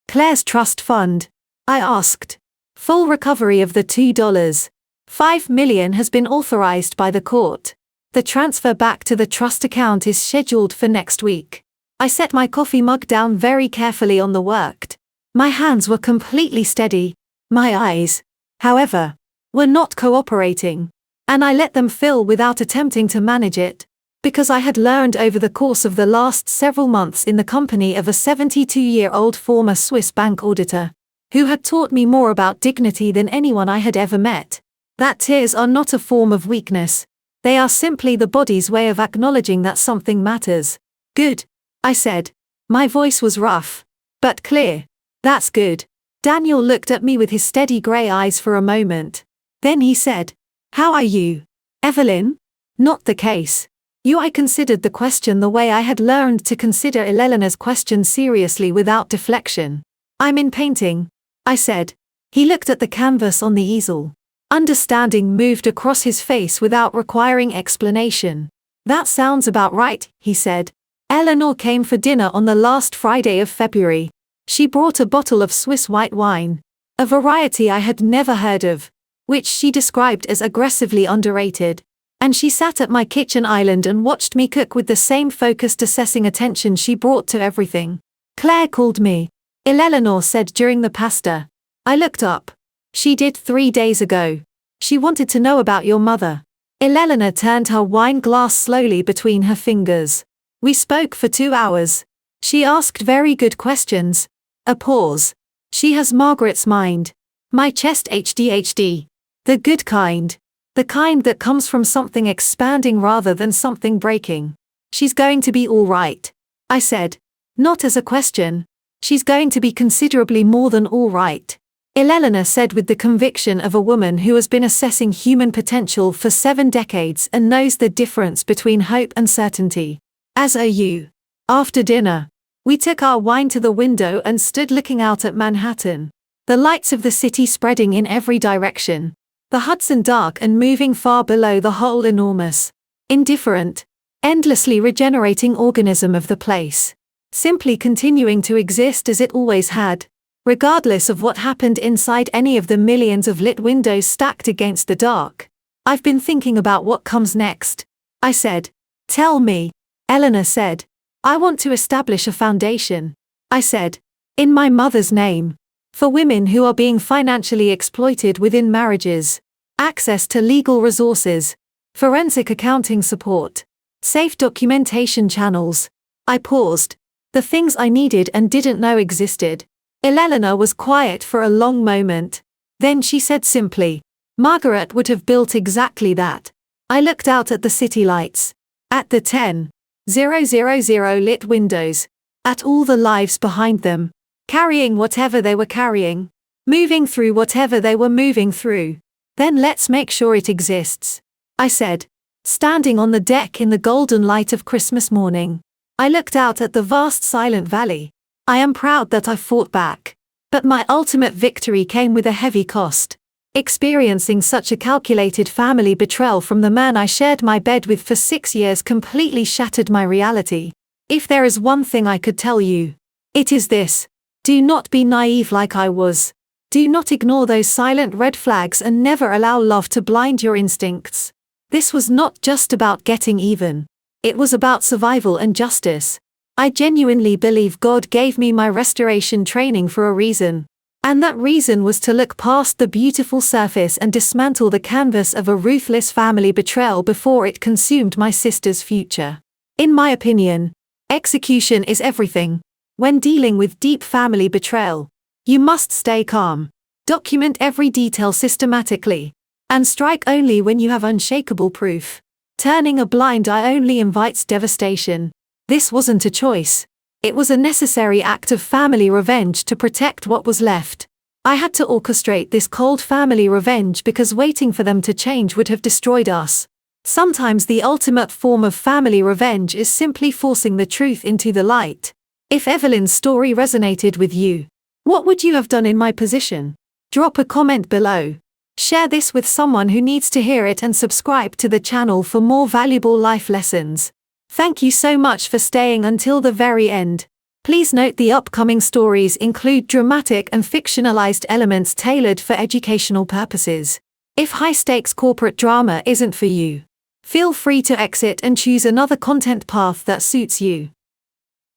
Claire's trust fund?" I asked. "Full recovery of the $2.5 million has been authorized by the court. The transfer back to the trust account is scheduled for next week." I set my coffee mug down very carefully on the worked. My hands were completely steady. My eyes, however, were not cooperating, and I let them fill without attempting to manage it, because I had learned over the course of the last several months in the company of a 72-year-old former Swiss bank auditor, who had taught me more about dignity than anyone I had ever met, that tears are not a form of weakness. They are simply the body's way of acknowledging that something matters. "Good," I said. My voice was rough, but clear. "That's good." Daniel looked at me with his steady grey eyes for a moment. Then he said, "How are you, Evelyn?" "Not the case." I considered the question the way I had learned to consider Elena's question, seriously, without deflection. "I'm in painting," I said. He looked at the canvas on the easel. Understanding moved across his face without requiring explanation. "That sounds about right," he said. "Eleanor came for dinner on the last Friday of February. She brought a bottle of Swiss white wine, a variety I had never heard of, which she described as aggressively underrated. And she sat at my kitchen island and watched me cook with the same focused, assessing attention she brought to everything. Claire called me," Eleanor said during the pasta. I looked up. "She did 3 days ago. She wanted to know about your mother." Eleanor turned her wine glass slowly between her fingers. "We spoke for 2 hours. She asked very good questions." A pause. "She has Margaret's mind. My chest HDHD. The good kind. The kind that comes from something expanding rather than something breaking. She's going to be all right," I said. Not as a question. "She's going to be considerably more than all right," Eleanor said with the conviction of a woman who has been assessing human potential for 7 decades and knows the difference between hope and certainty. "As are you." After dinner, we took our wine to the window and stood looking out at Manhattan. The lights of the city spreading in every direction. The Hudson dark and moving far below the whole enormous, indifferent, endlessly regenerating organism of the place. Simply continuing to exist as it always had, regardless of what happened inside any of the millions of lit windows stacked against the dark. I've been thinking about what comes next, I said. Tell me, Eleanor said. I want to establish a foundation, I said, in my mother's name, for women who are being financially exploited within marriages, access to legal resources, forensic accounting support, safe documentation channels. I paused. The things I needed and didn't know existed. Eleanor was quiet for a long moment. Then she said simply, Margaret would have built exactly that. I looked out at the city lights. At the 10,000 lit windows. At all the lives behind them. Carrying whatever they were carrying. Moving through whatever they were moving through. Then let's make sure it exists, I said, standing on the deck in the golden light of Christmas morning. I looked out at the vast silent valley. I am proud that I fought back. But my ultimate victory came with a heavy cost. Experiencing such a calculated family betrayal from the man I shared my bed with for 6 years completely shattered my reality. If there is one thing I could tell you, it is this. Do not be naive like I was. Do not ignore those silent red flags and never allow love to blind your instincts. This was not just about getting even. It was about survival and justice. I genuinely believe God gave me my restoration training for a reason. And that reason was to look past the beautiful surface and dismantle the canvas of a ruthless family betrayal before it consumed my sister's future. In my opinion, execution is everything. When dealing with deep family betrayal, you must stay calm, document every detail systematically, and strike only when you have unshakable proof. Turning a blind eye only invites devastation. This wasn't a choice. It was a necessary act of family revenge to protect what was left. I had to orchestrate this cold family revenge because waiting for them to change would have destroyed us. Sometimes the ultimate form of family revenge is simply forcing the truth into the light. If Evelyn's story resonated with you, what would you have done in my position? Drop a comment below. Share this with someone who needs to hear it and subscribe to the channel for more valuable life lessons. Thank you so much for staying until the very end. Please note the upcoming stories include dramatic and fictionalized elements tailored for educational purposes. If high-stakes corporate drama isn't for you, feel free to exit and choose another content path that suits you.